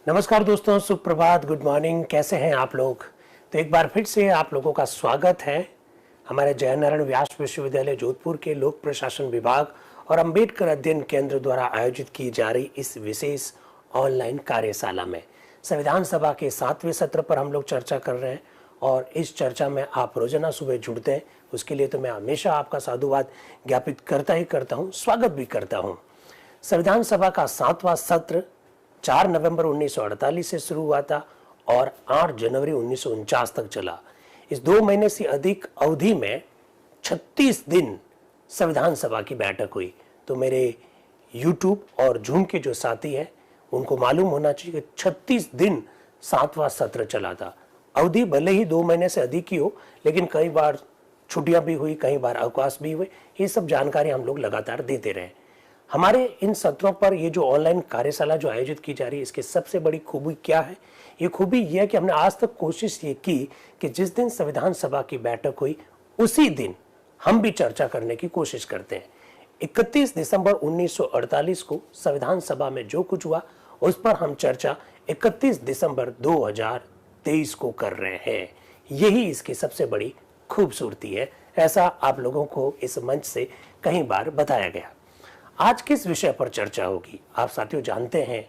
नमस्कार दोस्तों, सुप्रभात, गुड मॉर्निंग। कैसे हैं आप लोग? तो एक बार फिर से आप लोगों का स्वागत है हमारे जयनारायण व्यास विश्वविद्यालय जोधपुर के लोक प्रशासन विभाग और अंबेडकर अध्ययन केंद्र द्वारा आयोजित की जा रही इस विशेष ऑनलाइन कार्यशाला में। संविधान सभा के 7वें सत्र पर हम लोग चर्चा कर रहे हैं और इस चर्चा में आप रोजाना सुबह जुड़ते हैं, उसके लिए तो मैं हमेशा आपका साधुवाद ज्ञापित करता ही करता हूँ, स्वागत भी करता हूँ। संविधान सभा का 7वां सत्र 4 नवंबर 1948 से शुरू हुआ था और 8 जनवरी 1949 तक चला। इस 2 महीने से अधिक अवधि में 36 दिन संविधान सभा की बैठक हुई। तो मेरे YouTube और Zoom के जो साथी हैं उनको मालूम होना चाहिए कि 36 दिन 7वां सत्र चला था। अवधि भले ही 2 महीने से अधिक ही हो, लेकिन कई बार छुट्टियां भी हुई, कई बार अवकाश भी हुए। ये सब जानकारी हम लोग लगातार देते रहे। हमारे इन सत्रों पर ये जो ऑनलाइन कार्यशाला जो आयोजित की जा रही है, इसकी सबसे बड़ी खूबी क्या है? ये खूबी ये है कि हमने आज तक कोशिश ये की कि जिस दिन संविधान सभा की बैठक हुई उसी दिन हम भी चर्चा करने की कोशिश करते हैं। 31 दिसंबर 1948 को संविधान सभा में जो कुछ हुआ उस पर हम चर्चा 31 दिसंबर 2023 को कर रहे हैं। यही इसकी सबसे बड़ी खूबसूरती है, ऐसा आप लोगों को इस मंच से कई बार बताया गया। आज किस विषय पर चर्चा होगी? आप साथियों जानते हैं,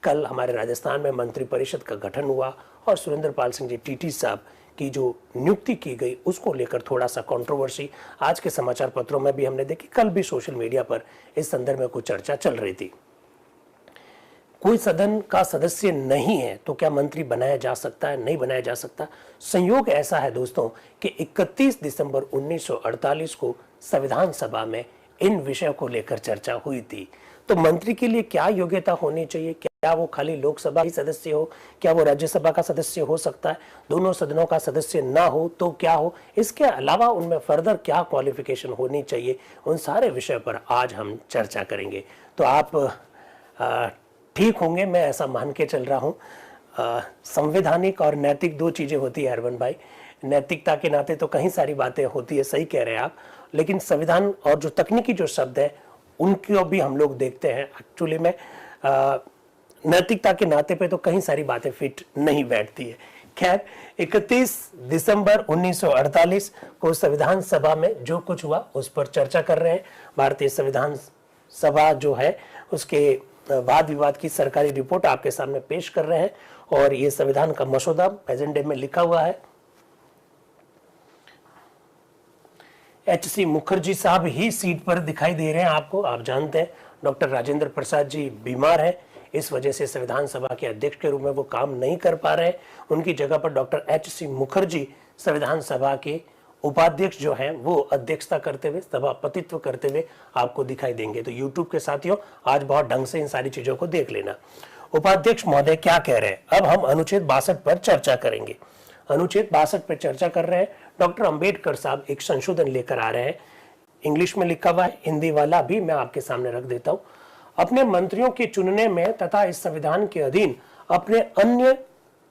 कल हमारे राजस्थान में मंत्रिपरिषद का गठन हुआ और सुरेंद्रपाल सिंह जी टीटी साहब की जो नियुक्ति की गई उसको लेकर थोड़ा सा कंट्रोवर्सी आज के समाचार पत्रों में भी हमने देखी, कल भी सोशल मीडिया पर इस संदर्भ में कुछ चर्चा चल रही थी। कोई सदन का सदस्य नहीं है तो क्या मंत्री बनाया जा सकता है? नहीं बनाया जा सकता। संयोग ऐसा है दोस्तों कि 31 दिसंबर 1948 को संविधान सभा में इन विषयों को लेकर चर्चा हुई थी। तो मंत्री के लिए क्या योग्यता होनी चाहिए? क्या वो खाली लोकसभा ही सदस्य हो? क्या वो राज्यसभा का सदस्य हो सकता है? दोनों सदनों का सदस्य ना हो तो क्या हो? इसके अलावा उनमें फर्दर क्या क्वालिफिकेशन होनी चाहिए? उन सारे विषय पर आज हम चर्चा करेंगे। तो आप ठीक होंगे, मैं ऐसा मान के चल रहा हूँ। संवैधानिक और नैतिक 2 चीजें होती है हरवन भाई। नैतिकता के नाते तो कहीं सारी बातें होती है, सही कह रहे हैं आप, लेकिन संविधान और जो तकनीकी जो शब्द है उनको भी हम लोग देखते हैं। एक्चुअली में नैतिकता के नाते पे तो कहीं सारी बातें फिट नहीं बैठती है। खैर, 31 दिसंबर 1948 को संविधान सभा में जो कुछ हुआ उस पर चर्चा कर रहे हैं। भारतीय संविधान सभा जो है उसके वाद विवाद की सरकारी रिपोर्ट आपके सामने पेश कर रहे हैं और ये संविधान का मसौदा एजेंडे में लिखा हुआ है। H.C. मुखर्जी साहब ही सीट पर दिखाई दे रहे हैं आपको। आप जानते हैं डॉक्टर राजेंद्र प्रसाद जी बीमार हैं, इस वजह से संविधान सभा के अध्यक्ष के रूप में वो काम नहीं कर पा रहे हैं। उनकी जगह पर डॉक्टर H.C. मुखर्जी संविधान सभा के उपाध्यक्ष जो हैं वो अध्यक्षता करते हुए, सभापतित्व करते हुए आपको दिखाई देंगे। तो यूट्यूब के साथियों आज बहुत ढंग से इन सारी चीजों को देख लेना। उपाध्यक्ष महोदय क्या कह रहे हैं? अब हम अनुच्छेद 62 पर चर्चा करेंगे। अनुच्छेद 62 पर चर्चा कर रहे हैं। डॉक्टर अंबेडकर साहब एक संशोधन लेकर आ रहे हैं। इंग्लिश में लिखा हुआ है, हिंदी वाला भी मैं आपके सामने रख देता हूं। अपने मंत्रियों के चुनने में तथा इस संविधान के अधीन अपने अन्य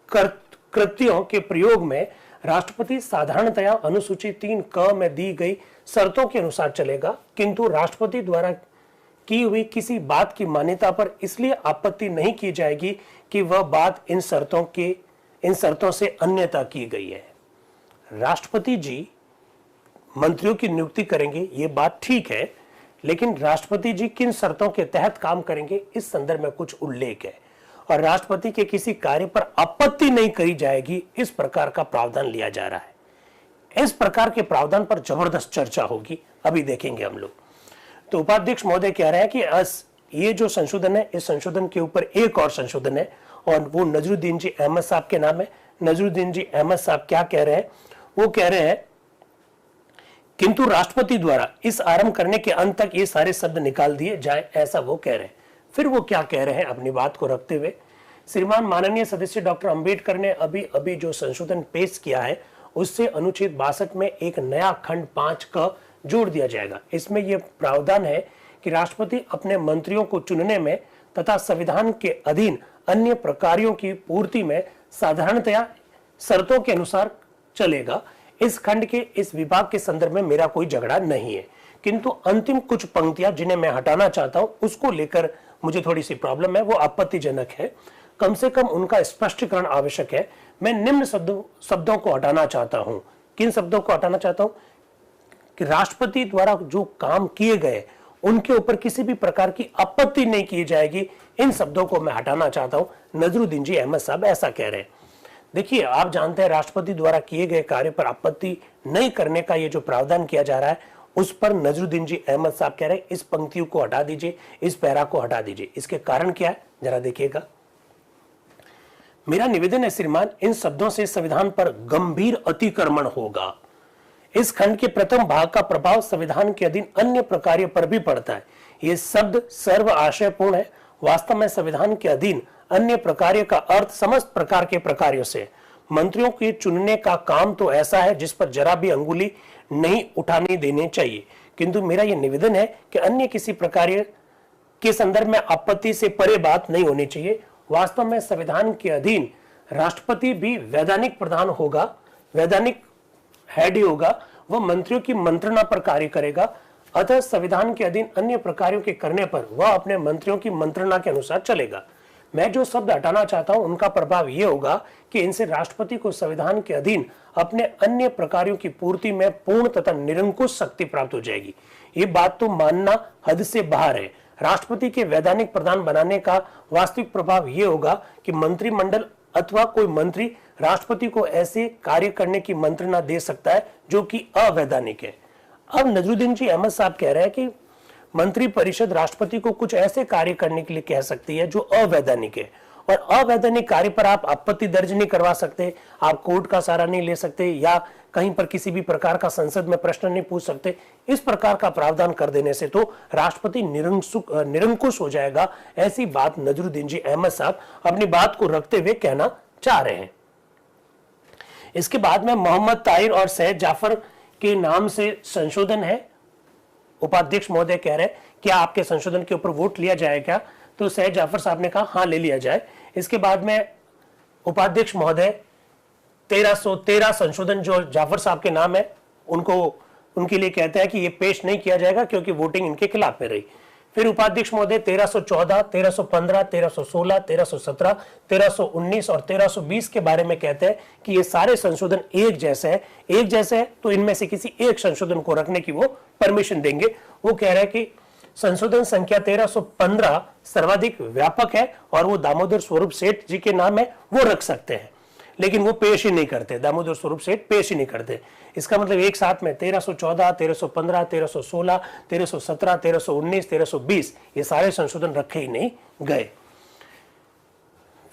कृत्यों के प्रयोग में राष्ट्रपति साधारणतया अनुसूची 3 क में दी गई शर्तों के अनुसार चलेगा, किंतु राष्ट्रपति द्वारा की हुई किसी बात की मान्यता पर इसलिए आपत्ति नहीं की जाएगी कि वह बात इन शर्तों से अन्यथा की गई है। राष्ट्रपति जी मंत्रियों की नियुक्ति करेंगे, ये बात ठीक है, लेकिन राष्ट्रपति जी किन शर्तों के तहत काम करेंगे इस संदर्भ में कुछ उल्लेख है और राष्ट्रपति के किसी कार्य पर आपत्ति नहीं करी जाएगी, इस प्रकार का प्रावधान लिया जा रहा है। इस प्रकार के प्रावधान पर जबरदस्त चर्चा होगी, अभी देखेंगे हम लोग। तो उपाध्यक्ष महोदय कह रहे हैं कि ये जो संशोधन है, इस संशोधन के ऊपर एक और संशोधन है और वो नजरुद्दीन जी अहमद साहब के नाम है। नजरुद्दीन जी अहमद साहब क्या कह रहे हैं? वो कह रहे हैं किंतु राष्ट्रपति द्वारा इस आरंभ करने के अंत तक ये सारे शब्द निकाल दिए जाए, ऐसा वो कह रहे हैं। फिर वो क्या कह रहे हैं अपनी बात को रखते हुए? श्रीमान माननीय सदस्य डॉक्टर अंबेडकर ने अभी जो संशोधन पेश किया है उससे अनुच्छेद 62 में एक नया खंड 5 क जोड़ दिया जाएगा। इसमें यह प्रावधान है कि राष्ट्रपति अपने मंत्रियों को चुनने में तथा संविधान के अधीन अन्य प्रकारों की पूर्ति में साधारणतया शर्तों के अनुसार चलेगा। इस खंड के इस विभाग के संदर्भ में मेरा कोई झगड़ा नहीं है, किंतु अंतिम कुछ पंक्तियां जिन्हें मैं हटाना चाहता हूं उसको लेकर मुझे थोड़ी सी प्रॉब्लम है, वो आपत्तिजनक है। कम से कम उनका स्पष्टीकरण आवश्यक है। मैं निम्न शब्दों को हटाना चाहता हूं। किन शब्दों को हटाना चाहता हूं? कि राष्ट्रपति द्वारा जो काम किए गए उनके ऊपर किसी भी प्रकार की आपत्ति नहीं की जाएगी। इन शब्दों को मैं हटाना चाहता हूं। नजरुद्दीन जी अहमद साहब ऐसा कह रहे हैं। देखिए, आप जानते हैं राष्ट्रपति द्वारा किए गए कार्य पर आपत्ति नहीं करने का ये जो प्रावधान किया जा रहा है, उस पर नजरुद्दीन जी अहमद साहब कह रहे हैं इस पंक्तियों को हटा दीजिए, इस पैरा को हटा दीजिए। इसके कारण क्या है जरा देखिएगा। मेरा निवेदन है श्रीमान, इन शब्दों से संविधान पर गंभीर अतिक्रमण होगा। इस खंड के प्रथम भाग का प्रभाव संविधान के अधीन अन्य प्रकार्य पर भी पड़ता है। ये शब्द सर्व आशयपूर्ण है। वास्तव में संविधान के अधीन अन्य प्रकार्य का अर्थ समस्त प्रकार के प्रकार्यों से। मंत्रियों के चुनने का काम तो ऐसा है जिस पर जरा भी अंगुली नहीं उठानी देनी चाहिए, किंतु मेरा यह निवेदन है कि अन्य किसी प्रकार्य के संदर्भ में आपत्ति से परे बात नहीं होनी चाहिए। वास्तव में संविधान के अधीन राष्ट्रपति भी वैधानिक प्रधान होगा, वैधानिक हेड ही होगा। वह मंत्रियों की मंत्रणा पर कार्य करेगा। अतः संविधान के अधीन अन्य प्रकारों के करने पर वह अपने मंत्रियों की मंत्रणा के अनुसार चलेगा। मैं जो शब्द हटाना चाहता हूं उनका प्रभाव यह होगा कि इनसे राष्ट्रपति को संविधान के अधीन अपने अन्य प्रकारों की पूर्ति में पूर्ण तथा निरंकुश शक्ति प्राप्त हो जाएगी। ये बात तो मानना हद से बाहर है। राष्ट्रपति के वैधानिक प्रधान बनाने का वास्तविक प्रभाव यह होगा कि मंत्रिमंडल अथवा कोई मंत्री राष्ट्रपति को ऐसे कार्य करने की मंत्रणा दे सकता है जो कि अवैधानिक है। अब नजरुद्दीन जी अहमद साहब कह रहे हैं कि मंत्री परिषद राष्ट्रपति को कुछ ऐसे कार्य करने के लिए कह सकती है जो अवैधानिक है, और अवैधानिक कार्य पर आप आपत्ति दर्ज नहीं करवा सकते, आप कोर्ट का सहारा नहीं ले सकते, या कहीं पर किसी भी प्रकार का संसद में प्रश्न नहीं पूछ सकते। इस प्रकार का प्रावधान कर देने से तो राष्ट्रपति निरंकुश हो जाएगा। ऐसी बात नजरुद्दीन जी अहमद साहब अपनी बात को रखते हुए कहना चाह रहे हैं। इसके बाद में मोहम्मद ताहिर और सैयद जाफर के नाम से संशोधन है। उपाध्यक्ष महोदय कह रहे हैं क्या आपके संशोधन के ऊपर वोट लिया जाएगा? तो सैयद जाफर साहब ने कहा हाँ ले लिया जाए। इसके बाद में उपाध्यक्ष महोदय 1313 संशोधन जो जाफर साहब के नाम है उनके लिए कहते हैं कि ये पेश नहीं किया जाएगा क्योंकि वोटिंग इनके खिलाफ में रही। फिर उपाध्यक्ष महोदय 1314, 1315, 1316, 1317, 1319 और 1320 के बारे में कहते हैं कि ये सारे संशोधन एक जैसे है तो इनमें से किसी एक संशोधन को रखने की वो परमिशन देंगे। वो कह रहे हैं कि संशोधन संख्या 1315 सर्वाधिक व्यापक है और वो दामोदर स्वरूप सेठ जी के नाम है, वो रख सकते हैं, लेकिन वो पेश ही नहीं करते। दामोदर स्वरूप सेठ पेश ही नहीं करते। इसका मतलब एक साथ में 1314, 1315, 1316, 1317, 1319, 1320 ये सारे संशोधन रखे ही नहीं गए।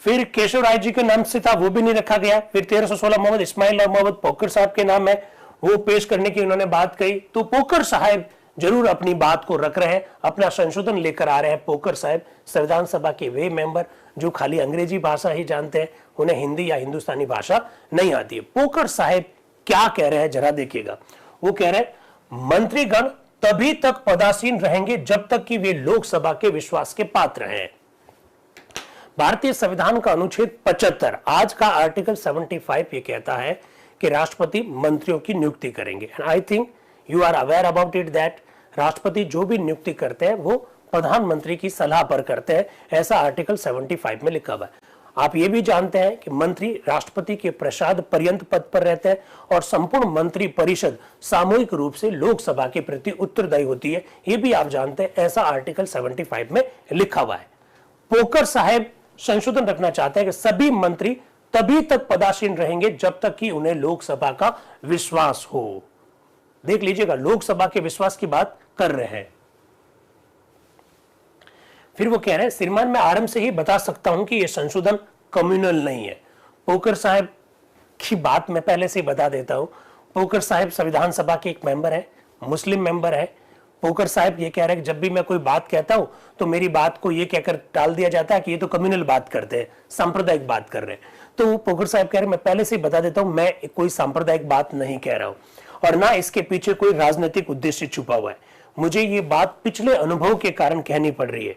फिर केशव राय जी के नाम से था, वो भी नहीं रखा गया। फिर 1316 मोहम्मद इस्माइल और मोहम्मद पोकर साहब के नाम है, वो पेश करने की उन्होंने बात कही। तो पोकर साहब जरूर अपनी बात को रख रहे हैं, अपना संशोधन लेकर आ रहे हैं। पोकर साहब संविधान सभा के वे मेंबर जो खाली अंग्रेजी भाषा ही जानते हैं, उन्हें हिंदी या हिंदुस्तानी भाषा नहीं आती है। पोकर साहब क्या कह रहे हैं जरा देखिएगा। वो कह रहे हैं मंत्रीगण तभी तक पदासीन रहेंगे जब तक कि वे लोकसभा के विश्वास के पात्र हैं। भारतीय संविधान का अनुच्छेद 75 आज का आर्टिकल 75 ये कहता है कि राष्ट्रपति मंत्रियों की नियुक्ति करेंगे। And I think you are aware about it that राष्ट्रपति जो भी नियुक्ति करते हैं वो प्रधानमंत्री की सलाह पर करते हैं। ऐसा आर्टिकल 75 में लिखा हुआ है। आप ये भी जानते हैं कि मंत्री राष्ट्रपति के प्रसाद पर्यंत पद पर रहते हैं और संपूर्ण मंत्री परिषद सामूहिक रूप से लोकसभा के प्रति उत्तरदायी होती है। ये भी आप जानते हैं, ऐसा आर्टिकल 75 में लिखा हुआ है। पोकर साहब संशोधन रखना चाहते हैं कि सभी मंत्री तभी तक पदासीन रहेंगे जब तक कि उन्हें लोकसभा का विश्वास हो। देख लीजिएगा, लोकसभा के विश्वास की बात कर रहे हैं। फिर वो कह रहे हैं श्रीमान मैं आरंभ से ही बता सकता हूं कि यह संशोधन कम्युनल नहीं है। पोकर साहब की बात मैं पहले से ही बता देता हूं। पोकर साहब संविधान सभा के एक मेंबर है, मुस्लिम मेंबर है। पोकर साहब ये कह रहे हैं कि जब भी मैं कोई बात कहता हूं तो मेरी बात को ये कहकर टाल दिया जाता है कि ये तो कम्युनल बात करते हैं, सांप्रदायिक बात कर रहे हैं। तो पोकर साहब कह रहे हैं मैं पहले से ही बता देता हूं, मैं कोई सांप्रदायिक बात नहीं कह रहा हूं और ना इसके पीछे कोई राजनीतिक उद्देश्य छुपा हुआ है। मुझे ये बात पिछले अनुभव के कारण कहनी पड़ रही है।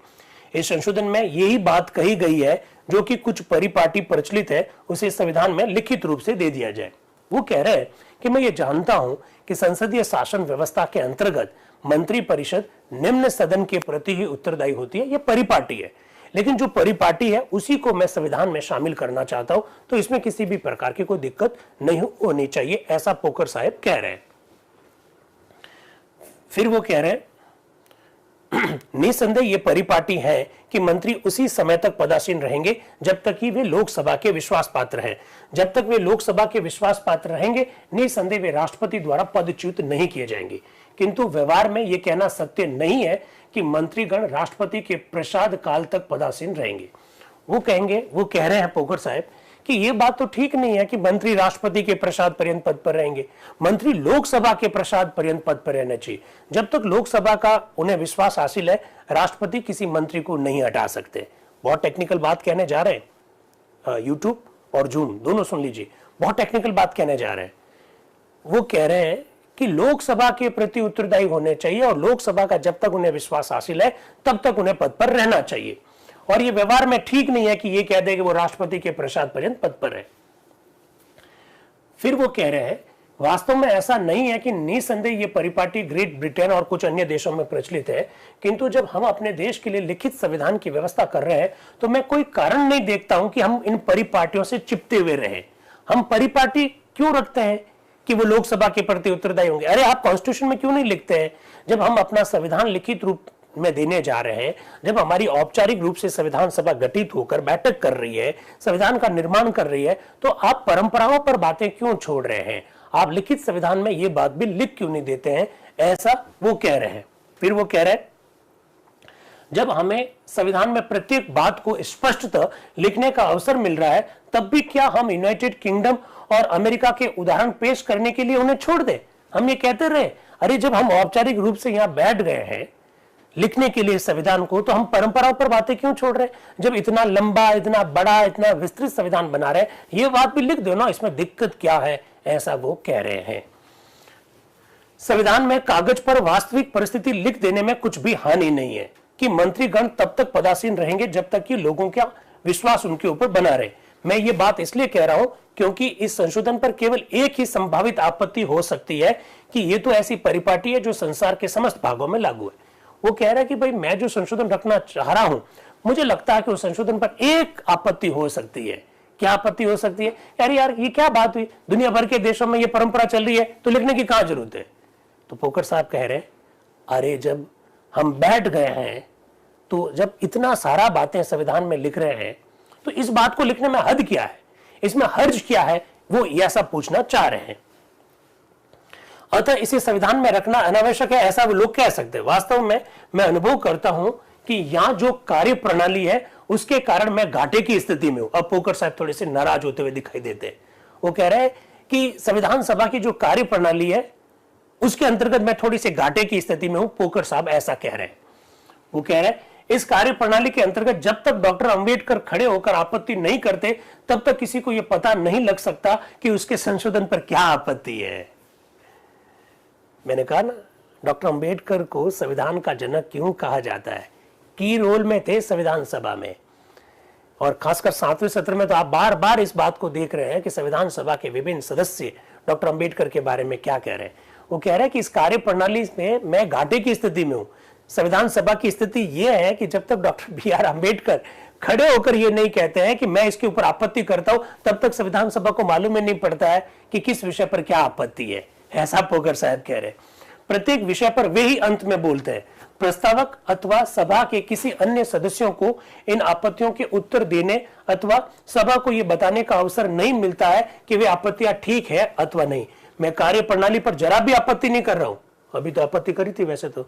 इस संशोधन में यही बात कही गई है जो कि कुछ परिपाटी प्रचलित है, उसे संविधान में लिखित रूप से दे दिया जाए। वो कह रहे हैं कि मैं ये जानता हूं कि संसदीय शासन व्यवस्था के अंतर्गत मंत्री परिषद निम्न सदन के प्रति ही उत्तरदायी होती है। यह परिपाटी है, लेकिन जो परिपाटी है उसी को मैं संविधान में शामिल करना चाहता हूं, तो इसमें किसी भी प्रकार की कोई दिक्कत नहीं होनी चाहिए, ऐसा पोकर साहब कह रहे हैं। फिर वो कह रहे हैं निसंदेह ये परिपाटी है कि मंत्री उसी समय तक पदासीन रहेंगे जब तक कि वे लोकसभा के विश्वास पात्र हैं। जब तक वे लोकसभा के विश्वास पात्र रहेंगे, निसंदेह वे राष्ट्रपति द्वारा पदच्युत नहीं किए जाएंगे। किंतु व्यवहार में यह कहना सत्य नहीं है कि मंत्रीगण राष्ट्रपति के प्रसाद काल तक पदासीन रहेंगे। वो कह रहे हैं पोकर साहब कि यह बात तो ठीक नहीं है कि मंत्री राष्ट्रपति के प्रसाद पर्यंत पद पर रहेंगे। मंत्री लोकसभा के प्रसाद पर्यंत पद पर रहना चाहिए। जब तक लोकसभा का उन्हें विश्वास हासिल है, राष्ट्रपति किसी मंत्री को नहीं हटा सकते। बहुत टेक्निकल बात कहने जा रहे हैं, यूट्यूब और जून दोनों सुन लीजिए, बहुत टेक्निकल बात कहने जा रहे हैं। वो कह रहे हैं कि लोकसभा के प्रति उत्तरदायी होने चाहिए और लोकसभा का जब तक उन्हें विश्वास हासिल है तब तक उन्हें पद पर रहना चाहिए, और ये व्यवहार में ठीक नहीं है कि ये कह दे कि वो राष्ट्रपति के प्रसाद पर्यंत पद पर है। फिर वो कह रहे हैं वास्तव में ऐसा नहीं है कि निसंदेह ये परिपाटी ग्रेट ब्रिटेन और कुछ अन्य देशों में प्रचलित है, किंतु जब हम अपने देश के लिए लिखित संविधान की व्यवस्था कर रहे हैं तो मैं कोई कारण नहीं देखता हूं कि हम इन परिपाटियों से चिपटे हुए रहें। हम परिपाटी क्यों रखते हैं कि वो लोकसभा के प्रति उत्तरदायी होंगे? अरे आप कॉन्स्टिट्यूशन में क्यों नहीं लिखते हैं? जब हम अपना संविधान लिखित रूप में देने जा रहे हैं, जब हमारी औपचारिक रूप से संविधान सभा गठित होकर बैठक कर रही है, संविधान का निर्माण कर रही है, तो आप परंपराओं पर बातें क्यों छोड़ रहे हैं? आप लिखित संविधान में ये बात भी लिख क्यों नहीं देते हैं? ऐसा वो कह रहे हैं। फिर वो कह रहे हैं जब हमें संविधान में प्रत्येक बात को स्पष्टतः लिखने का अवसर मिल रहा है, तब भी क्या हम यूनाइटेड किंगडम और अमेरिका के उदाहरण पेश करने के लिए उन्हें छोड़ दें? हम ये कहते रहे, अरे जब हम औपचारिक रूप से यहां बैठ गए हैं लिखने के लिए संविधान को, तो हम परंपराओं पर बातें क्यों छोड़ रहे हैं? जब इतना लंबा, इतना बड़ा, इतना विस्तृत संविधान बना रहे, ये बात भी लिख दो ना, इसमें दिक्कत क्या है? ऐसा वो कह रहे हैं। संविधान में कागज पर वास्तविक परिस्थिति लिख देने में कुछ भी हानि नहीं है कि मंत्रीगण तब तक पदासीन रहेंगे जब तक कि लोगों का विश्वास उनके ऊपर बना रहे। मैं ये बात इसलिए कह रहा हूं क्योंकि इस संशोधन पर केवल एक ही संभावित आपत्ति हो सकती है कि ये तो ऐसी परिपाटी है जो संसार के समस्त भागों में लागू है। वो कह रहा है कि भाई मैं जो संशोधन रखना चाह रहा हूं, मुझे लगता है कि उस संशोधन पर एक आपत्ति हो सकती है। क्या आपत्ति हो सकती है? यार ये क्या बात हुई? दुनिया भर के देशों में ये परंपरा चल रही है, तो लिखने की कहां जरूरत है? तो पोकर साहब कह रहे हैं अरे जब हम बैठ गए हैं, तो जब इतना सारा बातें संविधान में लिख रहे हैं, तो इस बात को लिखने में हद क्या है, इसमें हर्ज क्या है, वो ऐसा पूछना चाह रहे हैं। अतः इसे संविधान में रखना अनावश्यक है, ऐसा वो लोग कह सकते हैं। वास्तव में मैं अनुभव करता हूं कि यहां जो कार्य प्रणाली है उसके कारण मैं घाटे की स्थिति में हूं। अब पोकर साहब थोड़े से नाराज होते हुए दिखाई देते हैं। वो कह रहे हैं कि संविधान सभा की जो कार्य प्रणाली है उसके अंतर्गत मैं थोड़ी सी घाटे की स्थिति में हूं। पोकर साहब ऐसा कह रहे हैं। वो कह रहे हैं इस कार्य प्रणाली के अंतर्गत जब तक डॉक्टर अंबेडकर खड़े होकर आपत्ति नहीं करते, तब तक किसी को यह पता नहीं लग सकता कि उसके संशोधन पर क्या आपत्ति है। मैंने कहा ना, डॉक्टर अंबेडकर को संविधान का जनक क्यों कहा जाता है? की रोल में थे संविधान सभा में, और खासकर 7वें सत्र में तो आप बार बार इस बात को देख रहे हैं कि संविधान सभा के विभिन्न सदस्य डॉक्टर अंबेडकर के बारे में क्या कह रहे हैं। वो कह रहे हैं कि इस कार्य प्रणाली में मैं घाटे की स्थिति में हूं। संविधान सभा की स्थिति यह है कि जब तक डॉक्टर BR अम्बेडकर खड़े होकर ये नहीं कहते हैं कि मैं इसके ऊपर आपत्ति करता हूं, तब तक संविधान सभा को मालूम ही नहीं पड़ता है कि किस विषय पर क्या आपत्ति है। ऐसा पोकर साहब कह रहे हैं। प्रत्येक विषय पर वे ही अंत में बोलते हैं। प्रस्तावक अथवा सभा के किसी अन्य सदस्यों को इन आपत्तियों के उत्तर देने अथवा सभा को यह बताने का अवसर नहीं मिलता है कि वे आपत्तियां ठीक है अथवा नहीं। मैं कार्य प्रणाली पर जरा भी आपत्ति नहीं कर रहा हूं। अभी तो आपत्ति करी थी वैसे तो।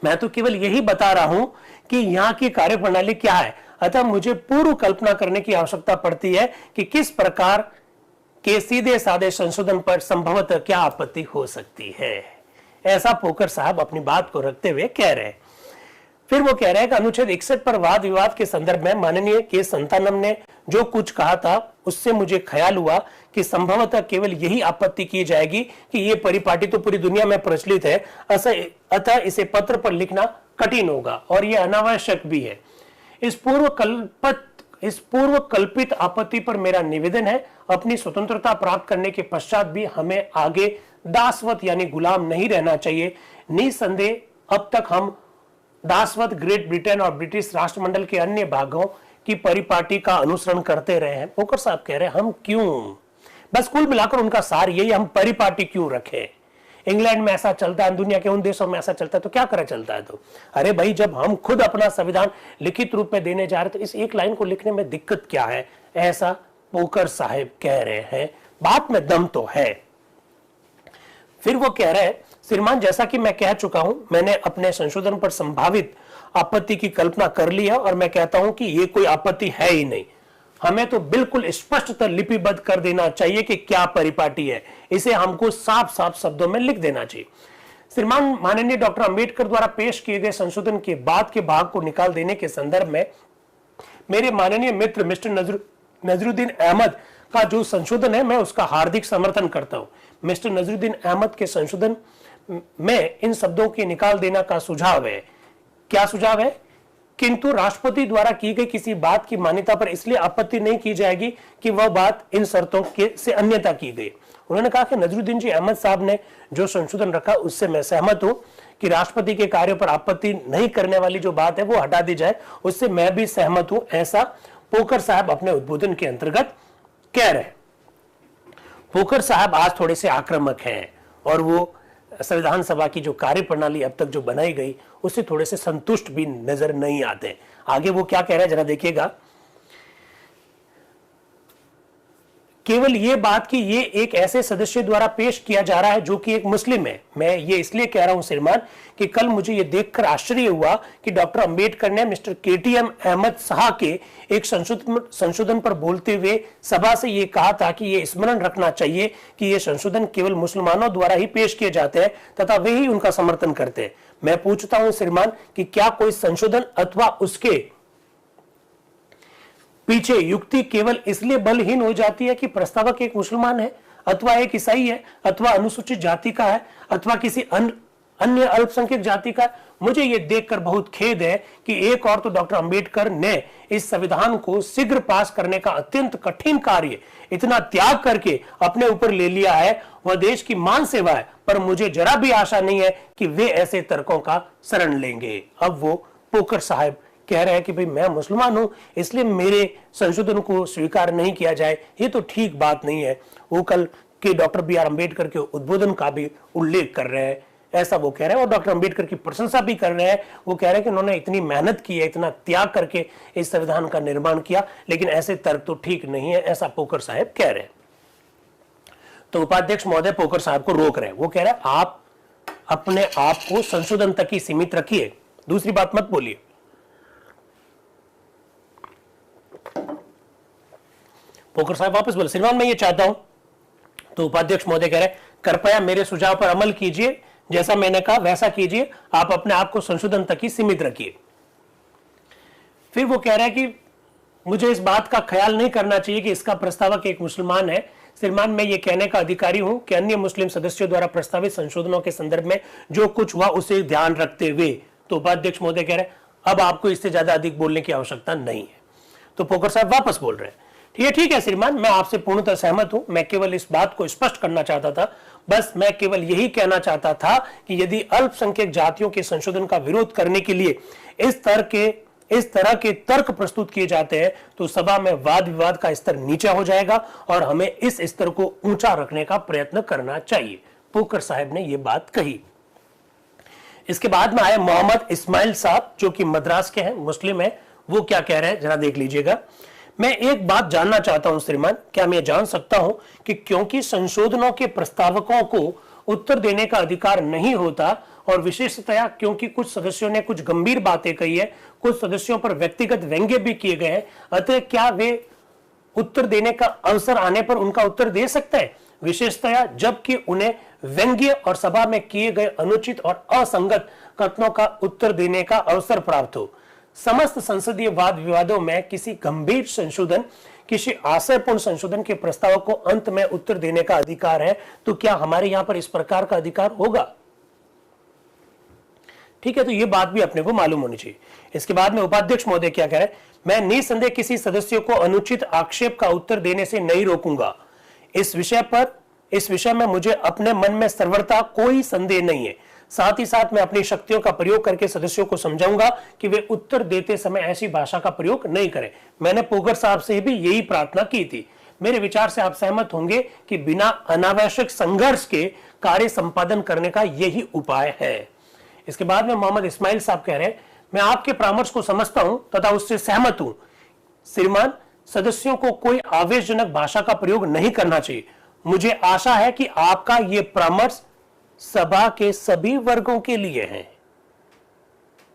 मैं तो केवल यही बता रहा हूं कि यहां की कार्य प्रणाली क्या है। अतः मुझे पूर्व कल्पना करने की आवश्यकता पड़ती है कि किस प्रकार के सीधे साधे संशोधन पर संभवतः क्या आपत्ति हो सकती है। ऐसा पोकर साहब अपनी बात को रखते हुए कह रहे हैं। फिर वो कह रहे हैं कि अनुच्छेद 61 पर वाद विवाद के संदर्भ में माननीय के संतानम ने जो कुछ कहा था, उससे मुझे ख्याल हुआ कि संभवतः केवल यही आपत्ति की जाएगी कि ये परिपाटी तो पूरी दुनिया में प्रचलित है, अतः इसे पत्र पर लिखना कठिन होगा और यह अनावश्यक भी है। इस पूर्व कल्पित आपत्ति पर मेरा निवेदन है, अपनी स्वतंत्रता प्राप्त करने के पश्चात भी हमें आगे दासवत यानी गुलाम नहीं रहना चाहिए। निसंदेह अब तक हम दासवत ग्रेट ब्रिटेन और ब्रिटिश राष्ट्रमंडल के अन्य भागों की परिपाटी का अनुसरण करते रहे हैं। पोकर साहब कह रहे हैं हम क्यों, बस कुल मिलाकर उनका सार यही, हम परिपाटी क्यों रखें। इंग्लैंड में ऐसा चलता है, दुनिया के उन देशों में ऐसा चलता है, तो क्या करें चलता है तो। अरे भाई, जब हम खुद अपना संविधान लिखित रूप में देने जा रहे तो इस एक लाइन को लिखने में दिक्कत क्या है, ऐसा पोकर साहब कह रहे हैं। बात में दम तो है। फिर वो कह रहे हैं, श्रीमान जैसा कि मैं कह चुका हूं, मैंने अपने संशोधन पर संभावित आपत्ति की कल्पना कर ली है और मैं कहता हूं कि ये कोई आपत्ति है ही नहीं। हमें तो बिल्कुल स्पष्टतः लिपिबद्ध कर देना चाहिए कि क्या परिपाटी है, इसे हमको साफ साफ शब्दों में लिख देना चाहिए। श्रीमान माननीय डॉक्टर अंबेडकर द्वारा पेश किए गए संशोधन के बाद के भाग को निकाल देने के संदर्भ में मेरे माननीय मित्र मिस्टर नजरुद्दीन अहमद का जो संशोधन है, मैं उसका हार्दिक समर्थन करता हूं। मिस्टर नजरुद्दीन अहमद के संशोधन में इन शब्दों के निकाल देना का सुझाव है। क्या सुझाव है? किंतु राष्ट्रपति द्वारा की गई किसी बात की मान्यता पर इसलिए आपत्ति नहीं की जाएगी कि वह बात इन शर्तों के से अन्यथा की गई। उन्होंने कहा कि नजरुद्दीन जी अहमद साहब ने जो संशोधन रखा उससे मैं सहमत हूं कि राष्ट्रपति के कार्यों पर आपत्ति नहीं करने वाली जो बात है वो हटा दी जाए, उससे मैं भी सहमत हूं, ऐसा पोकर साहब अपने उद्बोधन के अंतर्गत कह रहे हैं। पोकर साहब आज थोड़े से आक्रामक हैं और वो संविधान सभा की जो कार्य प्रणाली अब तक जो बनाई गई उससे थोड़े से संतुष्ट भी नजर नहीं आते। आगे वो क्या कह रहे हैं जरा देखिएगा। केवल ये बात कि ये एक ऐसे सदस्य द्वारा पेश किया जा रहा है जो कि एक मुस्लिम है। मैं ये इसलिए कह रहा हूं श्रीमान कि कल मुझे ये देखकर आश्चर्य हुआ कि डॉक्टर अंबेडकर ने मिस्टर केटीएम अहमद शाह के एक संशोधन पर बोलते हुए सभा से ये कहा था कि ये स्मरण रखना चाहिए कि ये संशोधन केवल मुसलमानों द्वारा ही पेश किए जाते हैं तथा वे ही उनका समर्थन करते हैं। मैं पूछता हूं श्रीमान कि क्या कोई संशोधन अथवा उसके पीछे युक्ति केवल इसलिए बलहीन हो जाती है कि प्रस्तावक एक मुसलमान है अथवा एक ईसाई है अथवा अनुसूचित जाति का है अथवा किसी अन्य अल्पसंख्यक जाति का? मुझे यह देखकर बहुत खेद है कि एक और तो डॉक्टर अंबेडकर ने इस संविधान को शीघ्र पास करने का अत्यंत कठिन कार्य इतना त्याग करके अपने ऊपर ले लिया है, वह देश की मान सेवा है, पर मुझे जरा भी आशा नहीं है कि वे ऐसे तर्कों का शरण लेंगे। अब वो पोकर साहब कह रहे हैं कि भाई मैं मुसलमान हूं इसलिए मेरे संशोधन को स्वीकार नहीं किया जाए, ये तो ठीक बात नहीं है। वो कल के डॉक्टर बी आर अम्बेडकर के उद्बोधन का भी उल्लेख कर रहे हैं, ऐसा वो कह रहे हैं और डॉक्टर अंबेडकर की प्रशंसा भी कर रहे हैं। वो कह रहे हैं कि उन्होंने इतनी मेहनत की है, इतना त्याग करके इस संविधान का निर्माण किया, लेकिन ऐसे तर्क तो ठीक नहीं है, ऐसा पोकर साहब कह रहे हैं। तो उपाध्यक्ष महोदय पोकर साहब को रोक रहे हैं। वो कह रहे हैं आप अपने आप को संशोधन तक ही सीमित रखिए, दूसरी बात मत बोलिए। पोकर साहब वापस बोले, श्रीमान मैं ये चाहता हूं। तो उपाध्यक्ष महोदय कह रहे हैं कृपया मेरे सुझाव पर अमल कीजिए, जैसा मैंने कहा वैसा कीजिए, आप अपने आप को संशोधन तक ही सीमित रखिए। फिर वो कह रहे हैं कि मुझे इस बात का ख्याल नहीं करना चाहिए कि इसका प्रस्तावक एक मुसलमान है। श्रीमान मैं ये कहने का अधिकारी हूं कि अन्य मुस्लिम सदस्यों द्वारा प्रस्तावित संशोधनों के संदर्भ में जो कुछ हुआ उसे ध्यान रखते हुए। तो उपाध्यक्ष महोदय कह रहे हैं अब आपको इससे ज्यादा अधिक बोलने की आवश्यकता नहीं है। तो पोकर साहब वापस बोल रहे हैं ठीक है श्रीमान, मैं आपसे पूर्णतः सहमत हूं। मैं केवल इस बात को स्पष्ट करना चाहता था, बस मैं केवल यही कहना चाहता था कि यदि अल्पसंख्यक जातियों के संशोधन का विरोध करने के लिए इस तरह के तर्क प्रस्तुत किए जाते हैं तो सभा में वाद विवाद का स्तर नीचा हो जाएगा और हमें इस स्तर को ऊंचा रखने का प्रयत्न करना चाहिए। पोकर साहब ने यह बात कही। इसके बाद में आए मोहम्मद इस्माइल साहब जो कि मद्रास के हैं, मुस्लिम हैं। वो क्या कह रहे हैं जरा देख लीजिएगा। मैं एक बात जानना चाहता हूं श्रीमान, क्या मैं जान सकता हूं कि क्योंकि संशोधनों के प्रस्तावकों को उत्तर देने का अधिकार नहीं होता और विशेषतया क्योंकि कुछ सदस्यों ने कुछ गंभीर बातें कही है, कुछ सदस्यों पर व्यक्तिगत व्यंग्य भी किए गए हैं, अतः क्या वे उत्तर देने का अवसर आने पर उनका उत्तर दे सकते हैं, विशेषतया जबकि उन्हें व्यंग्य और सभा में किए गए अनुचित और असंगत कथनों का उत्तर देने का अवसर प्राप्त हो। समस्त संसदीय वाद विवादों में किसी गंभीर संशोधन, किसी आशयपूर्ण संशोधन के प्रस्ताव को अंत में उत्तर देने का अधिकार है, तो क्या हमारे यहां पर इस प्रकार का अधिकार होगा? ठीक है, तो यह बात भी अपने को मालूम होनी चाहिए। इसके बाद में उपाध्यक्ष महोदय क्या कह रहे हैं, मैं निसंदेह किसी सदस्य को अनुचित आक्षेप का उत्तर देने से नहीं रोकूंगा। इस विषय में मुझे अपने मन में सर्वथा कोई संदेह नहीं है। साथ ही साथ मैं अपनी शक्तियों का प्रयोग करके सदस्यों को समझाऊंगा कि वे उत्तर देते समय ऐसी भाषा का प्रयोग नहीं करें। मैंने पोगर साहब से भी यही प्रार्थना की थी। मेरे विचार से आप सहमत होंगे कि बिना अनावश्यक संघर्ष के कार्य संपादन करने का यही उपाय है। इसके बाद में मोहम्मद इस्माइल साहब कह रहे हैं, मैं आपके परामर्श को समझता हूं तथा उससे सहमत हूं। श्रीमान, सदस्यों को कोई आवेशजनक भाषा का प्रयोग नहीं करना चाहिए। मुझे आशा है कि आपका यह परामर्श सभा के सभी वर्गों के लिए है।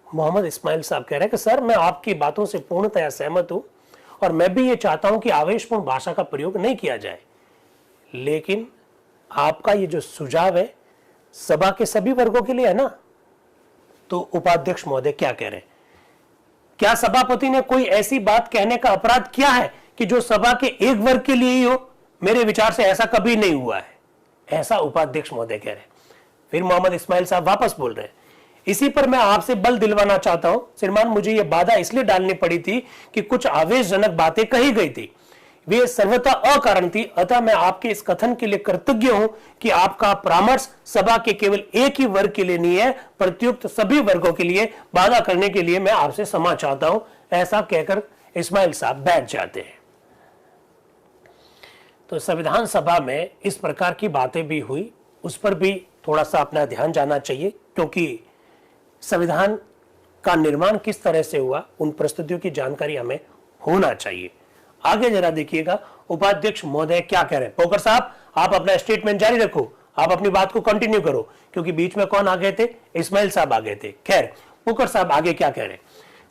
मोहम्मद इस्माइल साहब कह रहे हैं कि सर, मैं आपकी बातों से पूर्णतया सहमत हूं और मैं भी ये चाहता हूं कि आवेशपूर्ण भाषा का प्रयोग नहीं किया जाए, लेकिन आपका ये जो सुझाव है सभा के सभी वर्गों के लिए है ना। तो उपाध्यक्ष महोदय क्या कह रहे हैं, क्या सभापति ने कोई ऐसी बात कहने का अपराध किया है कि जो सभा के एक वर्ग के लिए ही हो? मेरे विचार से ऐसा कभी नहीं हुआ है, ऐसा उपाध्यक्ष महोदय कह रहे हैं। फिर मोहम्मद इस्माइल साहब वापस बोल रहे हैं, इसी पर मैं आपसे बल दिलवाना चाहता हूं श्रीमान, मुझे यह बाधा इसलिए डालनी पड़ी थी कि कुछ आवेशजनक बातें कही गई थी, वे सर्वथा अकारण थी। अतः मैं आपके इस कथन के लिए कृतज्ञ हूं कि आपका परामर्श सभा के केवल एक ही वर्ग के लिए नहीं है, प्रत्युक्त सभी वर्गों के लिए बाधा करने के लिए मैं आपसे क्षमा चाहता हूं। ऐसा कहकर इस्माइल साहब बैठ जाते हैं। तो संविधान सभा में इस प्रकार की बातें भी हुई, उस पर भी थोड़ा सा अपना ध्यान जाना चाहिए, क्योंकि संविधान का निर्माण किस तरह से हुआ उन परिस्थितियों की जानकारी हमें होना चाहिए। आगे जरा देखिएगा उपाध्यक्ष महोदय क्या कह रहे हैं। पोकर साहब, आप अपना स्टेटमेंट जारी रखो, आप अपनी बात को कंटिन्यू करो, क्योंकि बीच में कौन आ गए थे? इस्माइल साहब आ गए थे। खैर, पोकर साहब आगे क्या कह रहे हैं,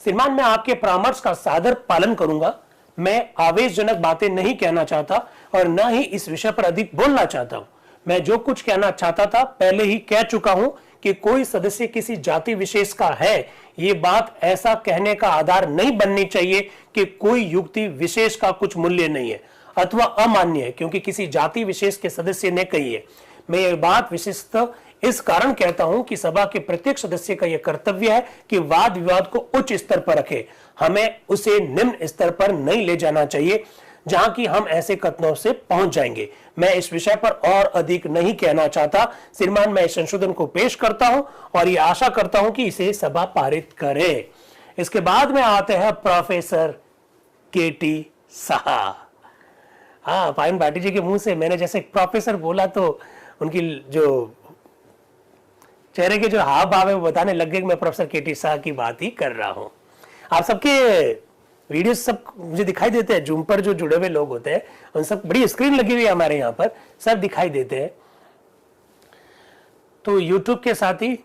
श्रीमान, मैं आपके परामर्श का सादर पालन करूंगा। मैं आवेशजनक बातें नहीं कहना चाहता और न ही इस विषय पर अधिक बोलना चाहता हूं। मैं जो कुछ कहना चाहता था पहले ही कह चुका हूं कि कोई सदस्य किसी जाति विशेष का है, ये बात ऐसा कहने का आधार नहीं बननी चाहिए कि कोई युक्ति विशेष का कुछ मूल्य नहीं है अथवा अमान्य है क्योंकि किसी जाति विशेष के सदस्य ने कही है। मैं ये बात विशेषतः इस कारण कहता हूं कि सभा के प्रत्येक सदस्य का यह कर्तव्य है कि वाद विवाद को उच्च स्तर पर रखे, हमें उसे निम्न स्तर पर नहीं ले जाना चाहिए जहां कि हम ऐसे कथनों से पहुंच जाएंगे। मैं इस विषय पर और अधिक नहीं कहना चाहता श्रीमान, मैं इस संशोधन को पेश करता हूं और ये आशा करता हूं कि इसे सभा पारित करे। इसके बाद में आते हैं प्रोफेसर केटी साहा। हाँ, पायन भाटी जी के मुंह से मैंने जैसे प्रोफेसर बोला तो उनकी जो चेहरे के जो हाव भाव है वो बताने लग गए कि मैं प्रोफेसर केटी साहा की बात ही कर रहा हूं। आप सबके वीडियो सब मुझे दिखाई देते हैं, जूम पर जो जुड़े हुए लोग होते हैं उन सब, बड़ी स्क्रीन लगी हुई है हमारे यहाँ पर, सब दिखाई देते हैं। तो यूट्यूब के साथ ही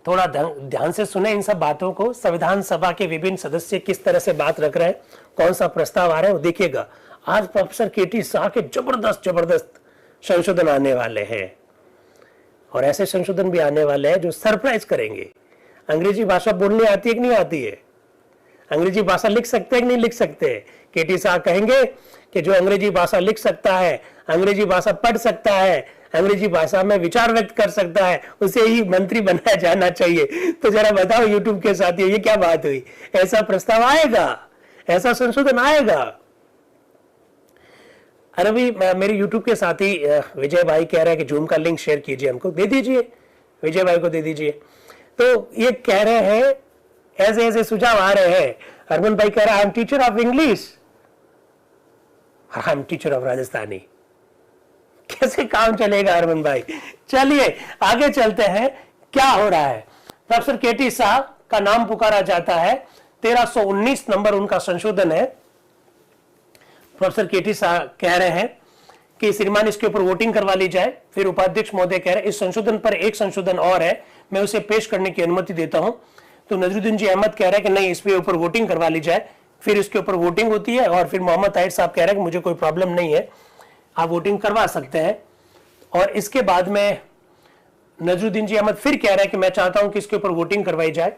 थोड़ा ध्यान से सुने इन सब बातों को। संविधान सभा के विभिन्न सदस्य किस तरह से बात रख रहे हैं, कौन सा प्रस्ताव आ रहा है वो देखिएगा। आज प्रोफेसर केटी साह के जबरदस्त संशोधन आने वाले हैं और ऐसे संशोधन भी आने वाले हैं जो सरप्राइज करेंगे। अंग्रेजी भाषा बोलनी आती है कि नहीं आती है? अंग्रेजी भाषा लिख सकते हैं कि नहीं लिख सकते? केटी साह कहेंगे कि जो अंग्रेजी भाषा लिख सकता है, अंग्रेजी भाषा पढ़ सकता है, अंग्रेजी भाषा में विचार व्यक्त कर सकता है, उसे ही मंत्री बनाया जाना चाहिए। तो जरा बताओ यूट्यूब के साथियों, ये क्या बात हुई? ऐसा प्रस्ताव आएगा, ऐसा संशोधन आएगा? अरे भाई, मेरे यूट्यूब के साथी विजय भाई कह रहे हैं कि जूम का लिंक शेयर कीजिए, हमको दे दीजिए, विजय भाई को दे दीजिए। तो ये कह रहे हैं, ऐसे ऐसे सुझाव आ रहे हैं। हरमन भाई कह रहा है I am teacher of English, I am teacher of Rajasthani. कैसे काम चलेगा हरमन भाई? चलिए आगे चलते हैं, क्या हो रहा है। प्रोफेसर केटी साह का नाम पुकारा जाता है, 1319 नंबर उनका संशोधन है। प्रोफेसर केटी साह कह रहे हैं कि श्रीमान इसके ऊपर वोटिंग करवा ली जाए। फिर उपाध्यक्ष महोदय कह रहे हैं इस संशोधन पर एक संशोधन और है, मैं उसे पेश करने की अनुमति देता हूं। तो नजरुद्दीन जी अहमद कह रहे हैं कि नहीं, इसके ऊपर वोटिंग करवा ली जाए। फिर इसके ऊपर वोटिंग होती है और फिर मोहम्मद ताहिर साहब कह रहे हैं कि मुझे कोई प्रॉब्लम नहीं है, आप वोटिंग करवा सकते हैं। और इसके बाद में नजरुद्दीन जी अहमद फिर कह रहे हैं कि मैं चाहता हूं कि इसके ऊपर वोटिंग करवाई जाए।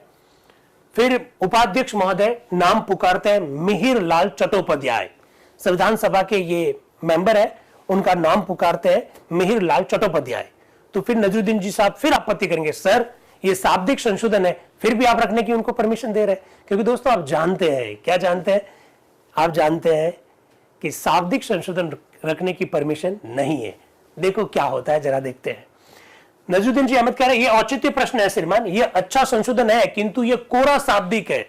फिर उपाध्यक्ष महोदय नाम पुकारते हैं मिहिर लाल चट्टोपाध्याय, संविधान सभा के ये मेंबर है, उनका नाम पुकारते हैं मिहिर लाल चट्टोपाध्याय। तो फिर नजरुद्दीन जी साहब फिर आपत्ति करेंगे, सर ये शाब्दिक संशोधन है, फिर भी आप रखने की उनको परमिशन दे रहे हैं। क्योंकि दोस्तों आप जानते हैं, क्या जानते हैं? आप जानते हैं कि शाब्दिक संशोधन रखने की परमिशन नहीं है। देखो क्या होता है, जरा देखते हैं। नजरुद्दीन जी अहमद कह रहे हैं ये औचित्य प्रश्न है श्रीमान, ये अच्छा संशोधन है किंतु ये कोरा शाब्दिक है।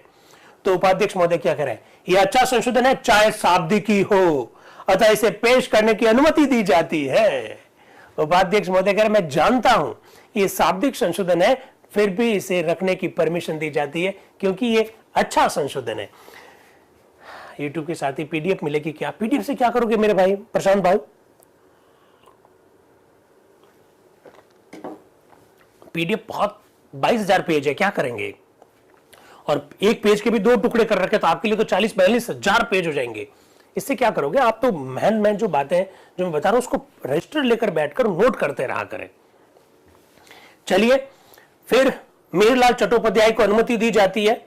तो उपाध्यक्ष महोदय क्या कह रहे हैं, ये अच्छा संशोधन है चाहे शाब्दिक ही हो, अतः इसे पेश करने की अनुमति दी जाती है। उपाध्यक्ष महोदय कह रहे हैं मैं जानता हूं ये शाब्दिक संशोधन है, फिर भी इसे रखने की परमिशन दी जाती है क्योंकि ये अच्छा संशोधन है। यूट्यूब के साथ ही पीडीएफ मिलेगी क्या? पीडीएफ से क्या करोगे मेरे भाई प्रशांत भाई? पीडीएफ बहुत 22,000 पेज है, क्या करेंगे? और एक पेज के भी 2 टुकड़े कर रखे तो आपके लिए तो 40-42,000 पेज हो जाएंगे। इससे क्या करोगे आप? तो मैन जो बातें जो मैं बता रहा हूं उसको रजिस्टर लेकर बैठकर नोट करते रहा करें। चलिए फिर मीरलाल चट्टोपाध्याय को अनुमति दी जाती है।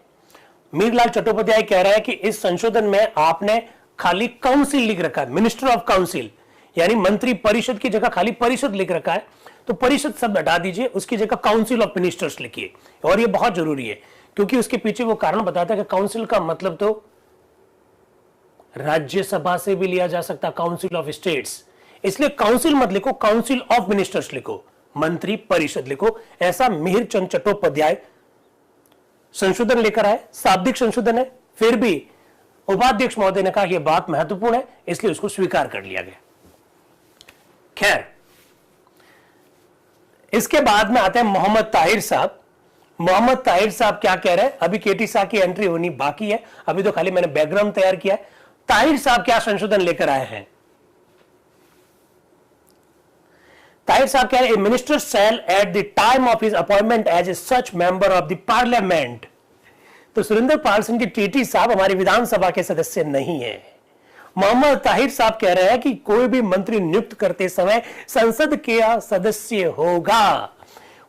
मीरलाल चट्टोपाध्याय कह रहे हैं कि इस संशोधन में आपने खाली काउंसिल लिख रखा है, मिनिस्टर ऑफ काउंसिल, यानी मंत्री परिषद की जगह खाली परिषद लिख रखा है, तो परिषद शब्द हटा दीजिए, उसकी जगह काउंसिल ऑफ मिनिस्टर्स लिखिए। और यह बहुत जरूरी है क्योंकि उसके पीछे वो कारण बताता है कि काउंसिल का मतलब तो राज्यसभा से भी लिया जा सकता, काउंसिल ऑफ स्टेट्स, इसलिए काउंसिल मत लिखो, काउंसिल ऑफ मिनिस्टर्स लिखो, मंत्री परिषद लिखो। ऐसा मिहिर चंद चट्टोपाध्याय संशोधन लेकर आए, शाब्दिक संशोधन है, फिर भी उपाध्यक्ष महोदय ने कहा यह बात महत्वपूर्ण है, इसलिए उसको स्वीकार कर लिया गया। खैर, इसके बाद में आते हैं मोहम्मद ताहिर साहब। मोहम्मद ताहिर साहब क्या कह रहे हैं? अभी केटी साहब की एंट्री होनी बाकी है, अभी तो खाली मैंने बैकग्राउंड तैयार किया है। ताहिर साहब क्या संशोधन लेकर आए हैं? ताहिर साहब कह रहे हैं minister shall at the time of his appointment as a such member of the parliament. तो सुरेंद्र पाल सिंह की टीटी साहब हमारी विधानसभा के सदस्य नहीं है। मोहम्मद ताहिर साहब कह रहे हैं कि कोई भी मंत्री नियुक्त करते समय संसद के सदस्य होगा।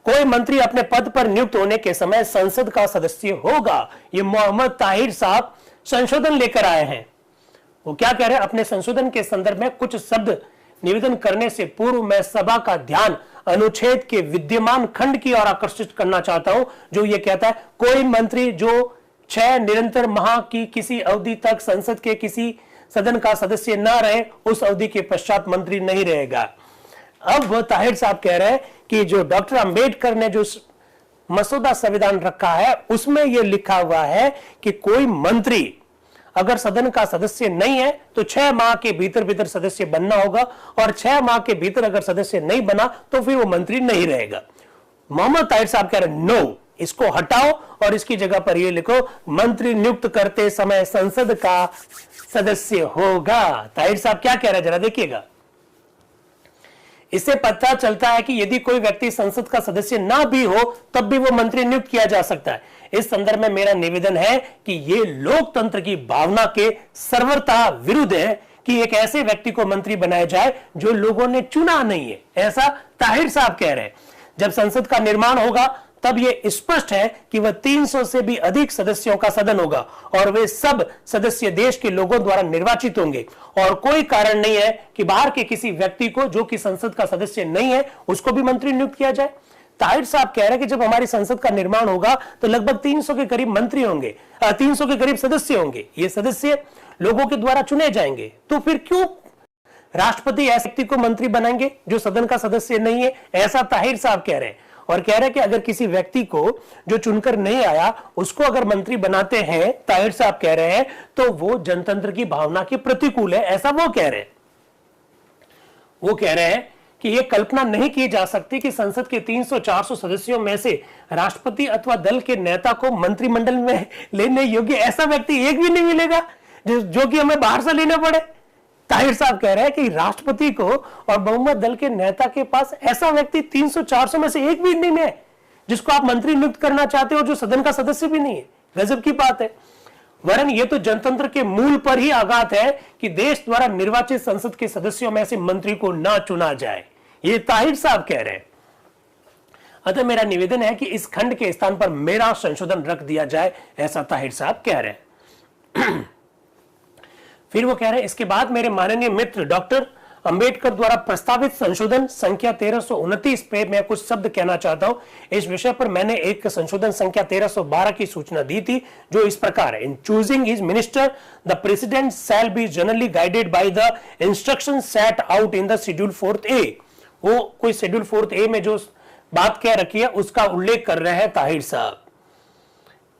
कोई मंत्री अपने पद पर नियुक्त होने के समय संसद का सदस्य होगा। ये मोहम्मद ताहिर साहब संशोधन लेकर आए हैं। वो क्या कह रहे हैं? अपने संशोधन के संदर्भ में कुछ शब्द निवेदन करने से पूर्व मैं सभा का ध्यान अनुच्छेद के विद्यमान खंड की ओर आकर्षित करना चाहता हूं, जो ये कहता है कोई मंत्री जो 6 निरंतर माह की किसी अवधि तक संसद के किसी सदन का सदस्य न रहे, उस अवधि के पश्चात मंत्री नहीं रहेगा। अब वो ताहिर साहब कह रहे हैं कि जो डॉक्टर अंबेडकर ने जो मसौदा संविधान रखा है उसमें यह लिखा हुआ है कि कोई मंत्री अगर सदन का सदस्य नहीं है तो 6 माह के भीतर सदस्य बनना होगा, और 6 माह के भीतर अगर सदस्य नहीं बना तो फिर वो मंत्री नहीं रहेगा। मोहम्मद ताहिर साहब कह रहे नो, इसको हटाओ और इसकी जगह पर ये लिखो मंत्री नियुक्त करते समय संसद का सदस्य होगा। ताहिर साहब क्या कह रहे हैं जरा देखिएगा। इससे पता चलता है कि यदि कोई व्यक्ति संसद का सदस्य ना भी हो तब भी वो मंत्री नियुक्त किया जा सकता है। इस संदर्भ में मेरा निवेदन है कि ये लोकतंत्र की भावना के सर्वथा विरुद्ध है कि एक ऐसे व्यक्ति को मंत्री बनाया जाए जो लोगों ने चुना नहीं है। ऐसा ताहिर साहब कह रहे हैं। जब संसद का निर्माण होगा तब यह स्पष्ट है कि वह 300 से भी अधिक सदस्यों का सदन होगा और वे सब सदस्य देश के लोगों द्वारा निर्वाचित होंगे, और कोई कारण नहीं है कि बाहर के किसी व्यक्ति को जो कि संसद का सदस्य नहीं है उसको भी मंत्री नियुक्त किया जाए। ताहिर साहब कह रहे हैं कि जब हमारी संसद का निर्माण होगा तो लगभग 300 के करीब मंत्री होंगे, 300 के करीब सदस्य होंगे। ये सदस्य लोगों के द्वारा चुने जाएंगे, तो फिर क्यों राष्ट्रपति ऐसे व्यक्ति को मंत्री बनाएंगे जो सदन का सदस्य नहीं है? ऐसा ताहिर साहब कह रहे हैं। और कह रहे हैं कि अगर किसी व्यक्ति को जो चुनकर नहीं आया उसको अगर मंत्री बनाते हैं, ताहिर साहब कह रहे हैं, तो वो जनतंत्र की भावना के प्रतिकूल है। ऐसा वो कह रहे हैं। वो कह रहे हैं कि यह कल्पना नहीं की जा सकती कि संसद के 300-400 सदस्यों में से राष्ट्रपति अथवा दल के नेता को मंत्रिमंडल में लेने योग्य ऐसा व्यक्ति एक भी नहीं मिलेगा जो कि हमें बाहर से लेना पड़े। ताहिर साहब कह रहे हैं कि राष्ट्रपति को और बहुमत दल के नेता के पास ऐसा व्यक्ति 300-400 में से एक भी नहीं है जिसको आप मंत्री नियुक्त करना चाहते हो, जो सदन का सदस्य भी नहीं है। गजब की बात है। वरन ये तो जनतंत्र के मूल पर ही आघात है कि देश द्वारा निर्वाचित संसद के सदस्यों में से मंत्री को ना चुना जाए। ये ताहिर साहब कह रहे हैं। अतः मेरा निवेदन है कि इस खंड के स्थान पर मेरा संशोधन रख दिया जाए, ऐसा ताहिर साहब कह रहे हैं। फिर वो कह रहे हैं इसके बाद मेरे माननीय मित्र डॉक्टर अंबेडकर द्वारा प्रस्तावित संशोधन संख्या 1329 पे मैं कुछ शब्द कहना चाहता हूं। इस विषय पर मैंने एक संशोधन संख्या 1312 की सूचना दी थी, जो इस प्रकार है। इन choosing his minister the president shall be generally guided by the instruction set out in the schedule 4A। वो कोई शेड्यूल 4A में जो बात कह रखी है उसका उल्लेख कर रहे हैं ताहिर साहब।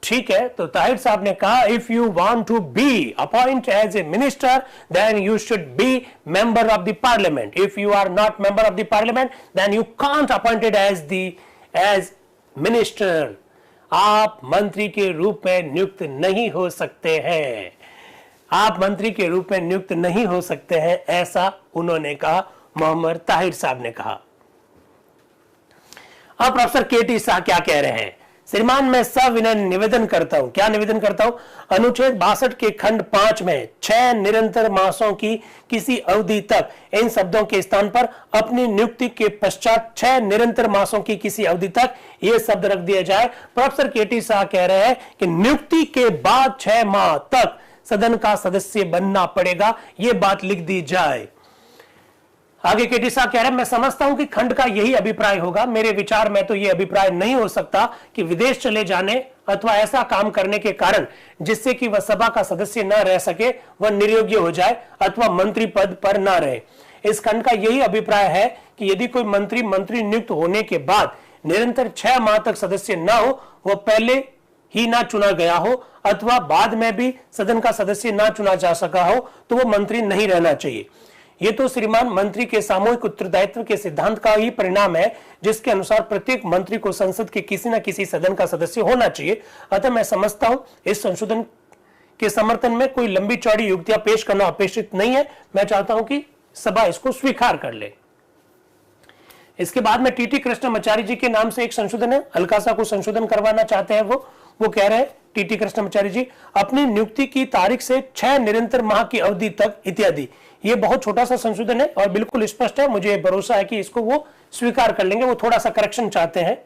ठीक है, तो ताहिर साहब ने कहा if you want to be appoint as a minister then you should be member of the parliament. If you are not member of the parliament then you can't appointed as minister. आप मंत्री के रूप में नियुक्त नहीं हो सकते हैं, आप मंत्री के रूप में नियुक्त नहीं हो सकते हैं, ऐसा उन्होंने कहा, मोहम्मद ताहिर साहब ने कहा। अब प्रोफेसर केटी शाह क्या कह रहे हैं? श्रीमान मैं सविनय निवेदन करता हूं, क्या निवेदन करता हूं? अनुच्छेद 62 के खंड 5 में 6 निरंतर मासों की किसी अवधि तक, इन शब्दों के स्थान पर अपनी नियुक्ति के पश्चात 6 निरंतर मासों की किसी अवधि तक ये शब्द रख दिया जाए। प्रोफेसर केटी शाह कह रहे हैं कि नियुक्ति के बाद 6 माह तक सदन का सदस्य बनना पड़ेगा, यह बात लिख दी जाए। आगे केटी शाह कह रहे हैं मैं समझता हूं कि खंड का यही अभिप्राय होगा। मेरे विचार में तो यह अभिप्राय नहीं हो सकता कि विदेश चले जाने अथवा ऐसा काम करने के कारण जिससे कि वह सभा का सदस्य न रह सके, वह निर्योग्य हो जाए अथवा मंत्री पद पर न रहे। इस खंड का यही अभिप्राय है कि यदि कोई मंत्री नियुक्त होने के बाद निरंतर 6 माह तक सदस्य न हो, वह पहले ही ना चुना गया हो अथवा बाद में भी सदन का सदस्य ना चुना जा सका हो, तो वह मंत्री नहीं रहना चाहिए। ये तो श्रीमान मंत्री के सामूहिक उत्तरदायित्व के सिद्धांत का ही परिणाम है, जिसके अनुसार प्रत्येक मंत्री को संसद के किसी न किसी सदन का सदस्य होना चाहिए। अतः मैं समझता हूं इस संशोधन के समर्थन में कोई लंबी चौड़ी युक्तियां पेश करना अपेक्षित नहीं है। मैं चाहता हूं कि सभा इसको स्वीकार कर ले। इसके बाद में टीटी कृष्णमाचार्य जी के नाम से एक संशोधन है, हल्का सा कुछ संशोधन करवाना चाहते हैं। वो कह रहे हैं टीटी कृष्णमाचार्य जी अपनी नियुक्ति की तारीख से 6 निरंतर माह की अवधि तक इत्यादि। ये बहुत छोटा सा संशोधन है और बिल्कुल स्पष्ट है, मुझे भरोसा है कि इसको वो स्वीकार कर लेंगे। वो थोड़ा सा करेक्शन चाहते हैं।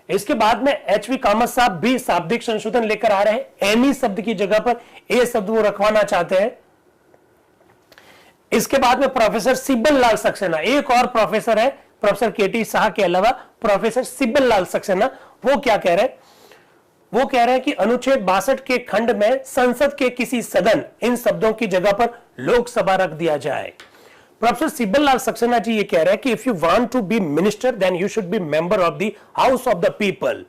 इसके बाद में एचवी कामत साहब भी शाब्दिक संशोधन लेकर आ रहे हैं। एनी शब्द की जगह पर ए शब्द वो रखवाना चाहते हैं। इसके बाद में प्रोफेसर सिब्बल लाल सक्सेना, एक और प्रोफेसर है प्रोफेसर केटी शाह के अलावा, प्रोफेसर सिब्बल लाल सक्सेना, वो क्या कह रहे हैं? वो कह रहे हैं कि अनुच्छेद 62 के खंड में संसद के किसी सदन, इन शब्दों की जगह पर लोकसभा रख दिया जाए। प्रोफेसर सिब्बल लाल सक्सेना जी ये कह रहे हैं कि if you want to be minister then you should be member of the house of the people.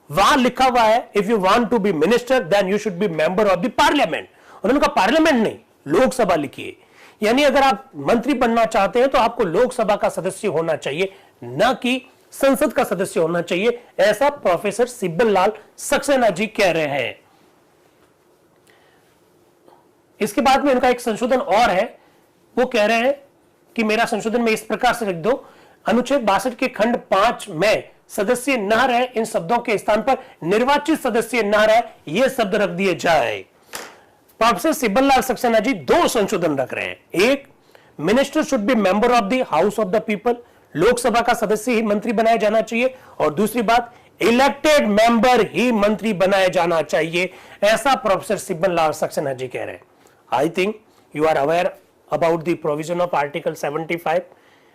वहां लिखा हुआ है if you want to be minister then you should be member of the parliament. उन्होंने कहा parliament नहीं, लोकसभा लिखिए। यानी अगर आप मंत्री बनना चाहते हैं तो आपको लोकसभा का सदस्य होना चाहिए, न कि संसद का सदस्य होना चाहिए, ऐसा प्रोफेसर सिब्बल लाल सक्सेना जी कह रहे हैं। इसके बाद में इनका एक संशोधन और है। वो कह रहे हैं कि मेरा संशोधन में इस प्रकार से लिख दो, अनुच्छेद 62 के खंड 5 में सदस्य न रहे, इन शब्दों के स्थान पर निर्वाचित सदस्य न रहे, ये शब्द रख दिए जाए। प्रोफेसर सिब्बल लाल सक्सेना जी 2 संशोधन रख रहे हैं। एक, minister should be member of the house of the people, Lok Sabha का सदस्य ही मंत्री बनाया जाना चाहिए। और दूसरी बात, इलेक्टेड मेंबर ही मंत्री बनाया जाना चाहिए, ऐसा प्रोफेसर सिब्बल लाल सक्सेना जी कह रहे हैं। I think you are aware about the provision of article 75।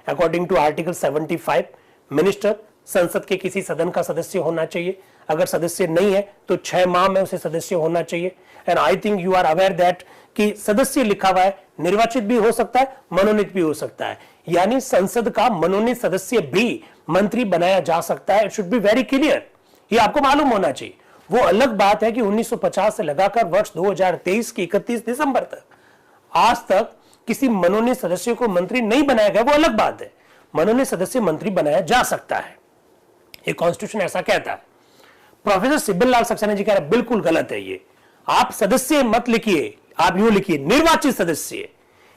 According to article 75 minister संसद के किसी सदन का सदस्य होना चाहिए। अगर सदस्य नहीं है तो 6 माह में उसे सदस्य होना चाहिए। And I think you are aware that कि सदस्य लिखा हुआ है, निर्वाचित भी हो सकता है, मनोनीत भी हो सकता है। यानी संसद का मनोनीत सदस्य भी मंत्री बनाया जा सकता है। It should be very clear, ये आपको मालूम होना चाहिए। वो अलग बात है कि 1950 से लगाकर वर्ष 2023 की 31 दिसंबर तक आज तक किसी मनोनीत सदस्य को मंत्री नहीं बनाया गया, वो अलग बात है। मनोनीत सदस्य मंत्री बनाया जा सकता है, ये कॉन्स्टिट्यूशन ऐसा कहता है। प्रोफेसर सिब्बल लाल सक्सेना जी कह रहे बिल्कुल गलत है ये। आप सदस्य मत लिखिए, आप यूं लिखिए निर्वाचित सदस्य।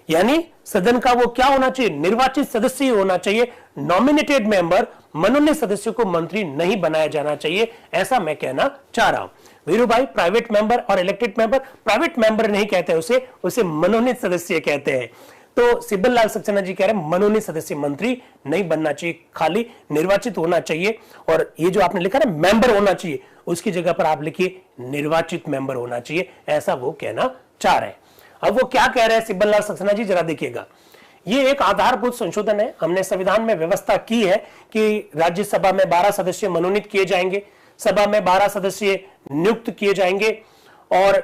यानी सदन का वो क्या होना चाहिए? निर्वाचित सदस्य ही होना चाहिए। नॉमिनेटेड मेंबर, मनोनीत सदस्य को मंत्री नहीं बनाया जाना चाहिए, ऐसा मैं कहना चाह रहा हूं। वीरू भाई, प्राइवेट मेंबर और इलेक्टेड मेंबर, प्राइवेट मेंबर नहीं कहते उसे मनोनीत सदस्य कहते हैं। तो सिब्बल लाल सक्सेना जी कह रहे हैं मनोनीत सदस्य मंत्री नहीं बनना चाहिए, खाली निर्वाचित होना चाहिए। और ये जो आपने लिखा ना मेंबर होना चाहिए, उसकी जगह पर आप लिखिए निर्वाचित मेंबर होना चाहिए, ऐसा वो कहना चाह रहे हैं। अब वो क्या कह रहे हैं सिब्बल लाल सक्सेना जी, जरा देखिएगा। ये एक आधारभूत संशोधन है। हमने संविधान में व्यवस्था की है कि राज्यसभा में 12 सदस्य मनोनीत किए जाएंगे, सभा में 12 सदस्य नियुक्त किए जाएंगे और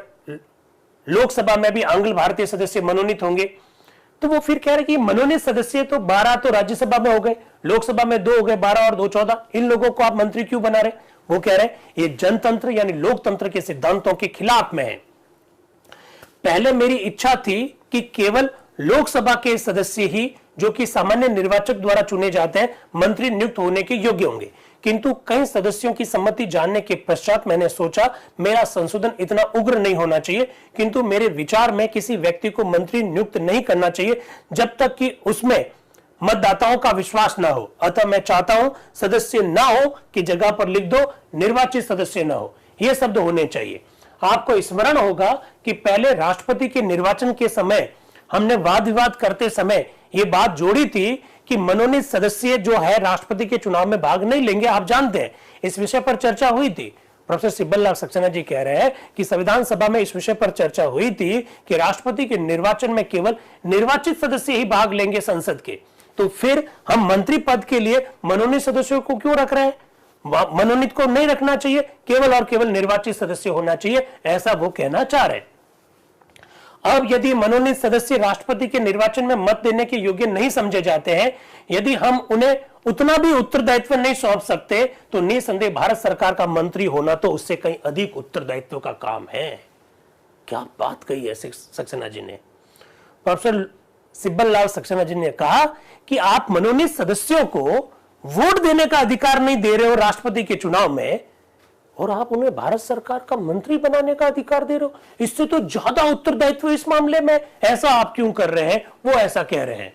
लोकसभा में भी आंग्ल भारतीय सदस्य मनोनीत होंगे। तो वो फिर कह रहे कि मनोनीत सदस्य तो 12 तो राज्यसभा में हो गए, लोकसभा में 2 हो गए 12 और 2 14, इन लोगों को आप मंत्री क्यों बना रहे? वो कह रहे ये जनतंत्र यानी लोकतंत्र के सिद्धांतों के खिलाफ में है। पहले मेरी इच्छा थी कि केवल लोकसभा के सदस्य ही, जो कि सामान्य निर्वाचक द्वारा चुने जाते हैं, मंत्री नियुक्त होने के योग्य होंगे, किंतु कई सदस्यों की सम्मति जानने के पश्चात मैंने सोचा मेरा संशोधन इतना उग्र नहीं होना चाहिए, किंतु मेरे विचार में किसी व्यक्ति को मंत्री नियुक्त नहीं करना चाहिए जब तक कि उसमें मतदाताओं का विश्वास ना हो। अतः मैं चाहता हूं सदस्य ना हो कि जगह पर लिख दो निर्वाचित सदस्य ना हो, यह शब्द होने चाहिए। आपको स्मरण होगा कि पहले राष्ट्रपति के निर्वाचन के समय हमने वाद विवाद करते समय यह बात जोड़ी थी कि मनोनीत सदस्य जो है राष्ट्रपति के चुनाव में भाग नहीं लेंगे। आप जानते हैं इस विषय पर चर्चा हुई थी। प्रोफेसर सिब्बल लाल सक्सेना जी कह रहे हैं कि संविधान सभा में इस विषय पर चर्चा हुई थी कि राष्ट्रपति के निर्वाचन में केवल निर्वाचित सदस्य ही भाग लेंगे संसद के, तो फिर हम मंत्री पद के लिए मनोनीत सदस्यों को क्यों रख रहे हैं? मनोनीत को नहीं रखना चाहिए, केवल और केवल निर्वाचित सदस्य होना चाहिए, ऐसा वो कहना चाह रहे हैं। अब यदि मनोनीत सदस्य राष्ट्रपति के निर्वाचन में मत देने के योग्य नहीं समझे जाते हैं, यदि हम उन्हें उतना भी उत्तरदायित्व नहीं सौंप सकते, तो निसंदेह भारत सरकार का मंत्री होना तो उससे कहीं अधिक उत्तरदायित्व का काम है। क्या बात कही है सक्सेना जी ने। प्रोफेसर सिब्बल लाल सक्सेना जी ने कहा कि आप मनोनीत सदस्यों को वोट देने का अधिकार नहीं दे रहे हो राष्ट्रपति के चुनाव में, और आप उन्हें भारत सरकार का मंत्री बनाने का अधिकार दे रहे हो। इससे तो ज्यादा उत्तरदायित्व इस मामले में, ऐसा आप क्यों कर रहे हैं? वो ऐसा कह रहे हैं।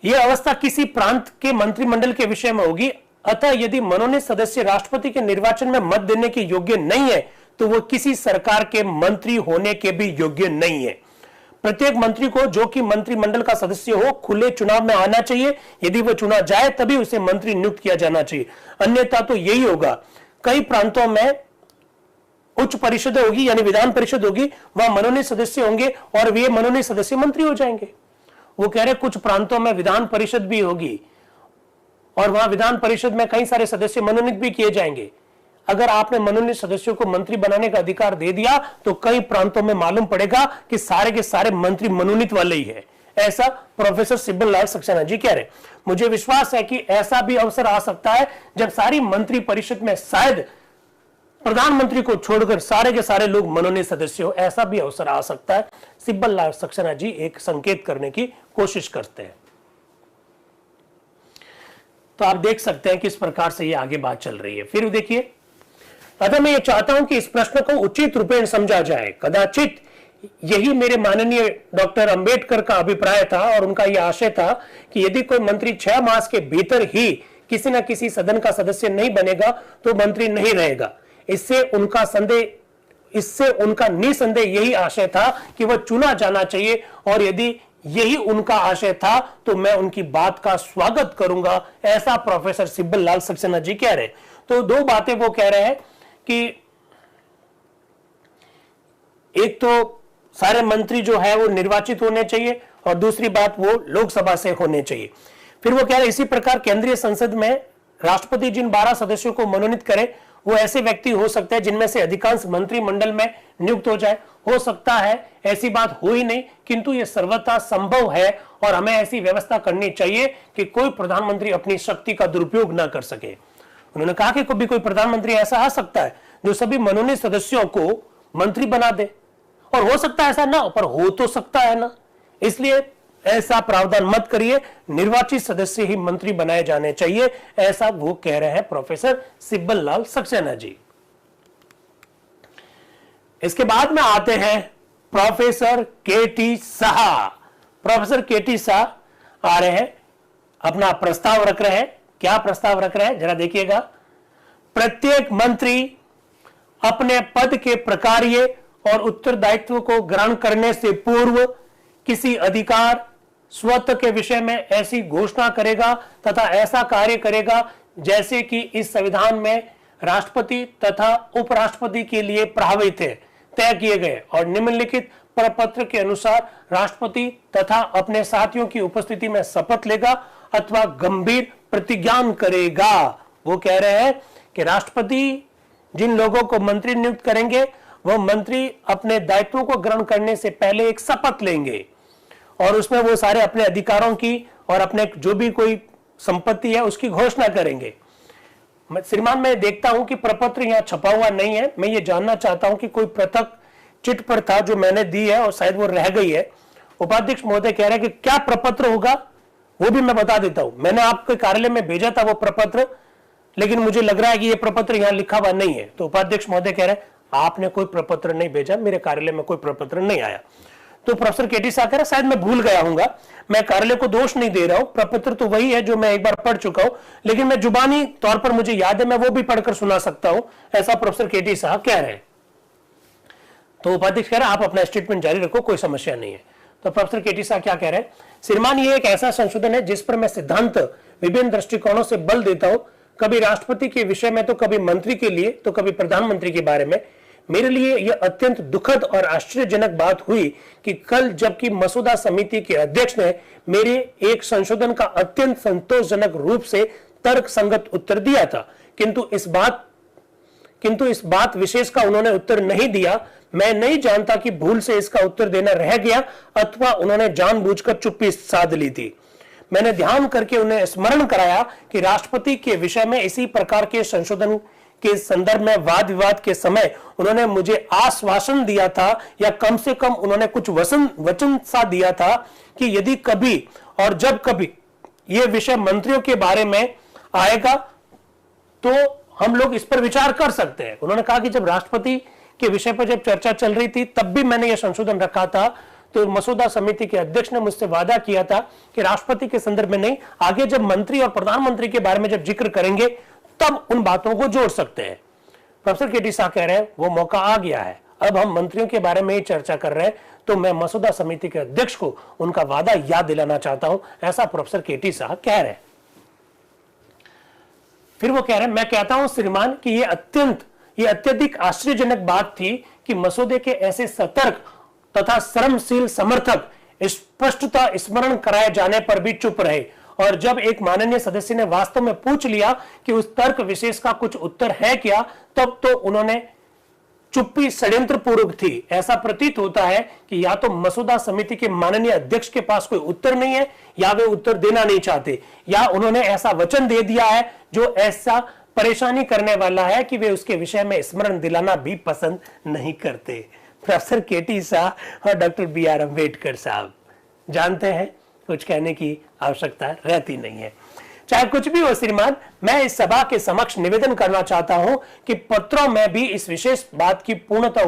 यह अवस्था किसी प्रांत के मंत्रिमंडल के विषय में होगी। अतः यदि मनोनीत सदस्य राष्ट्रपति के निर्वाचन में मत देने के योग्य नहीं है, तो वो किसी सरकार के मंत्री होने के भी योग्य नहीं है। प्रत्येक मंत्री को, जो कि मंत्रिमंडल का सदस्य हो, खुले चुनाव में आना चाहिए। यदि वो चुना जाए तभी उसे मंत्री नियुक्त किया जाना चाहिए, अन्यथा तो यही होगा। कई प्रांतों में उच्च परिषद होगी यानी विधान परिषद होगी, वहां मनोनीत सदस्य होंगे और वे मनोनीत सदस्य मंत्री हो जाएंगे। वो कह रहे कुछ प्रांतों में विधान परिषद भी होगी और वहां विधान परिषद में कई सारे सदस्य मनोनीत भी किए जाएंगे। अगर आपने मनोनीत सदस्यों को मंत्री बनाने का अधिकार दे दिया तो कई प्रांतों में मालूम पड़ेगा कि सारे के सारे मंत्री मनोनीत वाले ही है। ऐसा प्रोफेसर सिब्बल लाल सक्सेना जी कह रहे। मुझे विश्वास है कि ऐसा भी अवसर आ सकता है जब सारी मंत्री परिषद में शायद प्रधानमंत्री को छोड़कर सारे के सारे लोग मनोनीत सदस्य हो। ऐसा भी अवसर आ सकता है। सिब्बल लाल सक्सेना जी एक संकेत करने की कोशिश करते हैं। तो आप देख सकते हैं कि इस प्रकार से ये आगे बात चल रही है। फिर देखिए, अतः मैं ये चाहता हूं कि इस प्रश्न को उचित रूपेण समझा जाए। कदाचित यही मेरे माननीय डॉक्टर अंबेडकर का अभिप्राय था और उनका यह आशय था कि यदि कोई मंत्री 6 मास के भीतर ही किसी न किसी सदन का सदस्य नहीं बनेगा तो मंत्री नहीं रहेगा। इससे उनका निसंदेह यही आशय था कि वह चुना जाना चाहिए, और यदि यही उनका आशय था तो मैं उनकी बात का स्वागत करूंगा। ऐसा प्रोफेसर सिब्बल लाल सक्सेना जी कह रहे। तो दो बातें वो कह रहे हैं कि एक तो सारे मंत्री जो है वो निर्वाचित होने चाहिए और दूसरी बात वो लोकसभा से होने चाहिए। फिर वो कह रहे इसी प्रकार केंद्रीय संसद में राष्ट्रपति जिन 12 सदस्यों को मनोनीत करे वो ऐसे व्यक्ति हो सकते हैं जिनमें से अधिकांश मंत्रिमंडल में नियुक्त हो जाए। हो सकता है, ऐसी बात हो ही नहीं, किंतु यह सर्वथा संभव है और हमें ऐसी व्यवस्था करनी चाहिए कि कोई प्रधानमंत्री अपनी शक्ति का दुरुपयोग ना कर सके। उन्होंने कहा कि कभी कोई प्रधानमंत्री ऐसा आ सकता है जो सभी मनोनीत सदस्यों को मंत्री बना दे, और हो सकता है ऐसा ना हो, पर हो तो सकता है ना। इसलिए ऐसा प्रावधान मत करिए, निर्वाचित सदस्य ही मंत्री बनाए जाने चाहिए। ऐसा वो कह रहे हैं प्रोफेसर सिब्बल लाल सक्सेना जी। इसके बाद में आते हैं professor K T. Shah. Professor K T. Shah आ रहे हैं, अपना प्रस्ताव रख रहे हैं। क्या प्रस्ताव रख रहे हैं जरा देखिएगा। प्रत्येक मंत्री अपने पद के प्रकार्य और उत्तरदायित्व को ग्रहण करने से पूर्व किसी अधिकार स्वत्व के विषय में ऐसी घोषणा करेगा तथा ऐसा कार्य करेगा जैसे कि इस संविधान में राष्ट्रपति तथा उपराष्ट्रपति के लिए प्रावधान थे तय किए गए, और निम्नलिखित प्रपत्र के अनुसार राष्ट्रपति तथा अपने साथियों की उपस्थिति में शपथ लेगा अथवा गंभीर प्रतिज्ञान करेगा। वो कह रहे हैं कि राष्ट्रपति जिन लोगों को मंत्री नियुक्त करेंगे वह मंत्री अपने दायित्वों को ग्रहण करने से पहले एक शपथ लेंगे और उसमें वो सारे अपने अधिकारों की और अपने जो भी कोई संपत्ति है उसकी घोषणा करेंगे। श्रीमान मैं देखता हूं कि प्रपत्र यहां छपा हुआ नहीं है। मैं ये जानना चाहता हूं कि कोई पृथक चिट पर था जो मैंने दी है और शायद वो रह गई है। उपाध्यक्ष महोदय कह रहे हैं कि क्या प्रपत्र होगा, वो भी मैं बता देता हूं। मैंने आपके कार्यालय में भेजा था वो प्रपत्र, लेकिन मुझे लग रहा है कि ये प्रपत्र यहां लिखा हुआ नहीं है। तो उपाध्यक्ष महोदय कह रहे हैं आपने कोई प्रपत्र नहीं भेजा, मेरे कार्यालय में कोई प्रपत्र नहीं आया। तो प्रोफेसर केटी साह कह रहे शायद मैं भूल गया हूंगा। मैं कार्यालय को दोष नहीं दे रहा हूं, प्रपत्र तो वही है जो मैं एक बार पढ़ चुका हूं, लेकिन मैं जुबानी तौर पर मुझे याद है, मैं वो भी पढ़कर सुना सकता हूं, ऐसा प्रोफेसर केटी साह कह रहे हैं। तो उपाध्यक्ष कह रहे हैं आप अपना स्टेटमेंट जारी रखो, कोई समस्या नहीं है। तो प्रोफेसर केटी साह क्या कह रहे हैं, श्रीमान ये एक ऐसा संशोधन है जिस पर मैं सिद्धांत विभिन्न दृष्टिकोणों से बल देता हूं, कभी राष्ट्रपति के विषय में तो कभी मंत्री के लिए तो कभी प्रधानमंत्री के बारे में। मेरे लिए यह अत्यंत दुखद और आश्चर्यजनक बात हुई कि कल जबकि मसौदा समिति के अध्यक्ष ने मेरे एक संशोधन का अत्यंत संतोषजनक रूप से तर्क संगत उत्तर दिया था, किंतु इस बात विशेष का उन्होंने उत्तर नहीं दिया। मैं नहीं जानता कि भूल से इसका उत्तर देना रह गया अथवा उन्होंने जानबूझकर चुप्पी साध ली थी। मैंने ध्यान करके उन्हें स्मरण कराया कि राष्ट्रपति के विषय में इसी प्रकार के संशोधन के संदर्भ में वाद विवाद के समय उन्होंने मुझे आश्वासन दिया था, या कम से कम उन्होंने कुछ वचन सा दिया था कि यदि कभी और जब कभी यह विषय मंत्रियों के बारे में आएगा तो हम लोग इस पर विचार कर सकते हैं। उन्होंने कहा कि जब राष्ट्रपति के विषय पर जब चर्चा चल रही थी तब भी मैंने यह संशोधन रखा था, तो मसौदा समिति के अध्यक्ष ने मुझसे वादा किया था कि राष्ट्रपति के संदर्भ में नहीं, आगे जब मंत्री और प्रधानमंत्री के बारे में जब जिक्र करेंगे तब उन बातों को जोड़ सकते हैं। प्रोफेसर केटी साह कह रहे हैं वो मौका आ गया है, अब हम मंत्रियों के बारे में ही चर्चा कर रहे हैं, तो मैं मसौदा समिति के अध्यक्ष को उनका वादा याद दिलाना चाहता हूं, ऐसा प्रोफेसर केटी साह कह रहे हैं। फिर वो कह रहे हैं मैं कहता हूं श्रीमान कि ये अत्यधिक आश्चर्यजनक बात थी कि मसौदे के ऐसे सतर्क तथा श्रमशील समर्थक स्पष्टता स्मरण कराए जाने पर भी चुप रहे, और जब एक माननीय सदस्य ने वास्तव में पूछ लिया कि उस तर्क विशेष का कुछ उत्तर है क्या, तब तो उन्होंने चुप्पी षड्यंत्र पूर्वक थी। ऐसा प्रतीत होता है कि या तो मसौदा समिति के माननीय अध्यक्ष के पास कोई उत्तर नहीं है, या वे उत्तर देना नहीं चाहते, या उन्होंने ऐसा वचन दे दिया है जो ऐसा परेशानी करने वाला है कि वे उसके विषय में स्मरण दिलाना भी पसंद नहीं करते। प्रोफेसर केटी साह और डॉक्टर बी.आर. अम्बेडकर साहब जानते हैं कुछ कहने की आवश्यकता रहती नहीं है। चाहे कुछ भी हो श्रीमान, मैं इस सभा के समक्ष निवेदन करना चाहता हूं कि पत्रों में भी इस विशेष बात की पूर्णतः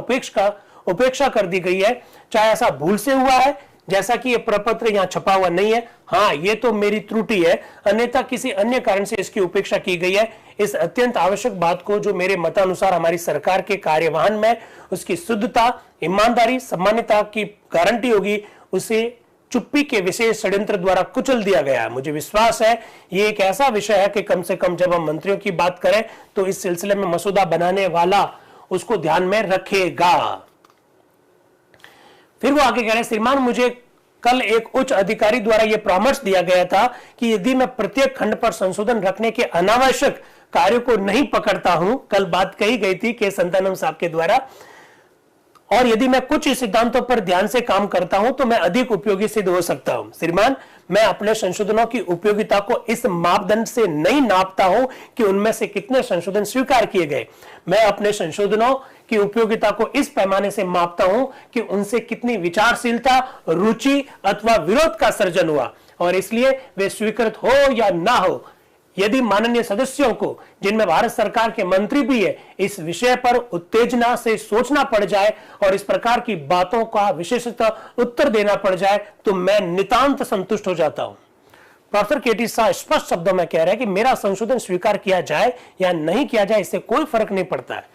उपेक्षा कर दी गई है। चाहे ऐसा भूल से हुआ है, जैसा कि यह प्रपत्र यहां छपा हुआ नहीं है, हाँ ये तो मेरी त्रुटि है, अन्यथा किसी अन्य कारण से इसकी उपेक्षा की गई है। इस अत्यंत आवश्यक बात को जो मेरे मतानुसार हमारी सरकार के कार्यवाहन में उसकी शुद्धता, ईमानदारी, सम्मानिता की गारंटी होगी, उसे चुप्पी के विशेष षड्यंत्र द्वारा कुचल दिया गया है। मुझे विश्वास है ये एक ऐसा विषय है कि कम से कम जब हम मंत्रियों की बात करें तो इस सिलसिले में मसौदा बनाने वाला उसको ध्यान में रखेगा। फिर वो आगे कह रहे हैं श्रीमान मुझे कल एक उच्च अधिकारी द्वारा यह परामर्श दिया गया था कि यदि मैं प्रत्येक खंड पर संशोधन रखने के अनावश्यक कार्यों को नहीं पकड़ता हूं, कल बात कही गई थी के संतानम साहब के द्वारा, और यदि मैं कुछ सिद्धांतों पर ध्यान से काम करता हूं तो मैं अधिक उपयोगी सिद्ध हो सकता हूं। श्रीमान मैं अपने संशोधनों की उपयोगिता को इस मापदंड से नहीं नापता हूं कि उनमें से कितने संशोधन स्वीकार किए गए, मैं अपने संशोधनों की उपयोगिता को इस पैमाने से मापता हूं कि उनसे कितनी विचारशीलता, रुचि अथवा विरोध का सर्जन हुआ, और इसलिए वे स्वीकृत हो या ना हो। यदि माननीय सदस्यों को, जिनमें भारत सरकार के मंत्री भी है, इस विषय पर उत्तेजना से सोचना पड़ जाए और इस प्रकार की बातों का विशेषतः उत्तर देना पड़ जाए तो मैं नितांत संतुष्ट हो जाता हूं। प्रोफेसर केटी साह स्पष्ट शब्दों में कह रहे हैं कि मेरा संशोधन स्वीकार किया जाए या नहीं किया जाए इससे कोई फर्क नहीं पड़ता है।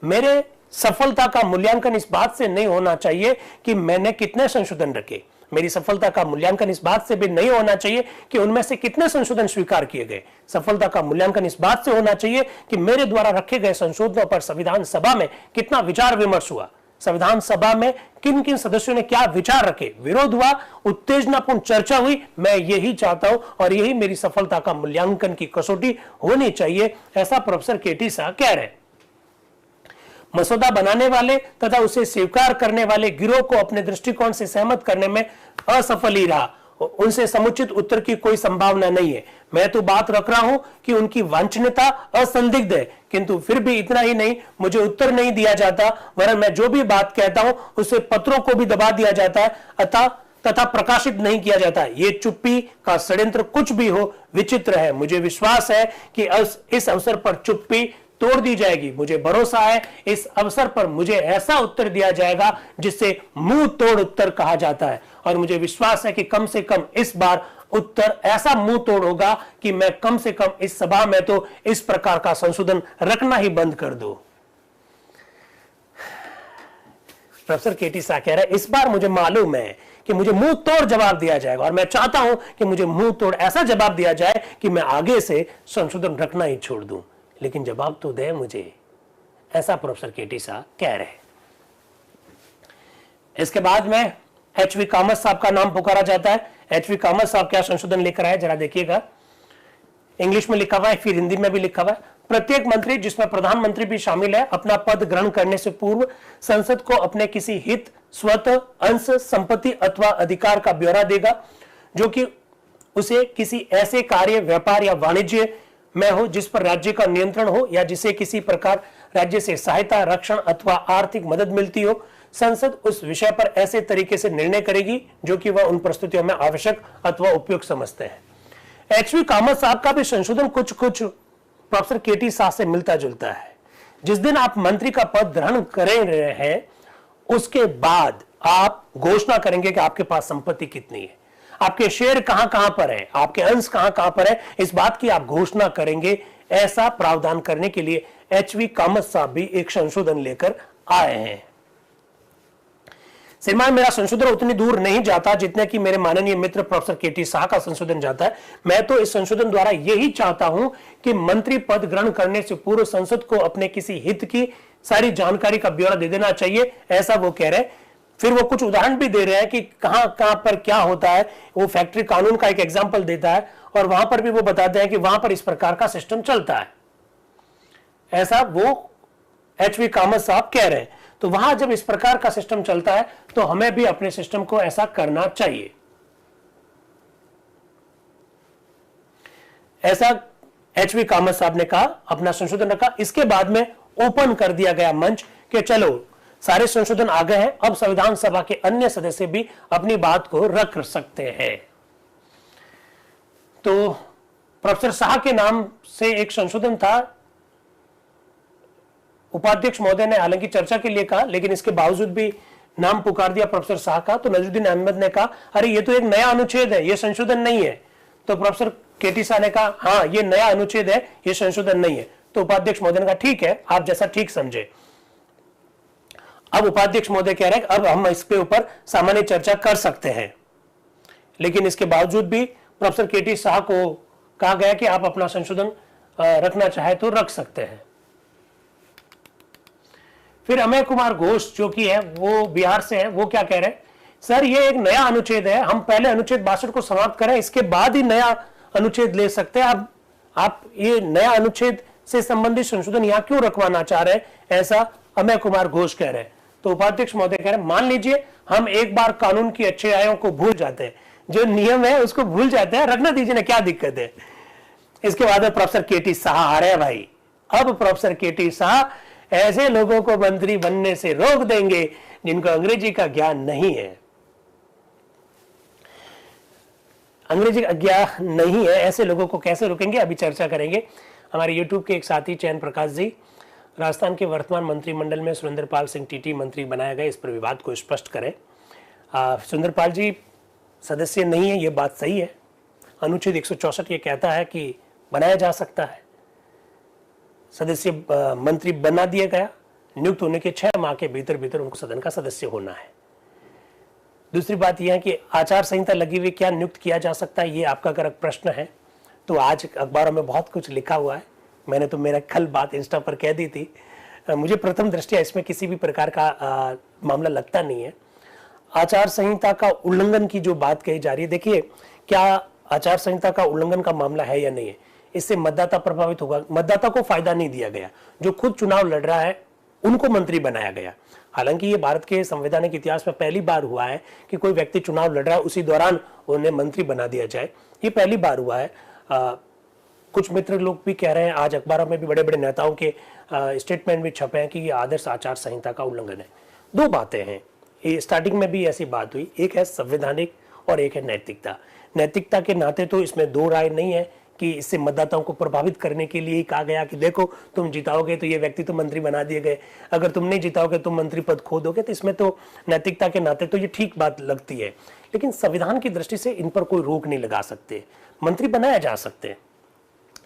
मेरे सफलता का मूल्यांकन इस बात से नहीं होना चाहिए कि मैंने कितने संशोधन रखे, मेरी सफलता का मूल्यांकन इस बात से भी नहीं होना चाहिए कि उनमें से कितने संशोधन स्वीकार किए गए। सफलता का मूल्यांकन इस बात से होना चाहिए कि मेरे द्वारा रखे गए संशोधनों पर संविधान सभा में कितना विचार विमर्श हुआ, संविधान सभा में किन किन सदस्यों ने क्या विचार रखे, विरोध हुआ, उत्तेजनापूर्ण चर्चा हुई। मैं यही चाहता हूं और यही मेरी सफलता का मूल्यांकन की कसौटी होनी चाहिए, ऐसा प्रोफेसर केटी साह कह रहे हैं। मसौदा बनाने वाले तथा उसे स्वीकार करने वाले गिरोह को अपने दृष्टिकोण से सहमत करने में असफल ही रहा। उनसे समुचित उत्तर की कोई संभावना नहीं है। मैं तो बात रख रहा हूं कि उनकी वांछनीयता असंदिग्ध है, किंतु फिर भी इतना ही नहीं, मुझे उत्तर नहीं दिया जाता, वरन मैं जो भी बात कहता हूं उसे पत्रों को भी दबा दिया जाता है तथा प्रकाशित नहीं किया जाता। ये चुप्पी का षड्यंत्र कुछ भी हो विचित्र है। मुझे विश्वास है कि इस अवसर पर चुप्पी तोड़ दी जाएगी। मुझे भरोसा है इस अवसर पर मुझे ऐसा उत्तर दिया जाएगा जिससे मुंह तोड़ उत्तर कहा जाता है, और मुझे विश्वास है कि कम से कम इस बार उत्तर ऐसा मुंह तोड़ होगा कि मैं कम से कम इस सभा में तो इस प्रकार का संशोधन रखना ही बंद कर दूं। प्रोफेसर केटी शाह कह रहे हैं, इस बार मुझे मालूम है कि मुझे मुंह तोड़ जवाब दिया जाएगा, और मैं चाहता हूं कि मुझे मुंह तोड़ ऐसा जवाब दिया जाए कि मैं आगे से संशोधन रखना ही छोड़ दूं, लेकिन जवाब तो दे मुझे, ऐसा प्रोफेसर केटी शाह कह रहे हैं। इसके बाद में एच.वी. कामत साहब का नाम पुकारा जाता है। एच.वी. कामत साहब क्या संशोधन लेकर आए, जरा देखिएगा। इंग्लिश में लिखा हुआ है, फिर हिंदी में भी लिखा हुआ है। प्रत्येक मंत्री, जिसमें प्रधानमंत्री भी शामिल है, अपना पद ग्रहण करने से पूर्व संसद को अपने किसी हित, स्वतः, अंश, संपत्ति अथवा अधिकार का ब्यौरा देगा जो कि उसे किसी ऐसे कार्य, व्यापार या वाणिज्य में हो जिस पर राज्य का नियंत्रण हो या जिसे किसी प्रकार राज्य से सहायता, रक्षण अथवा आर्थिक मदद मिलती हो। संसद उस विषय पर ऐसे तरीके से निर्णय करेगी जो कि वह उन परिस्थितियों में आवश्यक अथवा उपयुक्त समझते हैं। एच.वी. कामत साहब का भी संशोधन कुछ प्रोफेसर केटी शाह से मिलता जुलता है। जिस दिन आप मंत्री का पद ग्रहण कर रहे हैं, उसके बाद आप घोषणा करेंगे कि आपके पास संपत्ति कितनी है, आपके शेयर कहां कहां पर है, आपके अंश कहां कहां पर है, इस बात की आप घोषणा करेंगे। ऐसा प्रावधान करने के लिए एच.वी. कामत साहब भी एक संशोधन लेकर आए हैं। श्रीमान, मेरा संशोधन उतनी दूर नहीं जाता जितने कि मेरे माननीय मित्र प्रोफेसर केटी शाह का संशोधन जाता है। मैं तो इस संशोधन द्वारा यही चाहता हूं कि मंत्री पद ग्रहण करने से पूर्व संसद को अपने किसी हित की सारी जानकारी का ब्यौरा दे देना चाहिए, ऐसा वो कह रहे हैं। फिर वो कुछ उदाहरण भी दे रहे हैं कि कहां कहां पर क्या होता है। वो फैक्ट्री कानून का एक एग्जाम्पल देता है, और वहां पर भी वो बताते हैं कि वहां पर इस प्रकार का सिस्टम चलता है, ऐसा वो एच.वी. कामत साहब कह रहे हैं। तो वहां जब इस प्रकार का सिस्टम चलता है तो हमें भी अपने सिस्टम को ऐसा करना चाहिए। ऐसा एच.वी. कामत साहब ने कहा, अपना संशोधन रखा। इसके बाद में ओपन कर दिया गया मंच कि चलो सारे संशोधन आ गए हैं, अब संविधान सभा के अन्य सदस्य भी अपनी बात को रख सकते हैं। तो प्रोफेसर शाह के नाम से एक संशोधन था, उपाध्यक्ष महोदय ने हालांकि चर्चा के लिए कहा, लेकिन इसके बावजूद भी नाम पुकार दिया प्रोफेसर शाह का। तो नजरुद्दीन अहमद ने कहा, अरे ये तो एक नया अनुच्छेद है, ये संशोधन नहीं है। तो प्रोफेसर केटी शाह ने कहा, हाँ ये नया अनुच्छेद है, ये संशोधन नहीं है। तो उपाध्यक्ष महोदय ने कहा, ठीक है, आप जैसा ठीक समझे। अब उपाध्यक्ष महोदय कह रहे हैं अब हम इसके ऊपर सामान्य चर्चा कर सकते हैं, लेकिन इसके बावजूद भी प्रोफेसर केटी शाह को कहा गया कि आप अपना संशोधन रखना चाहे तो रख सकते हैं। फिर अमेय कुमार घोष जो कि है वो बिहार से है, वो क्या कह रहे हैं, सर ये एक नया अनुच्छेद है, हम पहले अनुच्छेद 62 को समाप्त करें, इसके बाद ही नया अनुच्छेद ले सकते हैं। आप ये नया अनुच्छेद से संबंधित संशोधन यहां क्यों रखवाना चाह रहे हैं, ऐसा अमेय कुमार घोष कह रहे हैं। तो उपाध्यक्ष महोदय कह रहे हैं, मान लीजिए हम एक बार कानून की अच्छाइयों को भूल जाते हैं, जो नियम है उसको भूल जाते हैं, रखना दीजिए ना, क्या दिक्कत है। इसके बाद प्रोफेसर केटी शाह आ रहे हैं भाई। अब प्रोफेसर केटी शाह ऐसे लोगों को मंत्री बनने से रोक देंगे जिनको अंग्रेजी का ज्ञान नहीं है। अंग्रेजी का ज्ञान नहीं है, ऐसे लोगों को कैसे रोकेंगे, अभी चर्चा करेंगे। हमारे YouTube के एक साथी चयन प्रकाश जी, राजस्थान के वर्तमान मंत्रिमंडल में सुरेंद्रपाल सिंह टीटी मंत्री बनाया गया, इस पर विवाद को स्पष्ट करें। सुरेंद्रपाल जी सदस्य नहीं है, ये बात सही है। अनुच्छेद 164 ये कहता है कि बनाया जा सकता है, सदस्य मंत्री बना दिया गया, नियुक्त होने के 6 माह के भीतर उनको सदन का सदस्य होना है। दूसरी बात यह है कि आचार संहिता लगी हुई, क्या नियुक्त किया जा सकता है, ये आपका अगर प्रश्न है तो आज अखबारों में बहुत कुछ लिखा हुआ है। मैंने तो मेरा कल बात इंस्टा पर कह दी थी। मुझे प्रथम दृष्टया इसमें किसी भी प्रकार का मामला लगता नहीं है। आचार संहिता का उल्लंघन की जो बात कही जा रही है, देखिए क्या आचार संहिता का उल्लंघन का मामला है या नहीं है, इससे मतदाता प्रभावित होगा। मतदाता को फायदा नहीं दिया गया, जो खुद चुनाव लड़ रहा है उनको मंत्री बनाया गया। हालांकि ये भारत के संवैधानिक इतिहास में पहली बार हुआ है कि कोई व्यक्ति चुनाव लड़ रहा है, उसी दौरान उन्हें मंत्री बना दिया जाए, ये पहली बार हुआ है। कुछ मित्र लोग भी कह रहे हैं, आज अखबारों में भी बड़े बड़े नेताओं के स्टेटमेंट भी छपे हैं कि ये आदर्श आचार संहिता का उल्लंघन है। दो बातें हैं, ये स्टार्टिंग में भी ऐसी बात हुई, एक है संवैधानिक और एक है नैतिकता। नैतिकता के नाते तो इसमें दो राय नहीं है कि इससे मतदाताओं को प्रभावित करने के लिए ही कहा गया कि देखो तुम जिताओगे तो ये व्यक्ति तो मंत्री बना दिए गए, अगर तुम नहीं जिताओगे तुम मंत्री पद खो दोगे, तो इसमें तो नैतिकता के नाते तो ये ठीक बात लगती है। लेकिन संविधान की दृष्टि से इन पर कोई रोक नहीं लगा सकते, मंत्री बनाया जा सकते हैं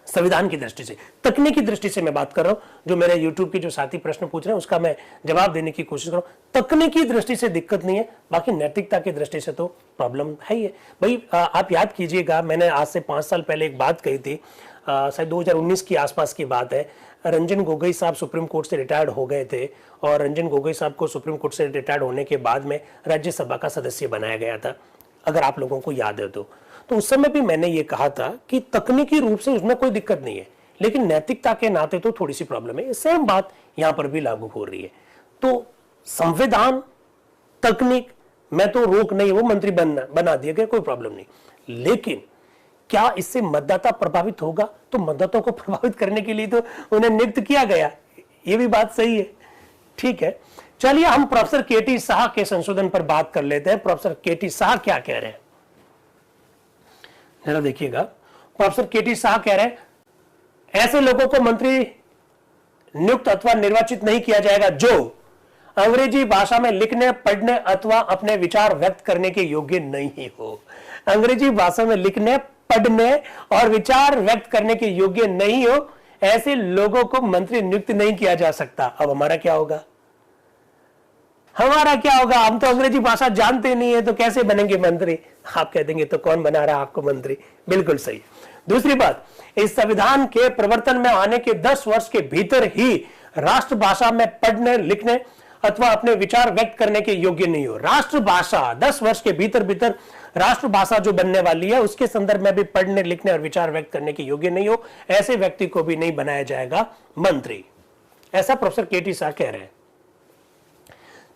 संविधान की दृष्टि से। तकनीकी दृष्टि से मैं बात कर रहा हूं, जो मेरे YouTube के जो साथी प्रश्न पूछ रहे हैं उसका मैं जवाब देने की कोशिश कर रहा हूं। तकनीकी दृष्टि से दिक्कत नहीं है, बाकी नैतिकता की दृष्टि से तो प्रॉब्लम है ही है। भाई आप याद कीजिएगा, मैंने आज से 5 साल पहले एक बात कही थी, शायद 2019 की आसपास की बात है। रंजन गोगोई साहब सुप्रीम कोर्ट से रिटायर्ड हो गए थे और रंजन गोगोई साहब को सुप्रीम कोर्ट से रिटायर्ड होने के बाद में राज्यसभा का सदस्य बनाया गया था, अगर आप लोगों को याद है तो उस समय भी मैंने ये कहा था कि तकनीकी रूप से उसमें कोई दिक्कत नहीं है, लेकिन नैतिकता के नाते तो थोड़ी सी प्रॉब्लम है। सेम बात यहां पर भी लागू हो रही है। तो संविधान, तकनीक में तो रोक नहीं है, वो मंत्री बना दिए गए, कोई प्रॉब्लम नहीं। लेकिन क्या इससे मतदाता प्रभावित होगा? तो मतदाताओं को प्रभावित करने के लिए तो उन्हें नियुक्त किया गया, ये भी बात सही है। ठीक है, चलिए हम प्रोफेसर केटी शाह के संशोधन पर बात कर लेते हैं। प्रोफेसर केटी शाह क्या कह रहे हैं, जरा देखिएगा। प्रोफेसर केटी शाह कह रहे हैं, ऐसे लोगों को मंत्री नियुक्त अथवा निर्वाचित नहीं किया जाएगा जो अंग्रेजी भाषा में लिखने, पढ़ने अथवा अपने विचार व्यक्त करने के योग्य नहीं हो। अंग्रेजी भाषा में लिखने, पढ़ने और विचार व्यक्त करने के योग्य नहीं हो, ऐसे लोगों को मंत्री नियुक्त नहीं किया जा सकता। अब हमारा क्या होगा? हमारा क्या होगा? हम तो अंग्रेजी भाषा जानते नहीं है, तो कैसे बनेंगे मंत्री? आप कह देंगे तो कौन बना रहा है आपको मंत्री? बिल्कुल सही। दूसरी बात, इस संविधान के प्रवर्तन में आने के 10 वर्ष के भीतर ही राष्ट्रभाषा में पढ़ने, लिखने अथवा अपने विचार व्यक्त करने के योग्य नहीं हो। राष्ट्रभाषा 10 वर्ष के भीतर राष्ट्रभाषा जो बनने वाली है उसके संदर्भ में भी पढ़ने, लिखने और विचार व्यक्त करने के योग्य नहीं हो, ऐसे व्यक्ति को भी नहीं बनाया जाएगा मंत्री, ऐसा प्रोफेसर केटी शाह कह रहे हैं।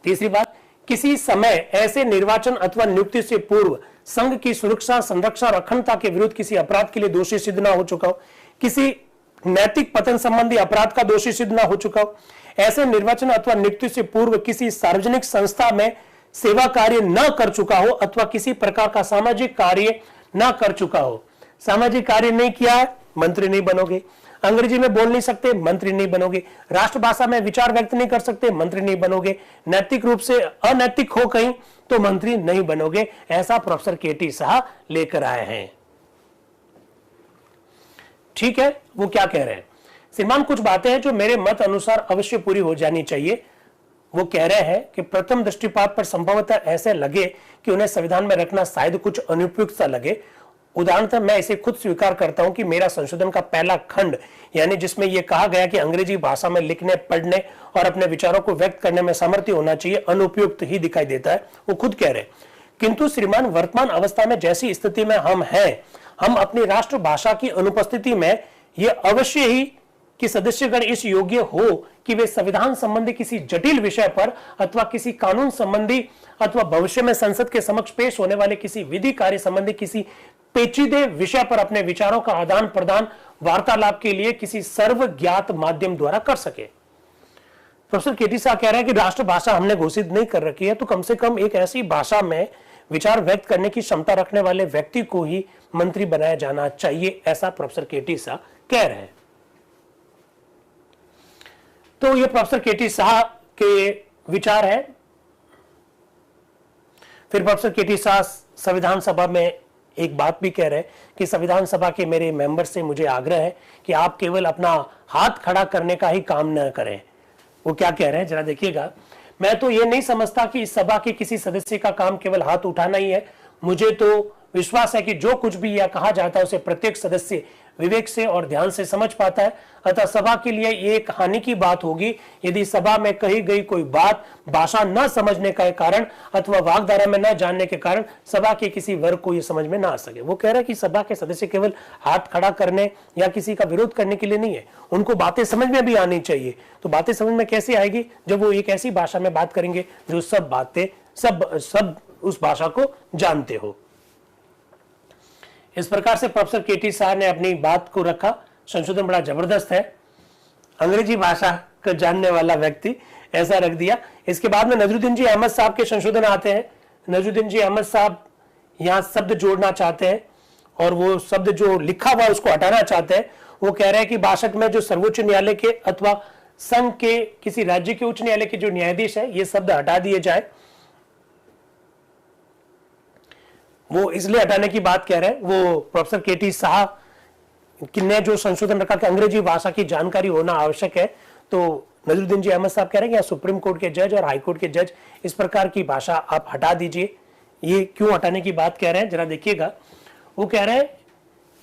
तीसरी बात, किसी समय ऐसे निर्वाचन अथवा नियुक्ति से पूर्व संघ की सुरक्षा, संरक्षा और अखंडता के विरुद्ध किसी अपराध के लिए दोषी सिद्ध ना हो चुका हो, किसी नैतिक पतन संबंधी अपराध का दोषी सिद्ध ना हो चुका हो, ऐसे निर्वाचन अथवा नियुक्ति से पूर्व किसी सार्वजनिक संस्था में सेवा कार्य न कर चुका हो अथवा किसी प्रकार का सामाजिक कार्य न कर चुका हो। सामाजिक कार्य नहीं किया है, मंत्री नहीं बनोगे। अंग्रेजी में बोल नहीं सकते, मंत्री नहीं बनोगे। राष्ट्रभाषा में विचार व्यक्त नहीं कर सकते, मंत्री नहीं बनोगे। नैतिक रूप से अनैतिक हो कहीं तो मंत्री नहीं बनोगे, ऐसा प्रोफेसर केटी शाह लेकर आए हैं। ठीक है, वो क्या कह रहे हैं? श्रीमान, कुछ बातें हैं जो मेरे मत अनुसार अवश्य पूरी हो जानी चाहिए। वो कह रहे हैं कि प्रथम दृष्टिपात पर संभवतः ऐसे लगे कि उन्हें संविधान में रखना शायद कुछ अनुपयुक्त सा लगे। उदाहरणतः मैं इसे खुद स्वीकार करता हूं कि मेरा संशोधन का पहला खंड, यानी जिसमें यह कहा गया कि अंग्रेजी भाषा में लिखने, पढ़ने और अपने विचारों को व्यक्त करने में सामर्थ्य होना चाहिए, अनुपयुक्त ही दिखाई देता है। वो खुद कह रहे हैं। किंतु श्रीमान, वर्तमान अवस्था में जैसी स्थिति में हम हैं, हम अपनी राष्ट्रभाषा की अनुपस्थिति में यह अवश्य ही कि सदस्यगण इस योग्य हो कि वे संविधान संबंधी किसी जटिल विषय पर अथवा किसी कानून संबंधी अथवा भविष्य में संसद के समक्ष पेश होने वाले किसी विधि कार्य संबंधी किसी पेचीदे विषय पर अपने विचारों का आदान प्रदान वार्तालाप के लिए किसी सर्वज्ञात माध्यम द्वारा कर सके। प्रोफेसर केटी शाह कह रहे हैं कि राष्ट्रभाषा हमने घोषित नहीं कर रखी है, तो कम से कम एक ऐसी भाषा में विचार व्यक्त करने की क्षमता रखने वाले व्यक्ति को ही मंत्री बनाया जाना चाहिए, ऐसा प्रोफेसर केटी शाह कह रहे हैं। तो ये प्रोफेसर केटी शाह के विचार है। फिर प्रोफेसर केटी शाह संविधान सभा में एक बात भी कह रहे हैं कि संविधान सभा के मेरे मेंबर से मुझे आग्रह है कि आप केवल अपना हाथ खड़ा करने का ही काम न करें। वो क्या कह रहे हैं, जरा देखिएगा। मैं तो ये नहीं समझता कि इस सभा के किसी सदस्य का काम केवल हाथ उठाना ही है। मुझे तो विश्वास है कि जो कुछ भी यह कहा जाता है उसे प्रत्येक सदस्य विवेक से और ध्यान से समझ पाता है। अतः सभा के लिए ये एक हानि की बात होगी यदि सभा में कही गई कोई बात भाषा न समझने का कारण अथवा वाग्धारा में न जानने के कारण सभा के किसी वर्ग को ये समझ में ना आ सके। वो कह रहा है कि सभा के सदस्य केवल हाथ खड़ा करने या किसी का विरोध करने के लिए नहीं है, उनको बातें समझ में भी आनी चाहिए। तो बातें समझ में कैसे आएगी? जब वो एक ऐसी भाषा में बात करेंगे जो सब बातें सब उस भाषा को जानते हो। इस प्रकार से प्रोफेसर केटी शाह ने अपनी बात को रखा। संशोधन बड़ा जबरदस्त है, अंग्रेजी भाषा को जानने वाला व्यक्ति ऐसा रख दिया। इसके बाद में नजरुद्दीन जी अहमद साहब के संशोधन आते हैं। नजरुद्दीन जी अहमद साहब यहाँ शब्द जोड़ना चाहते हैं और वो शब्द जो लिखा हुआ उसको हटाना चाहते हैं। वो कह रहे हैं कि 62 में जो सर्वोच्च न्यायालय के अथवा संघ के किसी राज्य के उच्च न्यायालय के जो न्यायाधीश है ये शब्द हटा दिए जाए। वो इसलिए हटाने की बात कह रहे हैं। वो प्रोफेसर केटी शाह ने जो संशोधन रखा कि अंग्रेजी भाषा की जानकारी होना आवश्यक है, तो नजरुद्दीन जी अहमद साहब कह रहे हैं कि सुप्रीम कोर्ट के जज और हाई कोर्ट के जज इस प्रकार की भाषा आप हटा दीजिए। ये क्यों हटाने की बात कह रहे हैं जरा देखिएगा। वो कह रहे हैं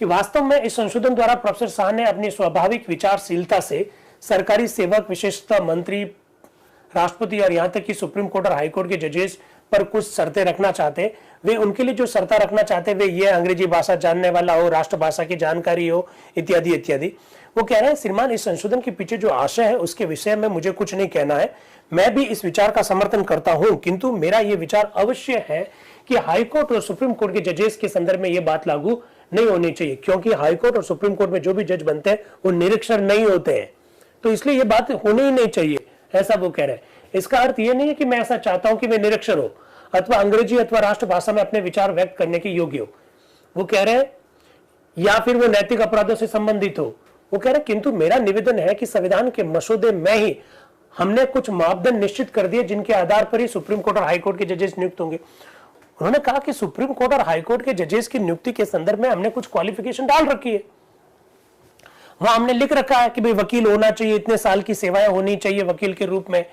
कि वास्तव में इस संशोधन द्वारा प्रोफेसर शाह ने अपनी स्वाभाविक विचारशीलता से सरकारी सेवक, विशेषतः मंत्री, राष्ट्रपति और यहां तक कि सुप्रीम कोर्ट और हाई कोर्ट के जजेस पर कुछ शर्तें रखना चाहते हैं। वे उनके लिए जो शर्तें रखना चाहते हैं वे ये अंग्रेजी भाषा जानने वाला हो, राष्ट्रभाषा की जानकारी हो, इत्यादि इत्यादि। वो कह रहे हैं श्रीमान इस संशोधन के पीछे जो आशय है उसके विषय में मुझे कुछ नहीं कहना है। मैं भी इस विचार का समर्थन करता हूं, किंतु मेरा यह विचार अवश्य है कि हाईकोर्ट और सुप्रीम कोर्ट के जजेस के संदर्भ में यह बात लागू नहीं होनी चाहिए, क्योंकि हाईकोर्ट और सुप्रीम कोर्ट में जो भी जज बनते हैं वो निरीक्षर नहीं होते हैं, तो इसलिए यह बात होनी ही नहीं चाहिए, ऐसा वो कह रहे हैं। इसका अर्थ यह नहीं है कि मैं ऐसा चाहता हूं कि वे निरीक्षर हो अथवा अंग्रेजी अथवा राष्ट्रभाषा में अपने विचार व्यक्त करने के योग्य हो। वो कह रहे हैं या फिर वो नैतिक अपराधों से संबंधित हो। वो कह रहे हैं किंतु मेरा निवेदन है कि संविधान के मसौदे में ही हमने कुछ मापदंड निश्चित कर दिए जिनके आधार पर ही सुप्रीम कोर्ट और हाई कोर्ट के जजेस नियुक्त होंगे। उन्होंने कहा कि सुप्रीम कोर्ट और हाई कोर्ट के जजेस की नियुक्ति के संदर्भ में हमने कुछ क्वालिफिकेशन डाल रखी है। वहां हमने लिख रखा है कि भाई वकील होना चाहिए, इतने साल की सेवाएं होनी चाहिए वकील के रूप में,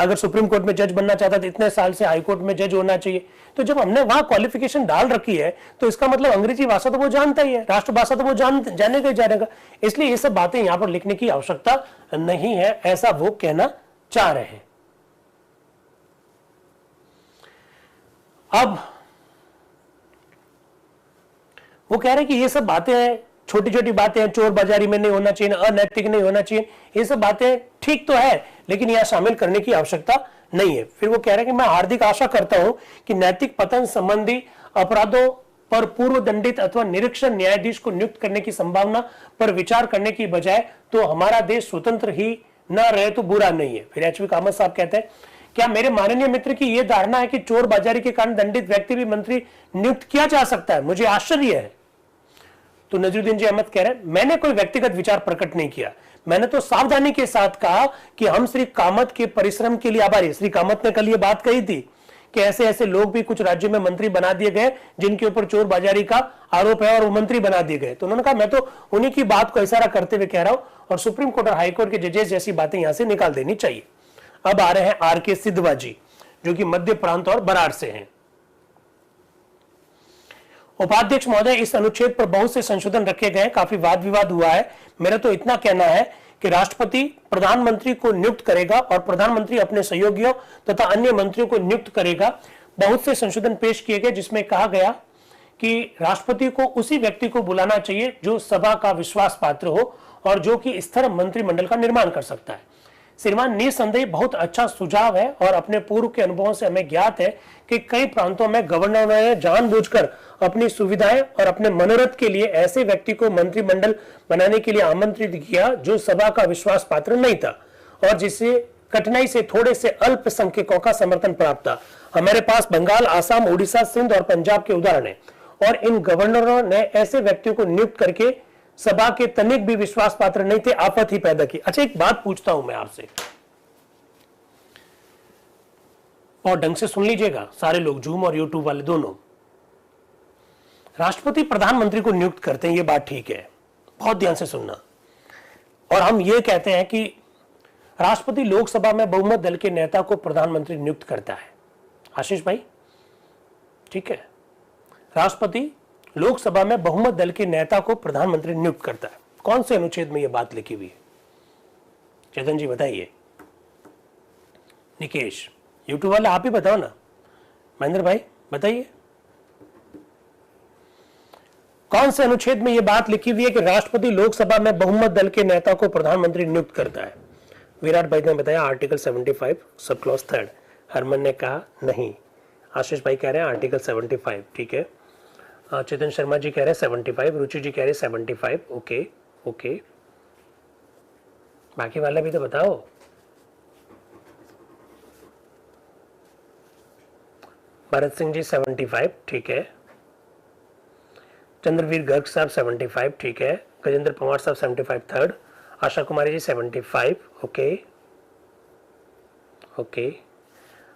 अगर सुप्रीम कोर्ट में जज बनना चाहता तो इतने साल से हाई कोर्ट में जज होना चाहिए। तो जब हमने वहां क्वालिफिकेशन डाल रखी है तो इसका मतलब अंग्रेजी भाषा तो वो जानता ही है, राष्ट्रभाषा तो वो जानेगा ही जानेगा, इसलिए ये सब बातें यहां पर लिखने की आवश्यकता नहीं है, ऐसा वो कहना चाह रहे हैं। अब वो कह रहे हैं कि ये सब बातें छोटी छोटी बातें हैं, चोर बाजारी में नहीं होना चाहिए, अनैतिक नहीं होना चाहिए, ये सब बातें ठीक तो है लेकिन यह शामिल करने की आवश्यकता नहीं है। फिर वो कह रहे हैं कि मैं हार्दिक आशा करता हूं कि नैतिक पतन संबंधी अपराधों पर पूर्व दंडित अथवा निरीक्षण न्यायाधीश को नियुक्त करने की संभावना पर विचार करने की बजाय तो हमारा देश स्वतंत्र ही न रहे तो बुरा नहीं है। फिर एचवी कामत साहब कहते हैं क्या मेरे माननीय मित्र की यह धारणा है कि चोर बाजारी के कारण दंडित व्यक्ति भी मंत्री नियुक्त किया जा सकता है? मुझे आश्चर्य है। तो नजरुद्दीन जी अहमद कह रहे हैं मैंने कोई व्यक्तिगत विचार प्रकट नहीं किया, मैंने तो सावधानी के साथ कहा कि हम श्री कामत के परिश्रम के लिए आभारी। श्री कामत ने कल ये बात कही थी कि ऐसे ऐसे लोग भी कुछ राज्यों में मंत्री बना दिए गए जिनके ऊपर चोर बाजारी का आरोप है और वो मंत्री बना दिए गए। तो उन्होंने कहा मैं तो उन्हीं की बात को इशारा करते हुए कह रहा हूं और सुप्रीम कोर्ट और हाई कोर्ट के जजेस जैसी बातें यहां से निकाल देनी चाहिए। अब आ रहे हैं आर के सिद्धवा जी जो कि मध्य प्रांत और बराड़ से हैं। उपाध्यक्ष महोदय, इस अनुच्छेद पर बहुत से संशोधन रखे गए, काफी वाद विवाद हुआ है। मेरा तो इतना कहना है कि राष्ट्रपति प्रधानमंत्री को नियुक्त करेगा और प्रधानमंत्री अपने सहयोगियों तथा अन्य मंत्रियों को नियुक्त करेगा। बहुत से संशोधन पेश किए गए जिसमें कहा गया कि राष्ट्रपति को उसी व्यक्ति को बुलाना चाहिए जो सभा का विश्वास पात्र हो और जो कि स्थिर मंत्रिमंडल का निर्माण कर सकता है। श्रीमान, निसंदेह बहुत अच्छा सुझाव है और अपने पूर्व के अनुभवों से हमें ज्ञात है कि कई प्रांतों में गवर्नर ने जानबूझकर अपनी सुविधाएं और अपने मनोरथ के लिए ऐसे व्यक्ति को मंत्रिमंडल बनाने के लिए आमंत्रित किया जो सभा का विश्वास पात्र नहीं था और जिसे कठिनाई से थोड़े से अल्पसंख्यकों का समर्थन प्राप्त था। हमारे पास बंगाल, आसाम, उड़ीसा, सिंध और पंजाब के उदाहरण है और इन गवर्नरों ने ऐसे व्यक्तियों को नियुक्त करके सभा के तनिक भी विश्वास पात्र नहीं थे आपत्ति पैदा की। अच्छा, एक बात पूछता हूं मैं आपसे और ढंग से सुन लीजिएगा सारे लोग, जूम और यूट्यूब वाले दोनों। राष्ट्रपति प्रधानमंत्री को नियुक्त करते हैं, ये बात ठीक है, बहुत ध्यान से सुनना। और हम ये कहते हैं कि राष्ट्रपति लोकसभा में बहुमत दल के नेता को प्रधानमंत्री नियुक्त करता है। आशीष भाई, ठीक है, राष्ट्रपति लोकसभा में बहुमत दल के नेता को प्रधानमंत्री नियुक्त करता है। कौन से अनुच्छेद में यह बात लिखी हुई है? चेतन जी बताइए। निकेश, यूट्यूब वाले आप ही बताओ ना। महेंद्र भाई बताइए, कौन से अनुच्छेद में यह बात लिखी हुई है कि राष्ट्रपति लोकसभा में बहुमत दल के नेता को प्रधानमंत्री नियुक्त करता है? विराट भाई ने बताया आर्टिकल 75 सब क्लॉज 3। हरमन ने कहा नहीं। आशीष भाई कह रहे हैं आर्टिकल 75, ठीक है। चेतन शर्मा जी कह रहे हैं 75, रुचि जी कह रहे हैं 75। ओके ओके, बाकी वाला भी तो बताओ। भरत सिंह जी 75, ठीक है। चंद्रवीर गर्ग साहब 75, ठीक है। गजेंद्र पवार साहब 75 third. Asha Kumari ji 75, okay okay.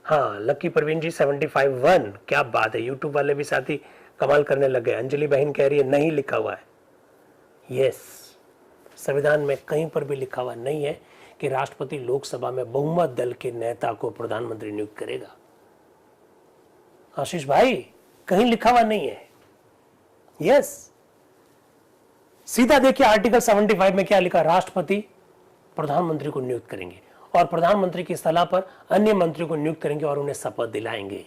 हाँ, लकी परवीन जी 75 1। क्या बात है, यूट्यूब वाले भी साथी कमाल करने लग गए। अंजलि बहन कह रही है नहीं लिखा हुआ है। यस, संविधान में कहीं पर भी लिखा हुआ नहीं है कि राष्ट्रपति लोकसभा में बहुमत दल के नेता को प्रधानमंत्री नियुक्त करेगा। आशीष भाई, कहीं लिखा हुआ नहीं है। यस, सीधा देखिए आर्टिकल 75 में क्या लिखा, राष्ट्रपति प्रधानमंत्री को नियुक्त करेंगे और प्रधानमंत्री की सलाह पर अन्य मंत्रियों को नियुक्त करेंगे और उन्हें शपथ दिलाएंगे।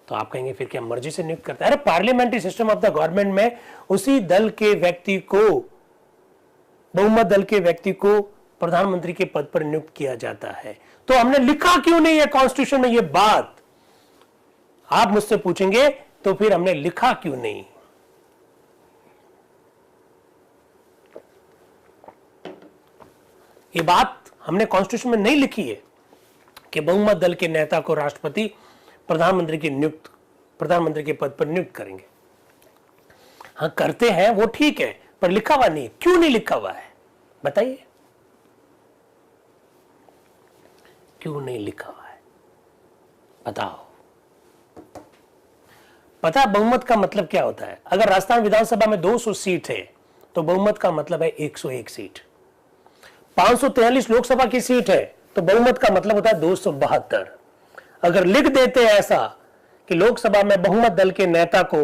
तो आप कहेंगे फिर क्या मर्जी से नियुक्त करता है? अरे parliamentary system of the government में उसी दल के व्यक्ति को, बहुमत दल के व्यक्ति को प्रधानमंत्री के पद पर नियुक्त किया जाता है। तो हमने लिखा क्यों नहीं है कॉन्स्टिट्यूशन में? यह बात आप मुझसे पूछेंगे तो फिर हमने लिखा क्यों नहीं? ये बात हमने कॉन्स्टिट्यूशन में नहीं लिखी है कि बहुमत दल के नेता को राष्ट्रपति प्रधानमंत्री के पद पर नियुक्त करेंगे। हाँ करते हैं, वो ठीक है, पर लिखा हुआ नहीं। क्यों नहीं लिखा हुआ है बताइए, क्यों नहीं लिखा हुआ है बताओ। पता है बहुमत का मतलब क्या होता है? अगर राजस्थान विधानसभा में 200 सीट है तो बहुमत का मतलब है 101 सीट। 543 लोकसभा की सीट है तो बहुमत का मतलब होता है 272। अगर लिख देते हैं ऐसा कि लोकसभा में बहुमत दल के नेता को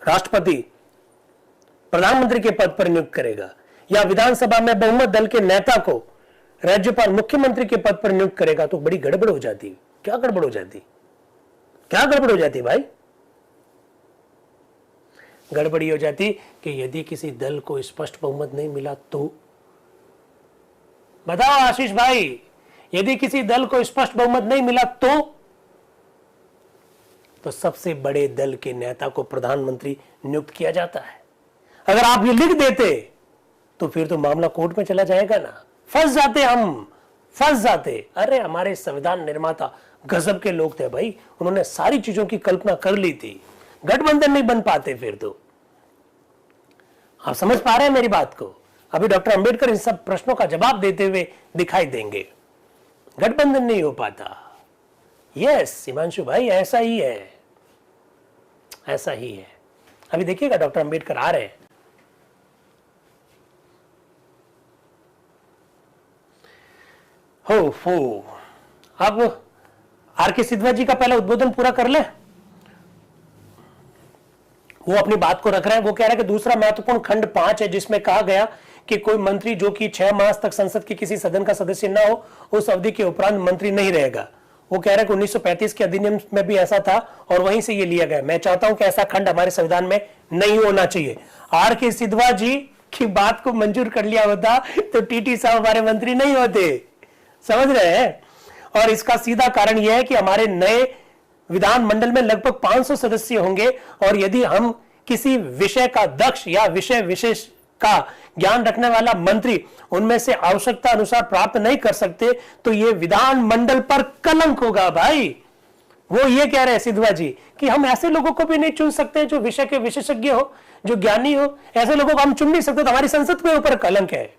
राष्ट्रपति प्रधानमंत्री के पद पर नियुक्त करेगा या विधानसभा में बहुमत दल के नेता को राज्यपाल मुख्यमंत्री के पद पर नियुक्त करेगा, तो बड़ी गड़बड़ हो जाती। क्या गड़बड़ हो जाती? क्या गड़बड़ हो जाती भाई? गड़बड़ी हो जाती कि यदि किसी दल को स्पष्ट बहुमत नहीं मिला तो? बताओ आशीष भाई, यदि किसी दल को स्पष्ट बहुमत नहीं मिला तो सबसे बड़े दल के नेता को प्रधानमंत्री नियुक्त किया जाता है। अगर आप ये लिख देते तो फिर तो मामला कोर्ट में चला जाएगा ना, फंस जाते, हम फंस जाते। अरे हमारे संविधान निर्माता गजब के लोग थे भाई, उन्होंने सारी चीजों की कल्पना कर ली थी। गठबंधन नहीं बन पाते फिर तो। आप समझ पा रहे हैं मेरी बात को? अभी डॉक्टर अंबेडकर इन सब प्रश्नों का जवाब देते हुए दिखाई देंगे। गठबंधन नहीं हो पाता। यस हिमांशु भाई, ऐसा ही है, ऐसा ही है। अभी देखिएगा डॉक्टर अंबेडकर आ रहे हैं। हो अब आर के सिद्धवा जी का पहला उद्बोधन पूरा कर ले। वो अपनी बात को रख रहे हैं। वो कह रहा है कि दूसरा महत्वपूर्ण खंड 5 है जिसमें कहा गया कि कोई मंत्री जो कि 6 मास तक संसद के किसी सदन का सदस्य ना हो, उस अवधि के उपरांत मंत्री नहीं रहेगा। वो कह रहा है कि 1935 के अधिनियम में भी ऐसा था और वहीं से ये लिया गया। मैं चाहता हूं कि ऐसा खंड हमारे संविधान में नहीं होना चाहिए। आर के सिद्धवा जी की बात को मंजूर कर लिया होता तो टीटी साहब हमारे मंत्री नहीं होते। समझ रहे हैं? और इसका सीधा कारण यह है कि हमारे नए विधानमंडल में लगभग 500 सदस्य होंगे और यदि हम किसी विषय का दक्ष या विषय विशेष का ज्ञान रखने वाला मंत्री उनमें से आवश्यकता अनुसार प्राप्त नहीं कर सकते तो यह विधानमंडल पर कलंक होगा भाई। वो ये कह रहे हैं सिद्धवा जी कि हम ऐसे लोगों को भी नहीं चुन सकते जो विषय के विशेषज्ञ हो, जो ज्ञानी हो। ऐसे लोगों को हम चुन नहीं सकते तो हमारी संसद के ऊपर कलंक है।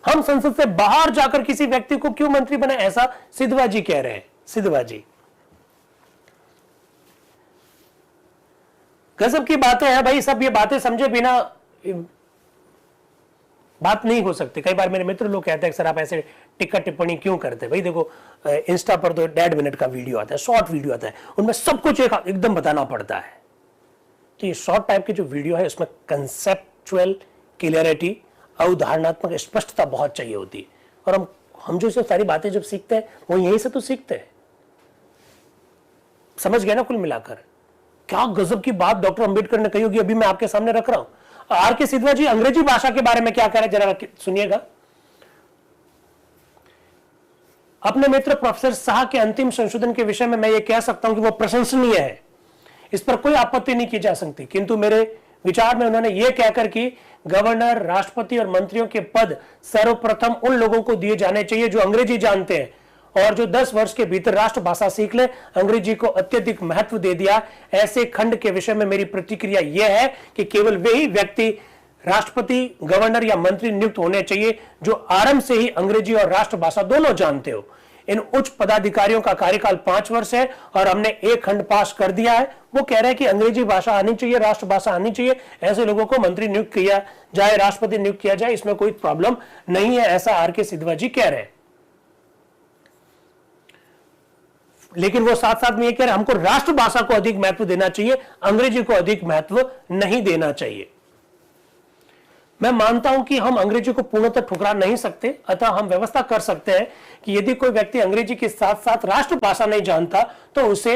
हम संसद से बाहर जाकर किसी व्यक्ति को क्यों मंत्री बनाए, ऐसा सिद्धवा जी कह रहे हैं। सिद्धवा जी गजब की बातें हैं भाई। सब ये बातें समझे बिना बात नहीं हो सकती। कई बार मेरे मित्र लोग कहते हैं सर आप ऐसे टिक्का टिप्पणी क्यों करते हैं? भाई देखो, इंस्टा पर तो 1.5 मिनट का वीडियो आता है, शॉर्ट वीडियो आता है, उनमें सब कुछ एकदम बताना पड़ता है। तो ये शॉर्ट टाइप की जो वीडियो है उसमें कंसेप्चुअल क्लियरिटी, अवधारणात्मक स्पष्टता बहुत चाहिए होती है। और हम जो सारी बातें जब सीखते हैं वो यहीं से तो सीखते हैं। समझ गए ना? कुल मिलाकर क्या गजब की बात डॉक्टर अंबेडकर ने कही होगी, अभी मैं आपके सामने रख रहा हूं। आर के सिधवा जी अंग्रेजी भाषा के बारे में क्या कह रहे हैं, जरा सुनिएगा। अपने मित्र प्रोफेसर शाह के अंतिम संशोधन के विषय में मैं ये कह सकता हूं कि वो प्रशंसनीय है, इस पर कोई आपत्ति नहीं की जा सकती, किंतु मेरे विचार में उन्होंने ये कहकर कि गवर्नर, राष्ट्रपति और मंत्रियों के पद सर्वप्रथम उन लोगों को दिए जाने चाहिए जो अंग्रेजी जानते हैं और जो 10 वर्ष के भीतर राष्ट्रभाषा सीख ले, अंग्रेजी को अत्यधिक महत्व दे दिया। ऐसे खंड के विषय में मेरी प्रतिक्रिया यह है कि केवल वे ही व्यक्ति राष्ट्रपति, गवर्नर या मंत्री नियुक्त होने चाहिए जो आरंभ से ही अंग्रेजी और राष्ट्रभाषा दोनों जानते हो। इन उच्च पदाधिकारियों का कार्यकाल 5 वर्ष है और हमने एक खंड पास कर दिया है। वो कह रहे हैं कि अंग्रेजी भाषा आनी चाहिए, राष्ट्रभाषा आनी चाहिए, ऐसे लोगों को मंत्री नियुक्त किया जाए, राष्ट्रपति नियुक्त किया जाए, इसमें कोई प्रॉब्लम नहीं है, ऐसा आर के सिधवा जी कह रहे हैं। लेकिन वो साथ साथ में ये कह रहे हैं हमको राष्ट्रभाषा को अधिक महत्व देना चाहिए, अंग्रेजी को अधिक महत्व नहीं देना चाहिए। मैं मानता हूं कि हम अंग्रेजी को पूर्णतः ठुकरा नहीं सकते, अतः हम व्यवस्था कर सकते हैं कि यदि कोई व्यक्ति अंग्रेजी के साथ साथ राष्ट्रभाषा नहीं जानता तो उसे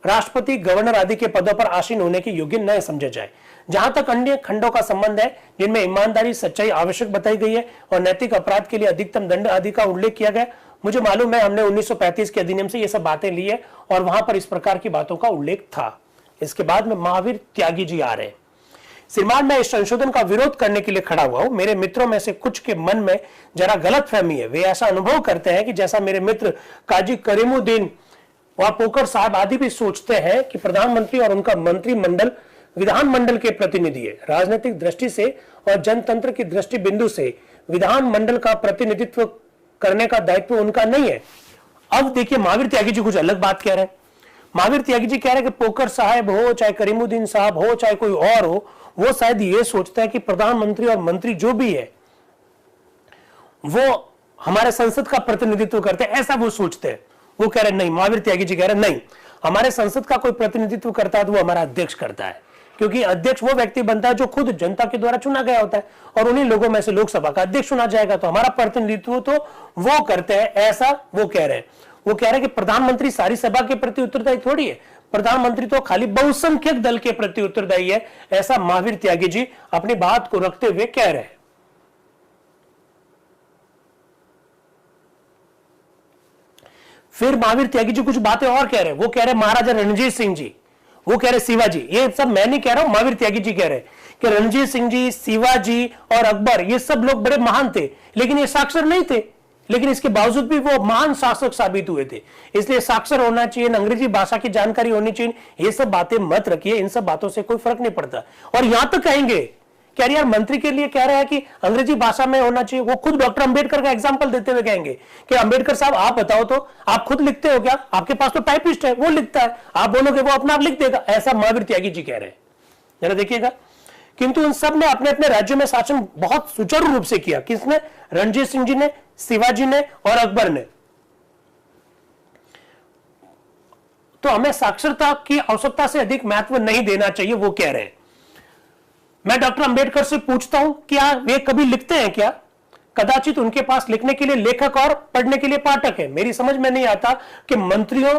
राष्ट्रपति, गवर्नर आदि के पदों पर आसीन होने के योग्य न समझा जाए। जहां तक अन्य खंडों का संबंध है जिनमें ईमानदारी, सच्चाई आवश्यक बताई गई है और नैतिक अपराध के लिए अधिकतम दंड आदि का उल्लेख किया गया, मुझे मालूम है हमने 1935 के अधिनियम से ये सब बातें ली है और वहां पर इस प्रकार की बातों का उल्लेख था। इसके बाद में महावीर त्यागी जी आ रहे हैं। श्रीमान, मैं इस संशोधन का विरोध करने के लिए खड़ा हुआ हूं। मेरे मित्रों में से कुछ के मन में जरा गलत फहमी है। वे ऐसा अनुभव करते हैं कि जैसा मेरे मित्र काजी करीमुद्दीन व पोकर साहब आदि भी सोचते हैं कि प्रधानमंत्री और उनका मंत्रिमंडल विधानमंडल के प्रतिनिधि है। राजनीतिक दृष्टि से और जनतंत्र की दृष्टि बिंदु से विधानमंडल का प्रतिनिधित्व करने का दायित्व उनका नहीं है। अब देखिए, महावीर त्यागी जी कुछ अलग बात कह रहे हैं। महावीर त्यागी जी कह रहे हैं कि पोकर साहब हो, चाहे करीमुद्दीन साहब हो, चाहे कोई और हो, वो शायद ये सोचता है कि प्रधानमंत्री और मंत्री जो भी है वो हमारे संसद का प्रतिनिधित्व करते हैं, ऐसा वो सोचते हैं। वो कह रहे नहीं, महावीर त्यागी जी कह रहे नहीं, हमारे संसद का कोई प्रतिनिधित्व करता है तो वो हमारा अध्यक्ष करता है, क्योंकि अध्यक्ष वो व्यक्ति बनता है जो खुद जनता के द्वारा चुना गया होता है और उन्हीं लोगों में से लोकसभा का अध्यक्ष चुना जाएगा, तो हमारा प्रतिनिधित्व तो वो करते हैं, ऐसा वो कह रहे हैं। वो कह रहे हैं कि प्रधानमंत्री सारी सभा के प्रति उत्तरदायी थोड़ी है, प्रधानमंत्री तो खाली बहुसंख्यक दल के प्रति उत्तरदायी है, ऐसा महावीर त्यागी जी अपनी बात को रखते हुए कह रहे हैं। फिर महावीर त्यागी जी कुछ बातें और कह रहे हैं। वो कह रहे हैं महाराजा रणजीत सिंह जी, वो कह रहे शिवाजी, ये सब मैं नहीं कह रहा हूं, महावीर त्यागी जी कह रहे हैं कि रणजीत सिंह जी, शिवाजी और अकबर ये सब लोग बड़े महान थे, लेकिन ये साक्षर नहीं थे, लेकिन इसके बावजूद भी वो महान शासक साबित हुए थे। इसलिए साक्षर होना चाहिए, अंग्रेजी भाषा की जानकारी होनी चाहिए, ये सब बातें मत रखिए, इन सब बातों से कोई फर्क नहीं पड़ता। और यहां तक कहेंगे क्या यार मंत्री के लिए कह रहा है कि अंग्रेजी भाषा में होना चाहिए, वो खुद डॉक्टर अंबेडकर का एग्जांपल देते हुए कहेंगे कि अंबेडकर साहब आप बताओ तो, आप खुद लिखते हो क्या? आपके पास तो टाइपिस्ट है, वो लिखता है, आप बोलोगे वो अपना आप लिख देगा, ऐसा महावीर त्यागी जी कह रहे हैं। जरा देखिएगा। किंतु इन सब ने अपने अपने राज्यों में शासन बहुत सुचारू रूप से किया। किसने? रणजीत सिंह जी ने, शिवाजी ने और अकबर ने। तो हमें साक्षरता की आवश्यकता से अधिक महत्व नहीं देना चाहिए, वो कह रहे हैं। मैं डॉक्टर अंबेडकर से पूछता हूं, क्या वे कभी लिखते हैं क्या? कदाचित उनके पास लिखने के लिए लेखक और पढ़ने के लिए पाठक है। मेरी समझ में नहीं आता कि मंत्रियों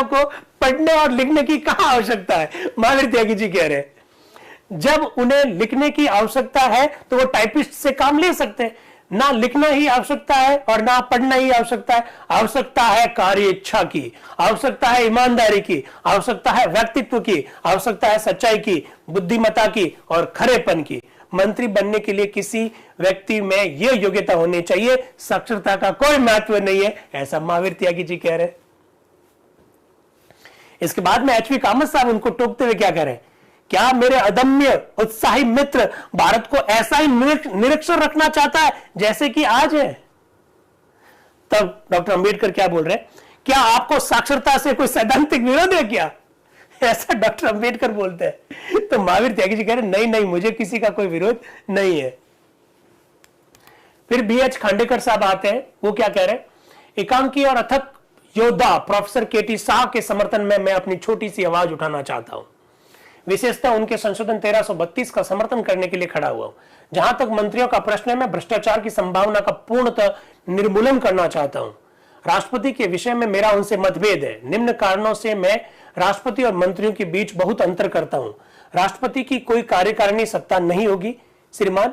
को पढ़ने और लिखने की कहां आवश्यकता है। महावीर त्यागी जी कह रहे हैं जब उन्हें लिखने की आवश्यकता है तो वो टाइपिस्ट से काम ले सकते हैं। ना लिखना ही आवश्यकता है और ना पढ़ना ही आवश्यकता है। आवश्यकता है कार्य इच्छा की, आवश्यकता है ईमानदारी की, आवश्यकता है व्यक्तित्व की, आवश्यकता है सच्चाई की, बुद्धिमत्ता की और खरेपन की। मंत्री बनने के लिए किसी व्यक्ति में यह योग्यता होनी चाहिए, साक्षरता का कोई महत्व नहीं है, ऐसा महावीर त्यागी जी कह रहे हैं। इसके बाद में एचवी कामत साहब उनको टोकते हुए क्या कह रहे हैं? क्या मेरे अदम्य उत्साही मित्र भारत को ऐसा ही निरीक्षण रखना चाहता है जैसे कि आज है? तब डॉक्टर अंबेडकर क्या बोल रहे हैं? क्या आपको साक्षरता से कोई सैद्धांतिक विरोध है क्या? ऐसा डॉक्टर अंबेडकर बोलते हैं। तो महावीर त्यागी जी कह रहे नहीं नहीं, मुझे किसी का कोई विरोध नहीं है। फिर BH खांडेकर साहब आते हैं, वो क्या कह रहे हैं, एकांकी और अथक योद्धा प्रोफेसर KT शाह के समर्थन में मैं अपनी छोटी सी आवाज उठाना चाहता हूं। विशेषतः उनके संशोधन 1332 का समर्थन करने के लिए खड़ा हुआ हूं। जहां तक मंत्रियों का प्रश्न है, मैं भ्रष्टाचार की संभावना का पूर्णतः निर्मूलन करना चाहता हूं। राष्ट्रपति के विषय में मेरा उनसे मतभेद है। निम्न कारणों से मैं राष्ट्रपति और मंत्रियों के बीच बहुत अंतर करता हूं। राष्ट्रपति की कोई कार्यकारिणी सत्ता नहीं होगी श्रीमान।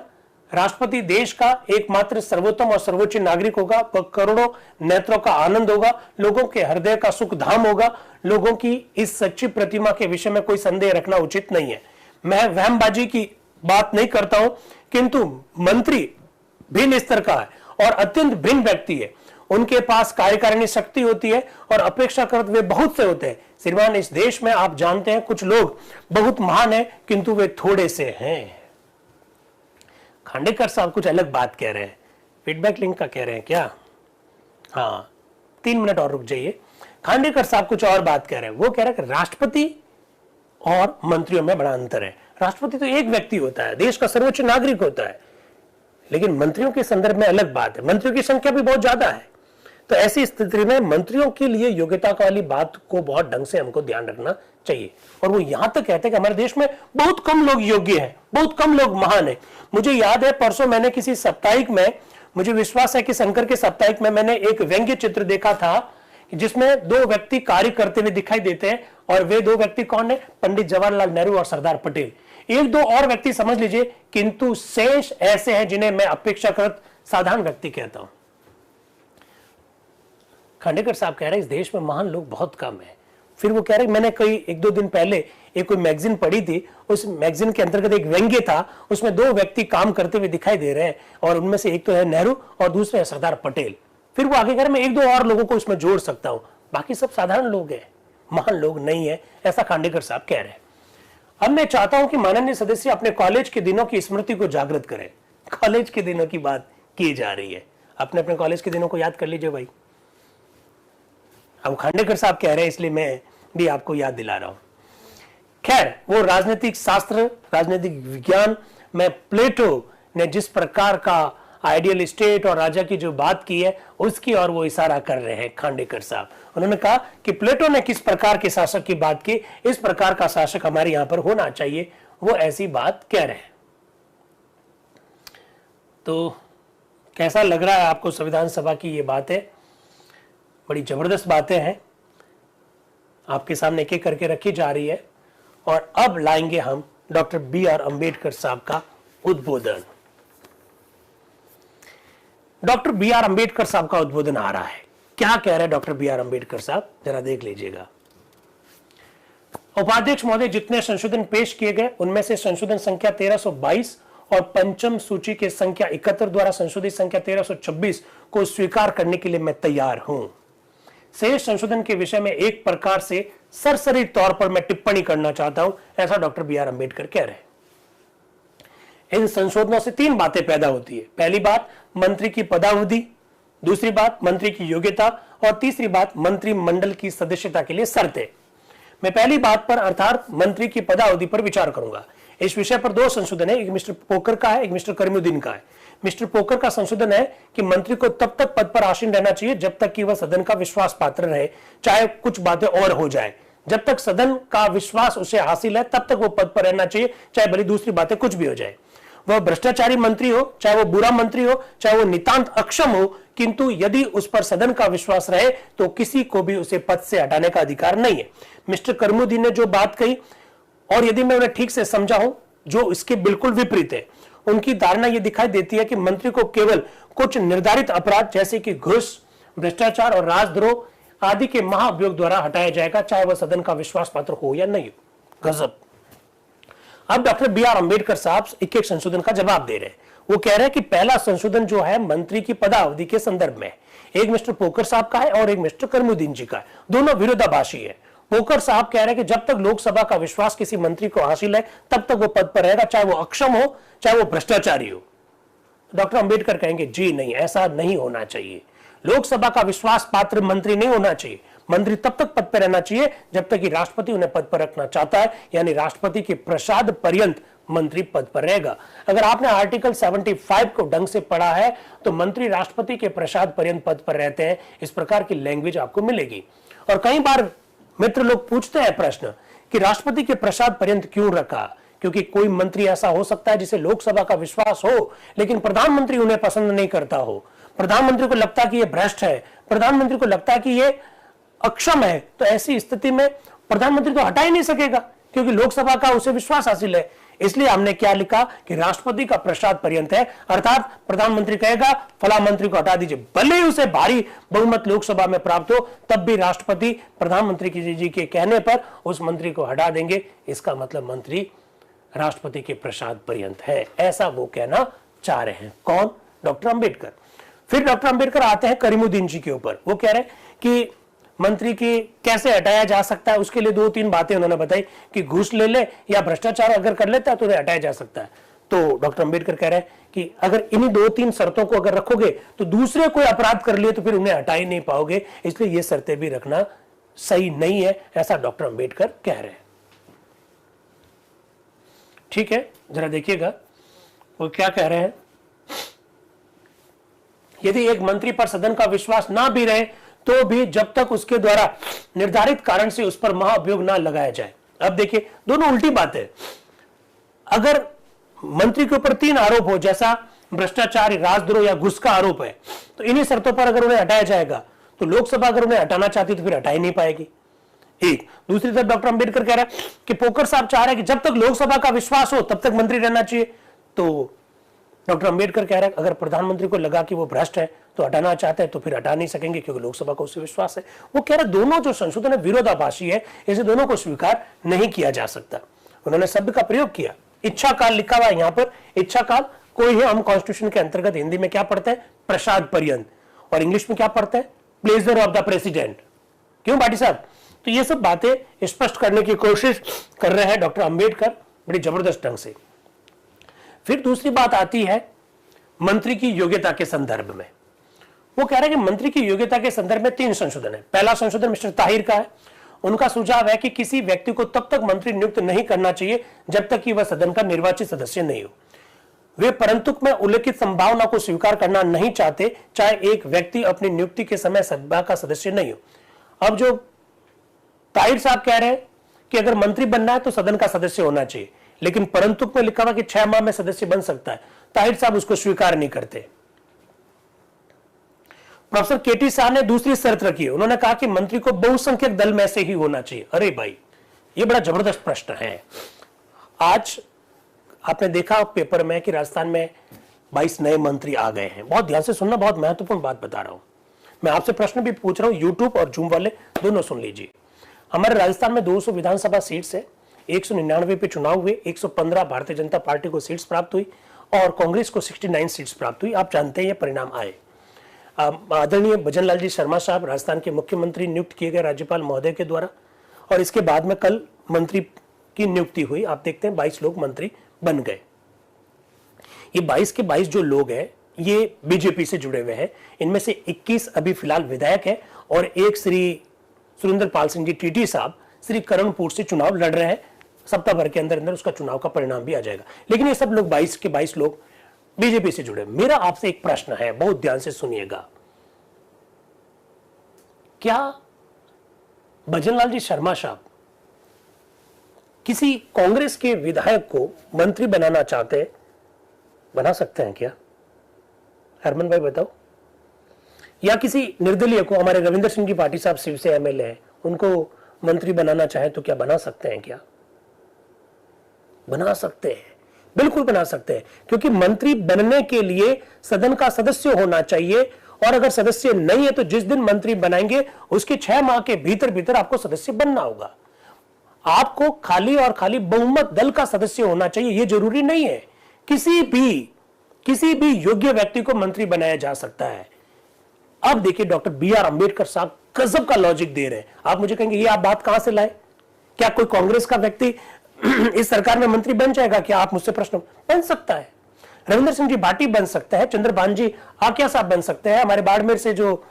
राष्ट्रपति देश का एकमात्र सर्वोत्तम और सर्वोच्च नागरिक होगा। वह करोड़ों नेत्रों का आनंद होगा, लोगों के हृदय का सुख धाम होगा। लोगों की इस सच्ची प्रतिमा के विषय में कोई संदेह रखना उचित नहीं है। मैं वहमबाजी की बात नहीं करता हूं, किंतु मंत्री भिन्न स्तर का है और अत्यंत भिन्न व्यक्ति है। उनके पास कार्यकारिणी शक्ति होती है और अपेक्षाकृत वे बहुत से होते हैं। श्रीमान, इस देश में आप जानते हैं कुछ लोग बहुत महान हैं, किंतु वे थोड़े से हैं। खांडेकर साहब कुछ अलग बात कह रहे हैं। फीडबैक लिंक का कह रहे हैं क्या? हाँ, 3 मिनट और रुक जाइए। खांडेकर साहब कुछ और बात कह रहे हैं। वो कह रहे हैं कि राष्ट्रपति और मंत्रियों में बड़ा अंतर है। राष्ट्रपति तो एक व्यक्ति होता है, देश का सर्वोच्च नागरिक होता है, लेकिन मंत्रियों के संदर्भ में अलग बात है। मंत्रियों की संख्या भी बहुत ज्यादा है। तो ऐसी स्थिति में मंत्रियों के लिए योग्यता वाली बात को बहुत ढंग से हमको ध्यान रखना चाहिए। और वो यहां तक कहते हैं कि हमारे देश में बहुत कम लोग योग्य हैं, बहुत कम लोग महान हैं। मुझे याद है परसों मैंने किसी साप्ताहिक में, मुझे विश्वास है कि शंकर के साप्ताहिक में मैंने एक व्यंग्य चित्र देखा था जिसमें 2 व्यक्ति कार्य करते हुए दिखाई देते हैं। और वे 2 व्यक्ति कौन है? पंडित जवाहरलाल नेहरू और सरदार पटेल। 1-2 और व्यक्ति समझ लीजिए, किंतु शेष ऐसे हैं जिन्हें मैं अपेक्षाकृत साधारण व्यक्ति कहता हूं। खांडेकर साहब कह रहे हैं इस देश में महान लोग बहुत कम है। फिर वो कह रहे हैं मैंने कई 1-2 दिन पहले एक कोई मैगजीन पढ़ी थी, उस मैगजीन के अंतर्गत एक व्यंग्य था, उसमें 2 व्यक्ति काम करते हुए दिखाई दे रहे हैं और उनमें से एक तो है नेहरू और दूसरे है सरदार पटेल। फिर वो आगे कह रहे मैं 1-2 और लोगों को इसमें जोड़ सकता हूं, बाकी सब साधारण लोग हैं, महान लोग नहीं है, ऐसा खांडेकर साहब कह रहे हैं। अब मैं चाहता हूं कि माननीय सदस्य अपने कॉलेज के दिनों की स्मृति को जागृत करें। कॉलेज के दिनों की बात की जा रही है, अपने कॉलेज के दिनों को याद कर लीजिए भाई। अब खांडेकर साहब कह रहे हैं इसलिए मैं भी आपको याद दिला रहा हूं। खैर, वो राजनीतिक शास्त्र, राजनीतिक विज्ञान में प्लेटो ने जिस प्रकार का आइडियल स्टेट और राजा की जो बात की है उसकी और वो इशारा कर रहे हैं खांडेकर साहब। उन्होंने कहा कि प्लेटो ने किस प्रकार के शासक की बात की, इस प्रकार का शासक हमारे यहां पर होना चाहिए, वो ऐसी बात कह रहे हैं। तो कैसा लग रहा है आपको संविधान सभा की ये बातें? बड़ी जबरदस्त बातें हैं, आपके सामने एक एक करके रखी जा रही है। और अब लाएंगे हम डॉक्टर BR अंबेडकर साहब का उद्बोधन। डॉक्टर BR अंबेडकर साहब का उद्बोधन आ रहा है। क्या कह रहे हैं डॉक्टर BR अंबेडकर साहब, जरा देख लीजिएगा। उपाध्यक्ष महोदय, जितने संशोधन पेश किए गए उनमें से संशोधन संख्या 1322 और पंचम सूची के संख्या 71 द्वारा संशोधित संख्या 1326 को स्वीकार करने के लिए मैं तैयार हूं। शेष संशोधन के विषय में एक प्रकार से सरसरी तौर पर मैं टिप्पणी करना चाहता हूं, ऐसा डॉक्टर BR अंबेडकर कह रहे हैं। इन संशोधनों से 3 बातें पैदा होती है। पहली बात, मंत्री की पदावधि, दूसरी बात मंत्री की योग्यता और तीसरी बात मंत्रिमंडल की सदस्यता के लिए शर्तें। मैं पहली बात पर अर्थात मंत्री की पदावधि पर विचार करूंगा। इस विषय पर 2 संशोधन है, एक मिस्टर पोकर का है, एक मिस्टर करीमुद्दीन का है। मिस्टर पोकर का संशोधन है कि मंत्री को तब तक पद पर आसीन रहना चाहिए जब तक कि वह सदन का विश्वास पात्र रहे, चाहे कुछ बातें और हो जाए। जब तक सदन का विश्वास उसे हासिल है तब तक वो पद पर रहना चाहिए, चाहे भली दूसरी बातें कुछ भी हो जाए। वह भ्रष्टाचारी मंत्री हो, चाहे वो बुरा मंत्री हो, चाहे वो नितांत अक्षम हो, किंतु यदि उस पर सदन का विश्वास रहे तो किसी को भी उसे पद से हटाने का अधिकार नहीं है। मिस्टर करीमुद्दीन ने जो बात कही, और यदि मैं उन्हें ठीक से समझा हूं, जो इसके बिल्कुल विपरीत है। उनकी धारणा यह दिखाई देती है कि मंत्री को केवल कुछ निर्धारित अपराध जैसे कि घूस, भ्रष्टाचार और राजद्रोह आदि के महाअभियोग द्वारा हटाया जाएगा, चाहे वह सदन का विश्वास पात्र हो या नहीं हो। गजब। अब डॉक्टर BR अंबेडकर साहब एक संशोधन का जवाब दे रहे हैं। वो कह रहे हैं कि पहला संशोधन जो है मंत्री की पदावधि के संदर्भ में, एक मिस्टर पोकर साहब का है और एक मिस्टर करीमुद्दीन जी का है, दोनों विरोधाभासी है। पोकर साहब कह रहे हैं कि जब तक लोकसभा का विश्वास किसी मंत्री को हासिल है तब तक वो पद पर रहेगा, चाहे वो अक्षम हो, चाहे वो भ्रष्टाचारी हो। डॉक्टर अंबेडकर कहेंगे जी नहीं, ऐसा नहीं होना चाहिए। लोकसभा का विश्वास पात्र मंत्री नहीं होना चाहिए। मंत्री तब तक पद पर रहना चाहिए जब तक कि राष्ट्रपति उन्हें पद पर रखना चाहता है, यानी राष्ट्रपति के प्रसाद पर्यंत मंत्री पद पर रहेगा। अगर आपने आर्टिकल 75 को ढंग से पढ़ा है तो मंत्री राष्ट्रपति के प्रसाद पर्यंत पद पर रहते हैं, इस प्रकार की लैंग्वेज आपको मिलेगी। और कई बार मित्र लोग पूछते हैं प्रश्न कि राष्ट्रपति के प्रसाद पर्यंत क्यों रखा, क्योंकि कोई मंत्री ऐसा हो सकता है जिसे लोकसभा का विश्वास हो लेकिन प्रधानमंत्री उन्हें पसंद नहीं करता हो, प्रधानमंत्री को लगता है कि यह भ्रष्ट है, प्रधानमंत्री को लगता है कि यह अक्षम है, तो ऐसी स्थिति में प्रधानमंत्री तो हटा ही नहीं सकेगा क्योंकि लोकसभा का उसे विश्वास हासिल है। इसलिए हमने क्या लिखा कि राष्ट्रपति का प्रसाद पर्यंत है, अर्थात प्रधानमंत्री कहेगा फला मंत्री को हटा दीजिए, भले ही उसे भारी बहुमत लोकसभा में प्राप्त हो, तब भी राष्ट्रपति प्रधानमंत्री जी के कहने पर उस मंत्री को हटा देंगे। इसका मतलब मंत्री राष्ट्रपति के प्रसाद पर्यंत है, ऐसा वो कहना चाह रहे हैं। कौन? डॉक्टर अंबेडकर। फिर डॉक्टर अंबेडकर आते हैं करीमुद्दीन जी के ऊपर। वो कह रहे हैं कि मंत्री की कैसे हटाया जा सकता है, उसके लिए 2-3 बातें उन्होंने बताई कि घूस ले ले या भ्रष्टाचार अगर कर लेता है तो उन्हें हटाया जा सकता है। तो डॉक्टर अंबेडकर कह रहे हैं कि अगर इन्हीं 2-3 शर्तों को अगर रखोगे तो दूसरे कोई अपराध कर लिए तो फिर उन्हें हटा ही नहीं पाओगे, इसलिए ये शर्तें भी रखना सही नहीं है, ऐसा डॉक्टर अंबेडकर कह रहे हैं। ठीक है, जरा देखिएगा वो क्या कह रहे हैं। यदि एक मंत्री पर सदन का विश्वास ना भी रहे तो भी जब तक उसके द्वारा निर्धारित कारण से उस पर महाभियोग ना लगाया जाए। अब देखिए दोनों उल्टी बात है। अगर मंत्री के ऊपर 3 आरोप हो, जैसा भ्रष्टाचार, राजद्रोह या घूस का आरोप है, तो इन्हीं शर्तों पर अगर उन्हें हटाया जाएगा तो लोकसभा अगर उन्हें हटाना चाहती तो फिर हटा ही नहीं पाएगी। एक दूसरी तरफ डॉक्टर अंबेडकर कह रहा है कि पोकर साहब चाह रहे हैं कि जब तक लोकसभा का विश्वास हो तब तक मंत्री रहना चाहिए। तो डॉक्टर अंबेडकर कह रहे हैं अगर प्रधानमंत्री को लगा कि वो भ्रष्ट है तो हटाना चाहते हैं तो फिर हटा नहीं सकेंगे क्योंकि लोकसभा को उससे विश्वास है। वो कह रहे दोनों जो संशोधन है विरोधाभासी है, इसे दोनों को स्वीकार नहीं किया जा सकता। उन्होंने शब्द का प्रयोग किया, इच्छा काल लिखा हुआ है यहाँ पर। इच्छा काल कोई है, हम कॉन्स्टिट्यूशन के अंतर्गत हिंदी में क्या पढ़ते हैं? प्रसाद पर्यंत, और इंग्लिश में क्या पढ़ते हैं? Pleasure of the president. क्यों भाटी साहब? तो ये सब बातें स्पष्ट करने की कोशिश कर रहे हैं डॉक्टर अंबेडकर बड़ी जबरदस्त ढंग से। फिर दूसरी बात आती है मंत्री की योग्यता के संदर्भ में। वो कह रहे हैं कि मंत्री की योग्यता के संदर्भ में 3 संशोधन है। पहला संशोधन मिस्टर ताहिर का है। उनका सुझाव है कि किसी व्यक्ति को तब तक मंत्री नियुक्त नहीं करना चाहिए जब तक कि वह सदन का निर्वाचित सदस्य नहीं हो। वे परंतुक में उल्लेखित संभावना को स्वीकार करना नहीं चाहते चाहे एक व्यक्ति अपनी नियुक्ति के समय सभा का सदस्य नहीं हो। अब जो ताहिर साहब कह रहे हैं कि अगर मंत्री बनना है तो सदन का सदस्य होना चाहिए, लेकिन परंतुक में लिखा हुआ कि 6 माह में सदस्य बन सकता है। ताहिर साहब उसको स्वीकार नहीं करते। प्रोफेसर केटी शाह ने दूसरी शर्त रखी है। उन्होंने कहा कि मंत्री को बहुसंख्यक दल में से ही होना चाहिए। अरे भाई, ये बड़ा जबरदस्त प्रश्न है। आज आपने देखा पेपर में कि राजस्थान में 22 नए मंत्री आ गए हैं। बहुत ध्यान से सुनना, बहुत महत्वपूर्ण बात बता रहा हूं। मैं आपसे प्रश्न भी पूछ रहा हूं, यूट्यूब और जूम वाले दोनों सुन लीजिए। हमारे राजस्थान में 200 विधानसभा सीट्स है, 199 पे चुनाव हुए, 115 भारतीय जनता पार्टी को सीट्स प्राप्त हुई और कांग्रेस को 69 सीट्स प्राप्त हुई। आप जानते हैं ये परिणाम आए। आदरणीय भजन लाल जी शर्मा साहब राजस्थान के मुख्यमंत्री नियुक्त किए गए राज्यपाल महोदय के द्वारा, और इसके बाद में कल मंत्री की नियुक्ति हुई। आप देखते हैं 22 लोग मंत्री बन गए। ये 22 के 22 जो लोग हैं ये बीजेपी से जुड़े हुए हैं। इनमें से 21 अभी फिलहाल विधायक है और एक श्री सुरेंद्र पाल सिंह जी टीटी साहब श्री करणपुर से चुनाव लड़ रहे हैं। सप्ताह भर के अंदर अंदर उसका चुनाव का परिणाम भी आ जाएगा। लेकिन ये सब लोग 22 के 22 लोग बीजेपी से जुड़े। मेरा आपसे एक प्रश्न है, बहुत ध्यान से सुनिएगा। क्या भजनलाल जी शर्मा साहब किसी कांग्रेस के विधायक को मंत्री बनाना चाहते हैं? बना सकते हैं क्या? हरमन भाई बताओ। या किसी निर्दलीय को, हमारे रविंद्र सिंह की पार्टी साहब शिव से एमएलए हैं, उनको मंत्री बनाना चाहे तो क्या बना सकते हैं क्या? बना सकते हैं, बिल्कुल बना सकते हैं, क्योंकि मंत्री बनने के लिए सदन का सदस्य होना चाहिए। और अगर सदस्य नहीं है तो जिस दिन मंत्री बनाएंगे उसके 6 माह के भीतर भीतर आपको सदस्य बनना होगा। आपको खाली और खाली बहुमत दल का सदस्य होना चाहिए, यह जरूरी नहीं है। किसी भी योग्य व्यक्ति को मंत्री बनाया जा सकता है। अब देखिए डॉक्टर BR अंबेडकर साहब गजब का लॉजिक दे रहे हैं। आप मुझे कहेंगे ये आप बात कहां से लाए? क्या कोई कांग्रेस का व्यक्ति इस सरकार में मंत्री बन जाएगा क्या? आप मुझसे प्रश्न बन सकता है। रविंद्र सिंह जी भाटी बन सकते हैं, चंद्रभान जी आकिया साहब बन सकते हैं, हमारे बाड़मेर से जो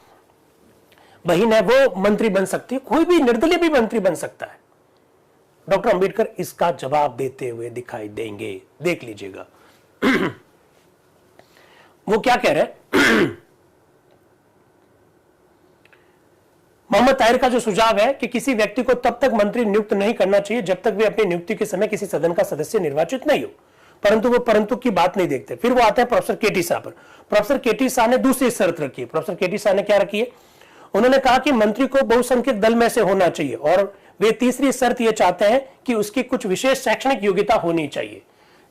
बहन है वो मंत्री बन सकती है, कोई भी निर्दलीय भी मंत्री बन सकता है। डॉक्टर अंबेडकर इसका जवाब देते हुए दिखाई देंगे, देख लीजिएगा। वो क्या कह रहे हैं? मोहम्मद ताहिर का जो सुझाव है कि किसी व्यक्ति को तब तक मंत्री नियुक्त नहीं करना चाहिए जब तक वे अपनी नियुक्ति के समय किसी सदन का सदस्य निर्वाचित नहीं हो, परंतु वो परंतु की बात नहीं देखते। फिर वो आते हैं प्रोफेसर केटी शाह पर। प्रोफेसर केटी शाह ने दूसरी शर्त रखी है। प्रोफेसर केटी शाह ने क्या रखी है? उन्होंने कहा कि मंत्री को बहुसंख्यक दल में से होना चाहिए और वे तीसरी शर्त ये चाहते हैं कि उसकी कुछ विशेष शैक्षणिक योग्यता होनी चाहिए।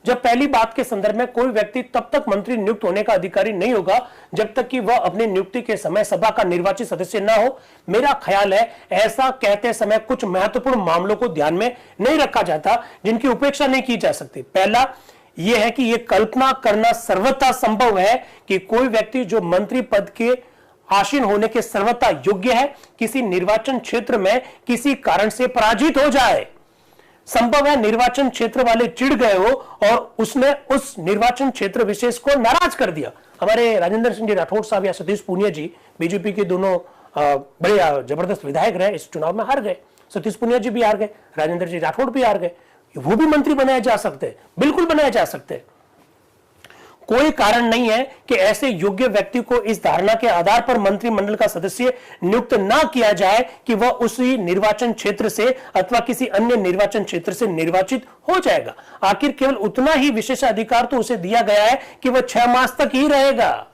जब पहली बात के संदर्भ में कोई व्यक्ति तब तक मंत्री नियुक्त होने का अधिकारी नहीं होगा जब तक कि वह अपनी नियुक्ति के समय सभा का निर्वाचित सदस्य ना हो। मेरा ख्याल है ऐसा कहते समय कुछ महत्वपूर्ण मामलों को ध्यान में नहीं रखा जाता जिनकी उपेक्षा नहीं की जा सकती। पहला यह है कि यह कल्पना करना सर्वथा संभव है कि कोई व्यक्ति जो मंत्री पद के आसीन होने के सर्वथा योग्य है किसी निर्वाचन क्षेत्र में किसी कारण से पराजित हो जाए। संभव है निर्वाचन क्षेत्र वाले चिढ़ गए हो और उसने उस निर्वाचन क्षेत्र विशेष को नाराज कर दिया। हमारे राजेंद्र सिंह जी राठौड़ साहब या सतीश पूनिया जी, बीजेपी के दोनों बड़े जबरदस्त विधायक रहे, इस चुनाव में हार गए। सतीश पूनिया जी भी हार गए, राजेंद्र जी राठौड़ भी हार गए। वो भी मंत्री बनाए जा सकते हैं, बिल्कुल बनाए जा सकते हैं। कोई कारण नहीं है कि ऐसे योग्य व्यक्ति को इस धारणा के आधार पर मंत्रिमंडल का सदस्य नियुक्त ना किया जाए कि वह उसी निर्वाचन क्षेत्र से अथवा किसी अन्य निर्वाचन क्षेत्र से निर्वाचित हो जाएगा। आखिर केवल उतना ही विशेषाधिकार तो उसे दिया गया है कि वह 6 मास तक ही रहेगा।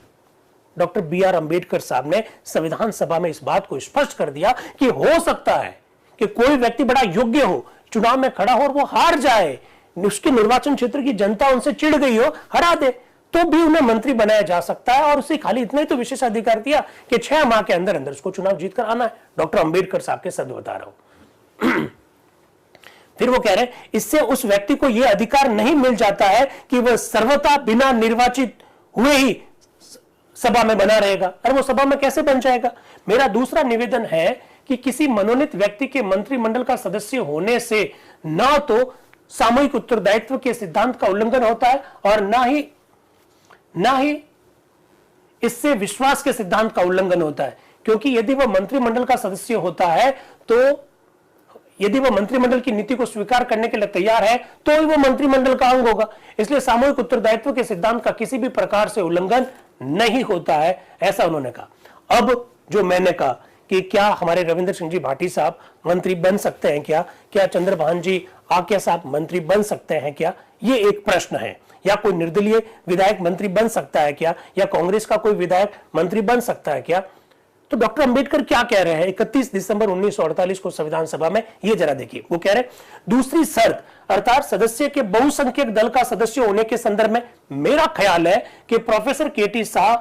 Doctor B R. अंबेडकर साहब ने संविधान सभा में इस बात को स्पष्ट कर दिया कि हो सकता है कि कोई व्यक्ति बड़ा योग्य हो, चुनाव में खड़ा हो और वो हार जाए, उसके निर्वाचन क्षेत्र की जनता उनसे चिढ़ गई हो, हरा दे, तो भी उन्हें मंत्री बनाया जा सकता है और उसे खाली इतना ही तो विशेष अधिकार दिया कि 6 माह के अंदर अंदर उसको चुनाव जीतकर आना है। डॉक्टर अंबेडकर साहब के शब्द बता रहा हूं। फिर वो कह रहे हैं इससे उस व्यक्ति को यह अधिकार नहीं मिल जाता है कि वह सर्वथा बिना निर्वाचित हुए ही सभा में बना रहेगा। और वो सभा में कैसे बन जाएगा? मेरा दूसरा निवेदन है कि किसी मनोनीत व्यक्ति के मंत्रिमंडल का सदस्य होने से ना तो सामूहिक उत्तरदायित्व के सिद्धांत का उल्लंघन होता है और ना ही इससे विश्वास के सिद्धांत का उल्लंघन होता है, क्योंकि यदि वह मंत्रिमंडल का सदस्य होता है तो यदि वह मंत्रिमंडल की नीति को स्वीकार करने के लिए तैयार है तो ही वह मंत्रिमंडल का अंग होगा। इसलिए सामूहिक उत्तरदायित्व के सिद्धांत का किसी भी प्रकार से उल्लंघन नहीं होता है, ऐसा उन्होंने कहा। अब जो मैंने कहा कि क्या हमारे रविंद्र सिंह जी भाटी साहब मंत्री बन सकते हैं क्या चंद्रभान जी आकिया साहब मंत्री बन सकते हैं क्या, ये एक प्रश्न है। या कोई निर्दलीय विधायक मंत्री बन सकता है क्या, या कांग्रेस का कोई विधायक मंत्री बन सकता है क्या? तो डॉक्टर अंबेडकर क्या कह रहे हैं 31 दिसंबर 1948 को संविधान सभा में, ये जरा देखिए। वो कह रहे हैं दूसरी शर्त अर्थात सदस्य के बहुसंख्यक दल का सदस्य होने के संदर्भ में मेरा ख्याल है कि प्रोफेसर केटी शाह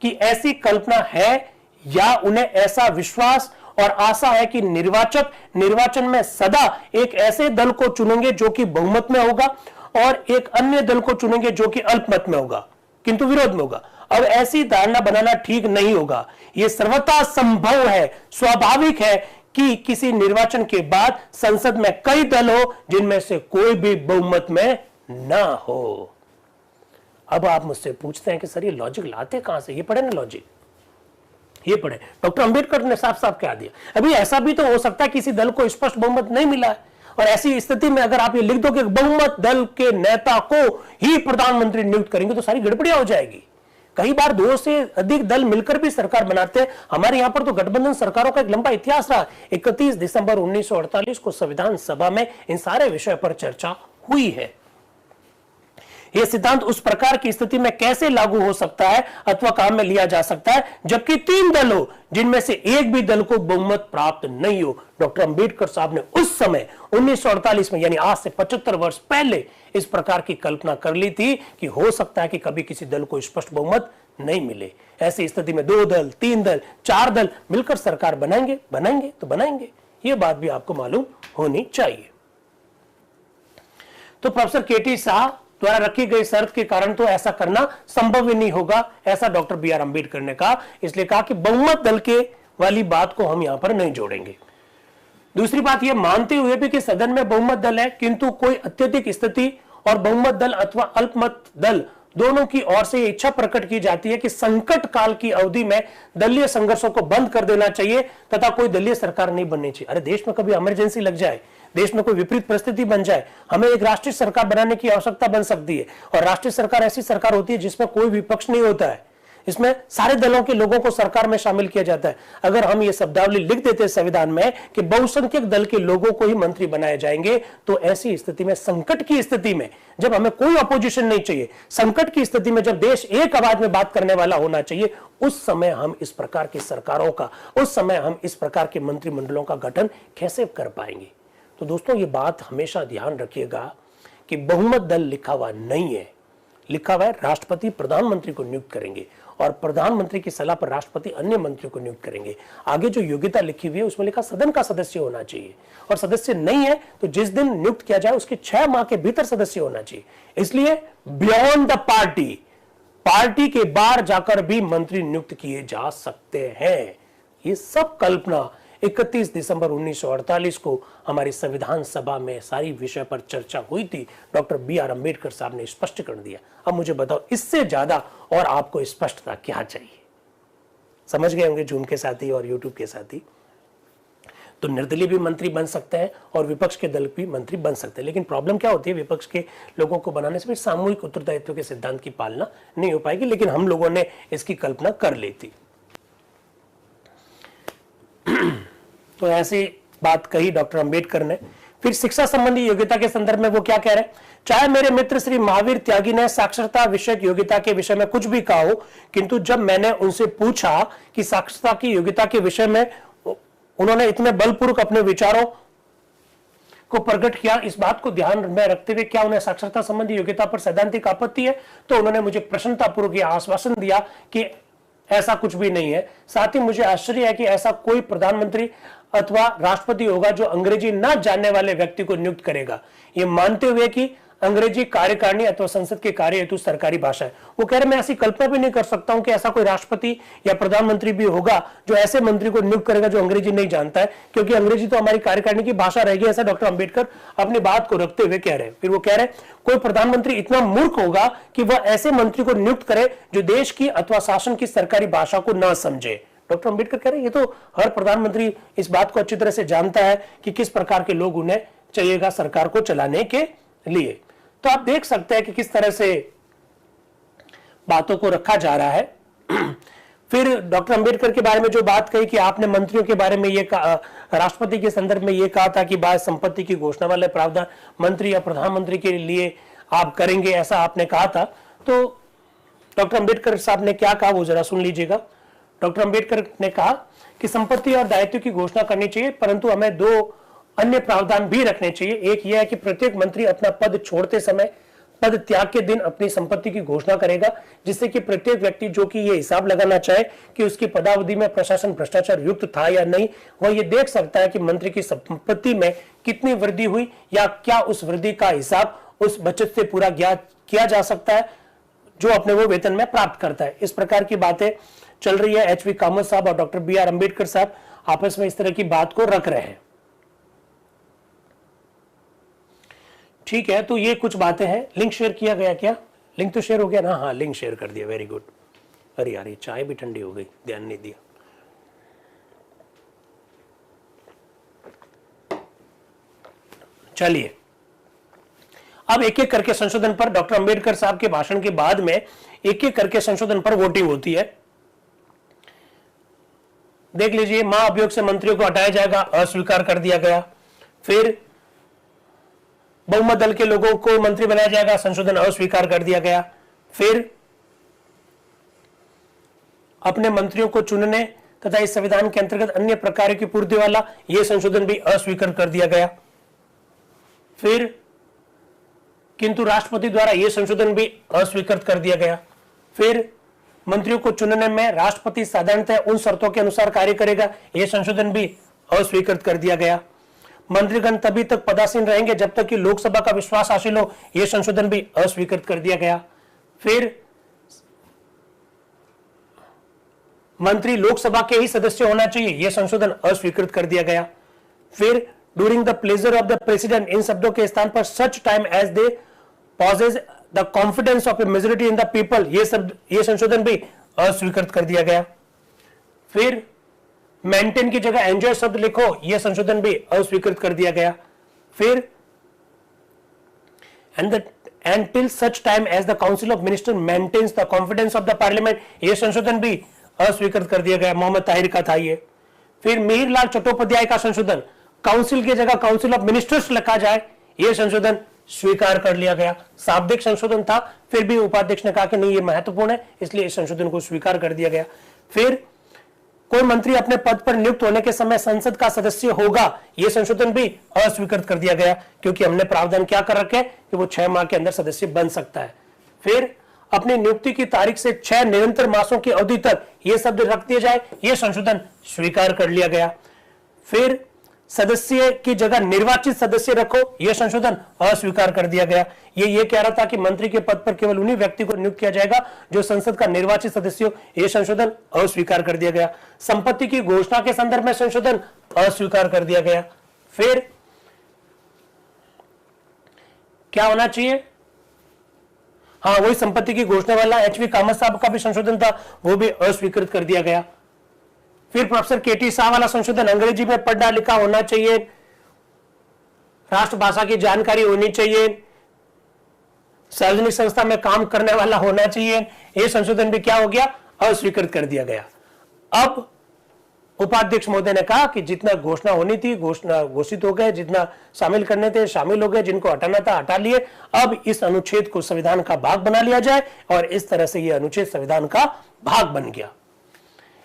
की ऐसी कल्पना है या उन्हें ऐसा विश्वास और आशा है कि निर्वाचन में सदा एक ऐसे दल को चुनेंगे जो कि बहुमत में होगा और एक अन्य दल को चुनेंगे जो कि अल्पमत में होगा किंतु विरोध में होगा। अब ऐसी धारणा बनाना ठीक नहीं होगा। यह सर्वथा संभव है, स्वाभाविक है कि किसी निर्वाचन के बाद संसद में कई दल हो जिनमें से कोई भी बहुमत में ना हो। अब आप मुझसे पूछते हैं कि सर ये लॉजिक लाते कहां से? ये पढ़े ना लॉजिक, ये पढ़े। डॉक्टर अंबेडकर ने साफ साफ कह दिया। अभी ऐसा भी तो हो सकता है किसी दल को स्पष्ट बहुमत नहीं मिला है और ऐसी स्थिति में अगर आप ये लिख दो कि बहुमत दल के नेता को ही प्रधानमंत्री नियुक्त करेंगे तो सारी गड़बड़ियां हो जाएगी। कई बार 2 से अधिक दल मिलकर भी सरकार बनाते हैं। हमारे यहां पर तो गठबंधन सरकारों का एक लंबा इतिहास रहा। 31 दिसंबर 1948 को संविधान सभा में इन सारे विषय पर चर्चा हुई है। यह सिद्धांत उस प्रकार की स्थिति में कैसे लागू हो सकता है अथवा काम में लिया जा सकता है जबकि 3 दल हो जिनमें से एक भी दल को बहुमत प्राप्त नहीं हो। डॉक्टर अंबेडकर साहब ने उस समय 1948 में यानी आज से 75 वर्ष पहले इस प्रकार की कल्पना कर ली थी कि हो सकता है कि कभी किसी दल को स्पष्ट बहुमत नहीं मिले। ऐसी स्थिति में 2 दल, 3 दल, 4 दल मिलकर सरकार बनाएंगे। यह बात भी आपको मालूम होनी चाहिए। तो प्रोफेसर केटी शाह द्वारा रखी गई शर्त के कारण तो ऐसा करना संभव ही नहीं होगा, ऐसा डॉक्टर बी.आर. अंबेडकर ने कहा। इसलिए कहा कि बहुमत दल के वाली बात को हम यहां पर नहीं जोड़ेंगे। दूसरी बात यह मानते हुए भी कि सदन में बहुमत दल है किंतु कोई अत्यधिक स्थिति और बहुमत दल अथवा अल्पमत दल दोनों की ओर से इच्छा प्रकट की जाती है कि संकट काल की अवधि में दलीय संघर्षों को बंद कर देना चाहिए तथा कोई दलीय सरकार नहीं बननी चाहिए। अरे देश में कभी इमरजेंसी लग जाए, देश में कोई विपरीत परिस्थिति बन जाए, हमें एक राष्ट्रीय सरकार बनाने की आवश्यकता बन सकती है। और राष्ट्रीय सरकार ऐसी सरकार होती है जिसमें कोई विपक्ष नहीं होता है, इसमें सारे दलों के लोगों को सरकार में शामिल किया जाता है। अगर हम ये शब्दावली लिख देते संविधान में कि बहुसंख्यक दल के लोगों को ही मंत्री बनाए जाएंगे, तो ऐसी स्थिति में, संकट की स्थिति में, जब हमें कोई अपोजिशन नहीं चाहिए, संकट की स्थिति में जब देश एक आवाज में बात करने वाला होना चाहिए, उस समय हम इस प्रकार की सरकारों का, उस समय हम इस प्रकार के मंत्रिमंडलों का गठन कैसे कर पाएंगे। तो दोस्तों, ये बात हमेशा ध्यान रखिएगा कि बहुमत दल लिखा हुआ नहीं है, लिखा हुआ है राष्ट्रपति प्रधानमंत्री को नियुक्त करेंगे और प्रधानमंत्री की सलाह पर राष्ट्रपति अन्य मंत्रियों को नियुक्त करेंगे। आगे जो योग्यता लिखी हुई है उसमें लिखा सदन का सदस्य होना चाहिए, और सदस्य नहीं है तो जिस दिन नियुक्त किया जाए उसके 6 माह के भीतर सदस्य होना चाहिए। इसलिए बियॉन्ड द पार्टी, पार्टी के बाहर जाकर भी मंत्री नियुक्त किए जा सकते हैं। ये सब कल्पना 31 दिसंबर 1948 को हमारी संविधान सभा में सारी विषय पर चर्चा हुई थी। Doctor B R. अंबेडकर साहब ने स्पष्टीकरण दिया। अब मुझे बताओ, इससे ज्यादा और आपको स्पष्टता क्या चाहिए? समझ गए होंगे जूम के साथी और यूट्यूब के साथी। तो निर्दलीय भी मंत्री बन सकते हैं और विपक्ष के दल भी मंत्री बन सकते हैं, लेकिन प्रॉब्लम क्या होती है, विपक्ष के लोगों को बनाने से भी सामूहिक उत्तरदायित्व के सिद्धांत की पालना नहीं हो पाएगी, लेकिन हम लोगों ने इसकी कल्पना कर ली थी। तो ऐसी बात कही डॉक्टर अंबेडकर ने। फिर शिक्षा संबंधी योग्यता के संदर्भ में वो क्या कह रहे हैं? चाहे मेरे मित्र श्री महावीर त्यागी ने साक्षरता विषयक योग्यता के विषय में कुछ भी कहा हो, किंतु जब मैंने उनसे पूछा कि साक्षरता की योग्यता के विषय में उन्होंने इतने बलपूर्वक अपने विचारों को प्रकट किया, इस बात को ध्यान में रखते हुए क्या उन्हें साक्षरता संबंधी योग्यता पर सैद्धांतिक आपत्ति है, तो उन्होंने मुझे प्रसन्नतापूर्वक यह आश्वासन दिया कि ऐसा कुछ भी नहीं है। साथ ही मुझे आश्चर्य है कि ऐसा कोई प्रधानमंत्री अथवा राष्ट्रपति होगा जो अंग्रेजी न जानने वाले व्यक्ति को नियुक्त करेगा, ये मानते हुए कि अंग्रेजी कार्यकारिणी अथवा संसद के कार्य हेतु सरकारी भाषा है। वो कह रहे मैं ऐसी कल्पना भी नहीं कर सकता हूं कि ऐसा कोई राष्ट्रपति या प्रधानमंत्री भी होगा जो ऐसे मंत्री को नियुक्त करेगा जो अंग्रेजी नहीं जानता है, क्योंकि अंग्रेजी तो हमारी कार्यकारिणी की भाषा रहेगी, ऐसा डॉक्टर अंबेडकर अपनी बात को रखते हुए कह रहे हैं। फिर वो कह रहे कोई प्रधानमंत्री इतना मूर्ख होगा कि वह ऐसे मंत्री को नियुक्त करे जो देश की अथवा शासन की सरकारी भाषा को न समझे। डॉक्टर अंबेडकर कह रहे हैं ये तो हर प्रधानमंत्री इस बात को अच्छी तरह से जानता है कि किस प्रकार के लोग उन्हें चाहिएगा सरकार को चलाने के लिए। तो आप देख सकते हैं कि किस तरह से बातों को रखा जा रहा है। फिर डॉक्टर अंबेडकर के बारे में जो बात कही कि आपने मंत्रियों के बारे में ये कहा, राष्ट्रपति के संदर्भ में ये कहा था कि बाद संपत्ति की घोषणा वाले प्रावधान मंत्री या प्रधानमंत्री के लिए आप करेंगे, ऐसा आपने कहा था। तो डॉक्टर अंबेडकर साहब ने क्या कहा वो जरा सुन लीजिएगा। डॉक्टर अंबेडकर ने कहा कि संपत्ति और दायित्व की घोषणा करनी चाहिए, परंतु हमें 2 अन्य प्रावधान भी रखने चाहिए। एक यह है कि प्रत्येक मंत्री अपना पद छोड़ते समय पद त्याग के दिन अपनी संपत्ति की घोषणा करेगा, जिससे कि प्रत्येक व्यक्ति जो कि ये हिसाब लगाना चाहे कि उसकी पदावधि में प्रशासन भ्रष्टाचार युक्त था या नहीं, वह ये देख सकता है कि मंत्री की संपत्ति में कितनी वृद्धि हुई या क्या उस वृद्धि का हिसाब उस बचत से पूरा किया जा सकता है जो अपने वो वेतन में प्राप्त करता है। इस प्रकार की बातें चल रही है। एच.वी. कामत साहब और डॉक्टर बी.आर. अंबेडकर साहब आपस में इस तरह की बात को रख रहे हैं। ठीक है, तो ये कुछ बातें हैं। लिंक शेयर किया गया क्या? लिंक तो शेयर हो गया ना? हाँ, लिंक शेयर कर दिया, वेरी गुड। अरे यार, ये चाय भी ठंडी हो गई, ध्यान नहीं दिया। चलिए, अब एक एक करके संशोधन पर, डॉक्टर अंबेडकर साहब के भाषण के बाद में एक एक करके संशोधन पर वोटिंग होती है। देख लीजिए, मां अभियोग से मंत्रियों को हटाया जाएगा, अस्वीकार कर दिया गया। फिर बहुमत दल के लोगों को मंत्री बनाया जाएगा, संशोधन अस्वीकार कर दिया गया। फिर अपने मंत्रियों को चुनने तथा इस संविधान के अंतर्गत अन्य प्रकार की पूर्ति वाला यह संशोधन भी अस्वीकार कर दिया गया। फिर किंतु राष्ट्रपति द्वारा यह संशोधन भी अस्वीकृत कर दिया गया। फिर मंत्रियों को चुनने में राष्ट्रपति साधारणतः उन शर्तों के अनुसार कार्य करेगा, यह संशोधन भी अस्वीकृत कर दिया गया। मंत्रीगण तभी तक पदासीन रहेंगे जब तक कि लोकसभा का विश्वास हासिल हो, यह संशोधन भी अस्वीकृत कर दिया गया। फिर मंत्री लोकसभा के ही सदस्य होना चाहिए, यह संशोधन अस्वीकृत कर दिया गया। फिर during the pleasure of the president, इन शब्दों के स्थान पर such time as they possess the confidence of a majority in the people, यह संशोधन भी अस्वीकृत कर दिया गया। फिर मेंटेन की जगह एंजॉय शब्द लिखो, यह संशोधन भी अस्वीकृत कर दिया गया। फिर and till such time as the council of minister maintains the confidence of the parliament, ये संशोधन भी अस्वीकृत कर दिया गया। मोहम्मद ताहिर का था ये। फिर मिहिरलाल चट्टोपाध्याय का संशोधन, काउंसिल की जगह काउंसिल ऑफ मिनिस्टर्स लिखा जाए, ये संशोधन स्वीकार कर लिया गया। शाब्दिक संशोधन था, फिर भी उपाध्यक्ष ने कहा कि नहीं ये महत्वपूर्ण है, इसलिए इस संशोधन को स्वीकार कर दिया गया। फिर कोई मंत्री अपने पद पर नियुक्त होने के समय संसद का सदस्य होगा, यह संशोधन भी अस्वीकृत कर दिया गया, क्योंकि हमने प्रावधान क्या कर रखे कि वो 6 माह के अंदर सदस्य बन सकता है। फिर अपनी नियुक्ति की तारीख से 6 निरंतर मासों की अवधि तक यह शब्द रख दिया जाए, यह संशोधन स्वीकार कर लिया गया। फिर सदस्य की जगह निर्वाचित सदस्य रखो, यह संशोधन अस्वीकार कर दिया गया। ये कह रहा था कि मंत्री के पद पर केवल उन्हीं व्यक्ति को नियुक्त किया जाएगा जो संसद का निर्वाचित सदस्य हो, यह संशोधन अस्वीकार कर दिया गया। संपत्ति की घोषणा के संदर्भ में संशोधन अस्वीकार कर दिया गया। फिर क्या होना चाहिए, हाँ वही संपत्ति की घोषणा वाला एचवी कामत साहब का भी संशोधन था, वो भी अस्वीकृत कर दिया गया। फिर प्रोफेसर केटी शाह वाला संशोधन, अंग्रेजी में पढ़ना लिखा होना चाहिए, राष्ट्रभाषा की जानकारी होनी चाहिए, सार्वजनिक संस्था में काम करने वाला होना चाहिए, यह संशोधन भी क्या हो गया, अस्वीकृत कर दिया गया। अब उपाध्यक्ष महोदय ने कहा कि जितना घोषणा होनी थी घोषणा घोषित हो गए, जितना शामिल करने थे शामिल हो गए, जिनको हटाना था हटा लिए। अब इस अनुच्छेद को संविधान का भाग बना लिया जाए, और इस तरह से यह अनुच्छेद संविधान का भाग बन गया।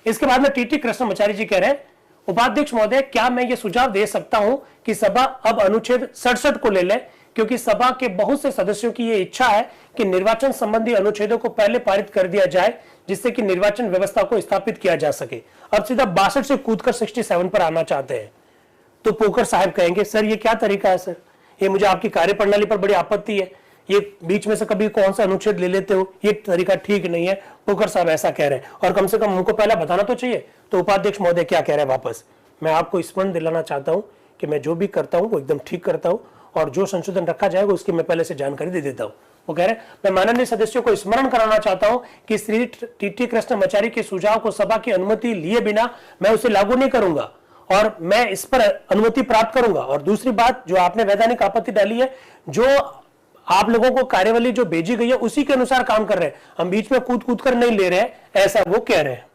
इसके बाद में टीटी कृष्णमाचारी जी कह रहे हैं, उपाध्यक्ष महोदय क्या मैं ये सुझाव दे सकता हूं कि सभा अब अनुच्छेद 67 को ले ले, क्योंकि सभा के बहुत से सदस्यों की ये इच्छा है कि निर्वाचन संबंधी अनुच्छेदों को पहले पारित कर दिया जाए, जिससे कि निर्वाचन व्यवस्था को स्थापित किया जा सके। अब सीधा 62 से कूदकर 67 पर आना चाहते हैं। तो पोकर साहब कहेंगे, सर ये क्या तरीका है सर, ये मुझे आपकी कार्यप्रणाली पर बड़ी आपत्ति है, ये बीच में से कभी कौन सा अनुच्छेद ले लेते हो, ये तरीका ठीक नहीं है। पोकर साहब ऐसा कह रहे हैं, और कम से कम उनको पहले बताना तो चाहिए। तो उपाध्यक्ष महोदय क्या कह रहे हैं वापस, मैं आपको स्मरण दिलाना चाहता हूं कि मैं जो भी करता हूं वो एकदम ठीक करता हूं, और जो संशोधन रखा जाएगा उसकी मैं पहले से जानकारी दे देता हूं। वो कह रहे हैं, मैं माननीय सदस्यों को स्मरण कराना चाहता हूं कि श्री टीटी कृष्णमाचारी के सुझाव को सभा की अनुमति लिए बिना मैं उसे लागू नहीं करूंगा, और मैं इस पर अनुमति प्राप्त करूंगा। और दूसरी बात, जो आपने वैधानिक आपत्ति डाली है, जो आप लोगों को कार्यवाही जो भेजी गई है उसी के अनुसार काम कर रहे हैं, हम बीच में कूद कर नहीं ले रहे हैं, ऐसा वो कह रहे हैं।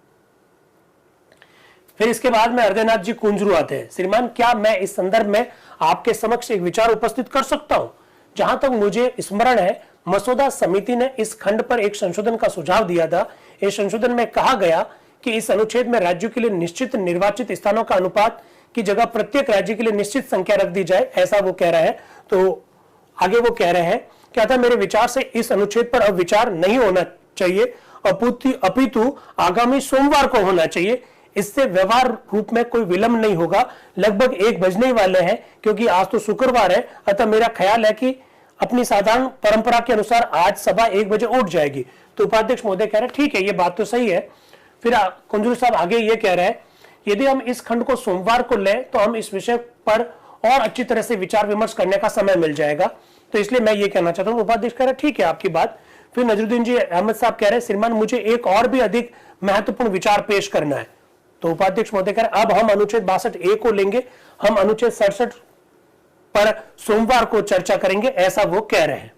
फिर इसके बाद में हृदयनाथ जी कुंजरू आते हैं, श्रीमान क्या मैं इस संदर्भ में आपके समक्ष एक विचार उपस्थित कर सकता हूं। जहां तक मुझे स्मरण है, मसौदा समिति ने इस खंड पर एक संशोधन का सुझाव दिया था। इस संशोधन में कहा गया कि इस अनुच्छेद में राज्यों के लिए निश्चित निर्वाचित स्थानों का अनुपात की जगह प्रत्येक राज्य के लिए निश्चित संख्या रख दी जाए, ऐसा वो कह रहा है। तो आगे वो कह रहे हैं, क्या था मेरे विचार से इस अनुच्छेद पर अब विचार नहीं होना चाहिए, अपितु आगामी सोमवार को होना चाहिए। इससे व्यवहार रूप में कोई विलंब नहीं होगा, लगभग 1 बजने वाले हैं, क्योंकि आज तो शुक्रवार है। अतः मेरा ख्याल है कि अपनी साधारण परंपरा के अनुसार आज सभा 1 बजे उठ जाएगी। तो उपाध्यक्ष महोदय कह रहे हैं ठीक है, ये बात तो सही है। फिर कुंजरू साहब आगे ये कह रहे हैं, यदि हम इस खंड को सोमवार को लें तो हम इस विषय पर और अच्छी तरह से विचार विमर्श करने का समय मिल जाएगा, तो इसलिए मैं ये कहना चाहता हूँ। उपाध्यक्ष कह रहे हैं ठीक है आपकी बात। फिर नजरुद्दीन जी अहमद साहब कह रहे हैं, श्रीमान मुझे एक और भी अधिक महत्वपूर्ण विचार पेश करना है। तो उपाध्यक्ष महोदय कह रहे हैं, अब हम अनुच्छेद 62A को लेंगे, हम अनुच्छेद 67 पर सोमवार को चर्चा करेंगे, ऐसा वो कह रहे हैं।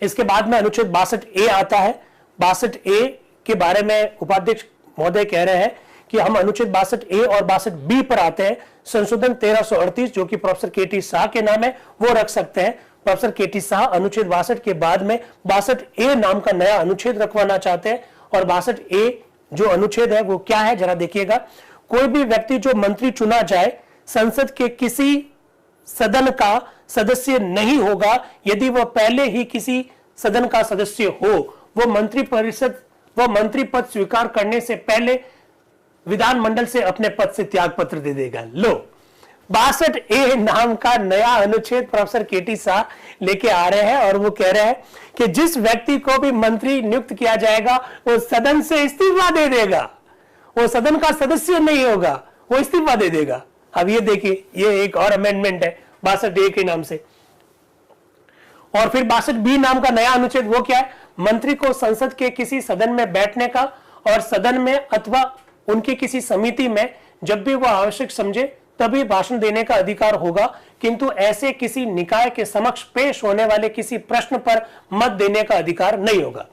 इसके बाद में अनुच्छेद 62A आता है। 62A के बारे में उपाध्यक्ष महोदय कह रहे हैं कि हम अनुच्छेद 62A और 62B पर आते हैं। संशोधन 1338 जो कि प्रोफेसर केटी शाह के नाम है, वो रख सकते हैं। प्रोफेसर केटी शाह अनुच्छेद 62 के बाद में 62A नाम का नया अनुच्छेद रखवाना चाहते हैं। और 62A जो अनुच्छेद है वो क्या है, जरा देखिएगा। कोई भी व्यक्ति जो मंत्री चुना जाए संसद के किसी सदन का सदस्य नहीं होगा यदि वह पहले ही किसी सदन का सदस्य हो। वो मंत्री पद स्वीकार करने से पहले विधानमंडल से अपने पद से त्याग पत्र दे देगा। लो, 62A नाम का नया अनुच्छेद प्रोफेसर केटी शाह लेके आ रहे हैं, और वो कह रहे हैं कि जिस व्यक्ति को भी मंत्री नियुक्त किया जाएगा वो सदन से इस्तीफा दे देगा, वो सदन का सदस्य नहीं होगा, वो इस्तीफा दे देगा। अब ये देखिए, ये एक और अमेंडमेंट है 62A के नाम से। और फिर 62B नाम का नया अनुच्छेद वो क्या है, मंत्री को संसद के किसी सदन में बैठने का और सदन में अथवा उनकी किसी समिति में जब भी वह आवश्यक समझे तभी भाषण देने का अधिकार होगा, किंतु ऐसे किसी निकाय के समक्ष पेश होने वाले किसी प्रश्न पर मत देने का अधिकार नहीं होगा।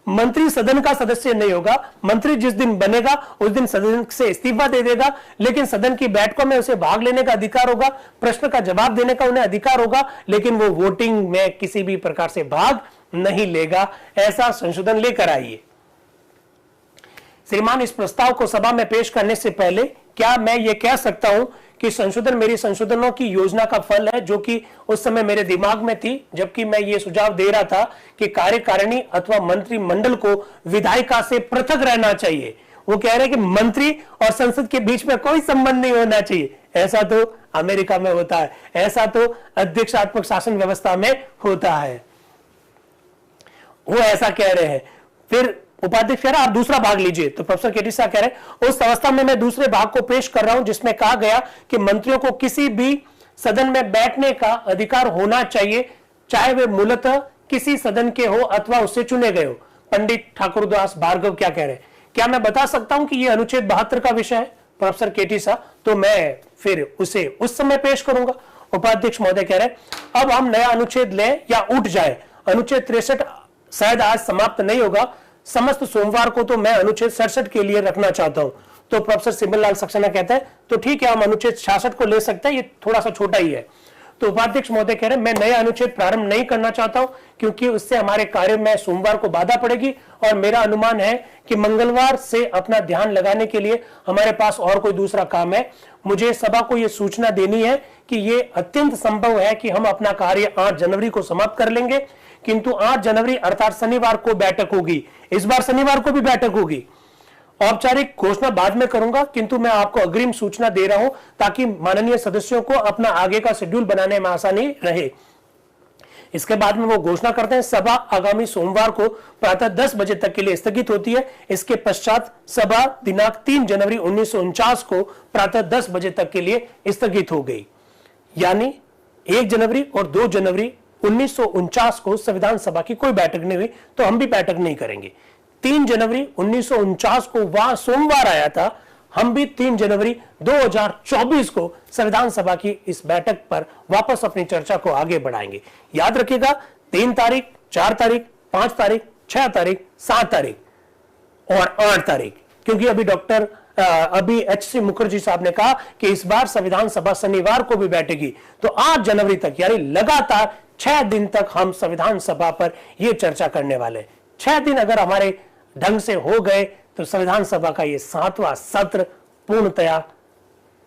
मंत्री सदन का सदस्य नहीं होगा। मंत्री जिस दिन बनेगा उस दिन सदन से इस्तीफा दे देगा, लेकिन सदन की बैठकों में उसे भाग लेने का अधिकार होगा, प्रश्न का जवाब देने का उन्हें अधिकार होगा, लेकिन वो वोटिंग में किसी भी प्रकार से भाग नहीं लेगा। ऐसा संशोधन लेकर आइए। श्रीमान, इस प्रस्ताव को सभा में पेश करने से पहले क्या मैं ये कह सकता हूं कि संशोधन मेरी संशोधनों की योजना का फल है, जो कि उस समय मेरे दिमाग में थी जबकि मैं ये सुझाव दे रहा था कि कार्यकारिणी अथवा मंत्रिमंडल को विधायिका से पृथक रहना चाहिए। वो कह रहे हैं कि मंत्री और संसद के बीच में कोई संबंध नहीं होना चाहिए। ऐसा तो अमेरिका में होता है, ऐसा तो अध्यक्षात्मक शासन व्यवस्था में होता है। वो ऐसा कह रहे हैं। फिर उपाध्यक्ष कह रहा है आप दूसरा भाग लीजिए, तो प्रोफेसर केटी शाह कह रहे हैं उस अवस्था में मैं दूसरे भाग को पेश कर रहा हूं जिसमें कहा गया कि मंत्रियों को किसी भी सदन में बैठने का अधिकार होना चाहिए, चाहे वे मूलतः किसी सदन के हो अथवा उससे चुने गए हो। पंडित ठाकुरदास भार्गव क्या कह रहे हैं? क्या मैं बता सकता हूं कि यह अनुच्छेद 72 का विषय है प्रोफेसर केटी शाह? तो मैं फिर उसे उस समय पेश करूंगा। उपाध्यक्ष महोदय कह रहे हैं अब हम नया अनुच्छेद लें या उठ जाए। अनुच्छेद 63 शायद आज समाप्त नहीं होगा, समस्त सोमवार को तो मैं अनुच्छेद 67 के लिए रखना चाहता हूं। तो प्रोफेसर सिमल लाल सक्सेना कहते हैं तो ठीक है, हम अनुच्छेद 66 को ले सकते हैं, ये थोड़ा सा छोटा ही है। तो उपाध्यक्ष महोदय कह रहे हैं मैं नया अनुच्छेद प्रारंभ नहीं करना चाहता हूं, क्योंकि उससे हमारे कार्य में सोमवार को बाधा पड़ेगी और मेरा अनुमान है कि मंगलवार से अपना ध्यान लगाने के लिए हमारे पास और कोई दूसरा काम है। मुझे सभा को यह सूचना देनी है कि यह अत्यंत संभव है कि हम अपना कार्य 8 जनवरी को समाप्त कर लेंगे, किंतु 8 जनवरी अर्थात शनिवार को बैठक होगी। इस बार शनिवार को भी बैठक होगी। औपचारिक घोषणा बाद में करूंगा, किंतु मैं आपको अग्रिम सूचना दे रहा हूं ताकि माननीय सदस्यों को अपना आगे का शेड्यूल बनाने में आसानी रहे। इसके बाद में वो घोषणा करते हैं सभा आगामी सोमवार को प्रातः 10 बजे तक के लिए स्थगित होती है। इसके पश्चात सभा दिनांक 3 जनवरी 1949 को प्रातः 10 बजे तक के लिए स्थगित हो गई। यानी 1 जनवरी और 2 जनवरी 1949 को संविधान सभा की कोई बैठक नहीं हुई, तो हम भी बैठक नहीं करेंगे। 3 जनवरी 1949 को वहां सोमवार आया था, हम भी 3 जनवरी 2024 को संविधान सभा की इस बैठक पर वापस अपनी चर्चा को आगे बढ़ाएंगे। याद रखिएगा 3 तारीख, 4 तारीख, 5 तारीख, 6 तारीख, 7 तारीख और 8 तारीख, क्योंकि अभी एच.सी. मुखर्जी साहब ने कहा कि इस बार संविधान सभा शनिवार को भी बैठेगी। तो 8 जनवरी तक यानी लगातार 6 दिन तक हम संविधान सभा पर यह चर्चा करने वाले। 6 दिन अगर हमारे ढंग से हो गए तो संविधान सभा का ये 7वां सत्र पूर्णतया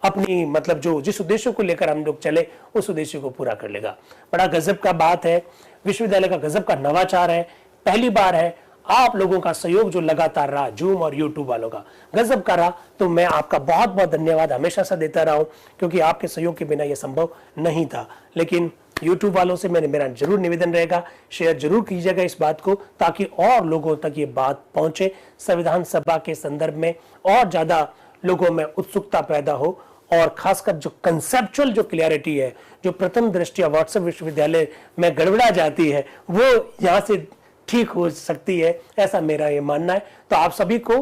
अपनी जो जिस उद्देश्य को लेकर हम लोग चले उस उद्देश्य को पूरा कर लेगा। बड़ा गजब का बात है, विश्वविद्यालय का गजब का नवाचार है। पहली बार है आप लोगों का सहयोग जो लगातार रहा, जूम और यूट्यूब वालों का गजब का रहा, तो मैं आपका बहुत बहुत धन्यवाद हमेशा से देता रहा हूं, क्योंकि आपके सहयोग के बिना यह संभव नहीं था। लेकिन यूट्यूब वालों से मेरा जरूर निवेदन रहेगा, शेयर जरूर कीजिएगा इस बात को, ताकि और लोगों तक ये बात पहुंचे, संविधान सभा के संदर्भ में और ज्यादा लोगों में उत्सुकता पैदा हो, और खासकर जो कंसेप्चुअल जो क्लियरिटी है, जो प्रथम दृष्टया व्हाट्सएप विश्वविद्यालय में गड़बड़ा जाती है, वो यहाँ से ठीक हो सकती है, ऐसा मेरा ये मानना है। तो आप सभी को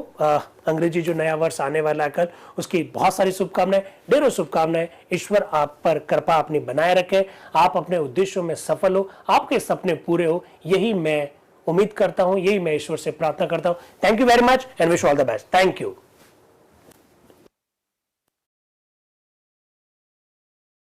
अंग्रेजी जो नया वर्ष आने वाला है कल, उसकी बहुत सारी शुभकामनाएं, ढेरों शुभकामनाएं। ईश्वर आप पर कृपा अपनी बनाए रखे, आप अपने उद्देश्यों में सफल हो, आपके सपने पूरे हो, यही मैं उम्मीद करता हूं, यही मैं ईश्वर से प्रार्थना करता हूं। Thank you very much and wish all the best. Thank you.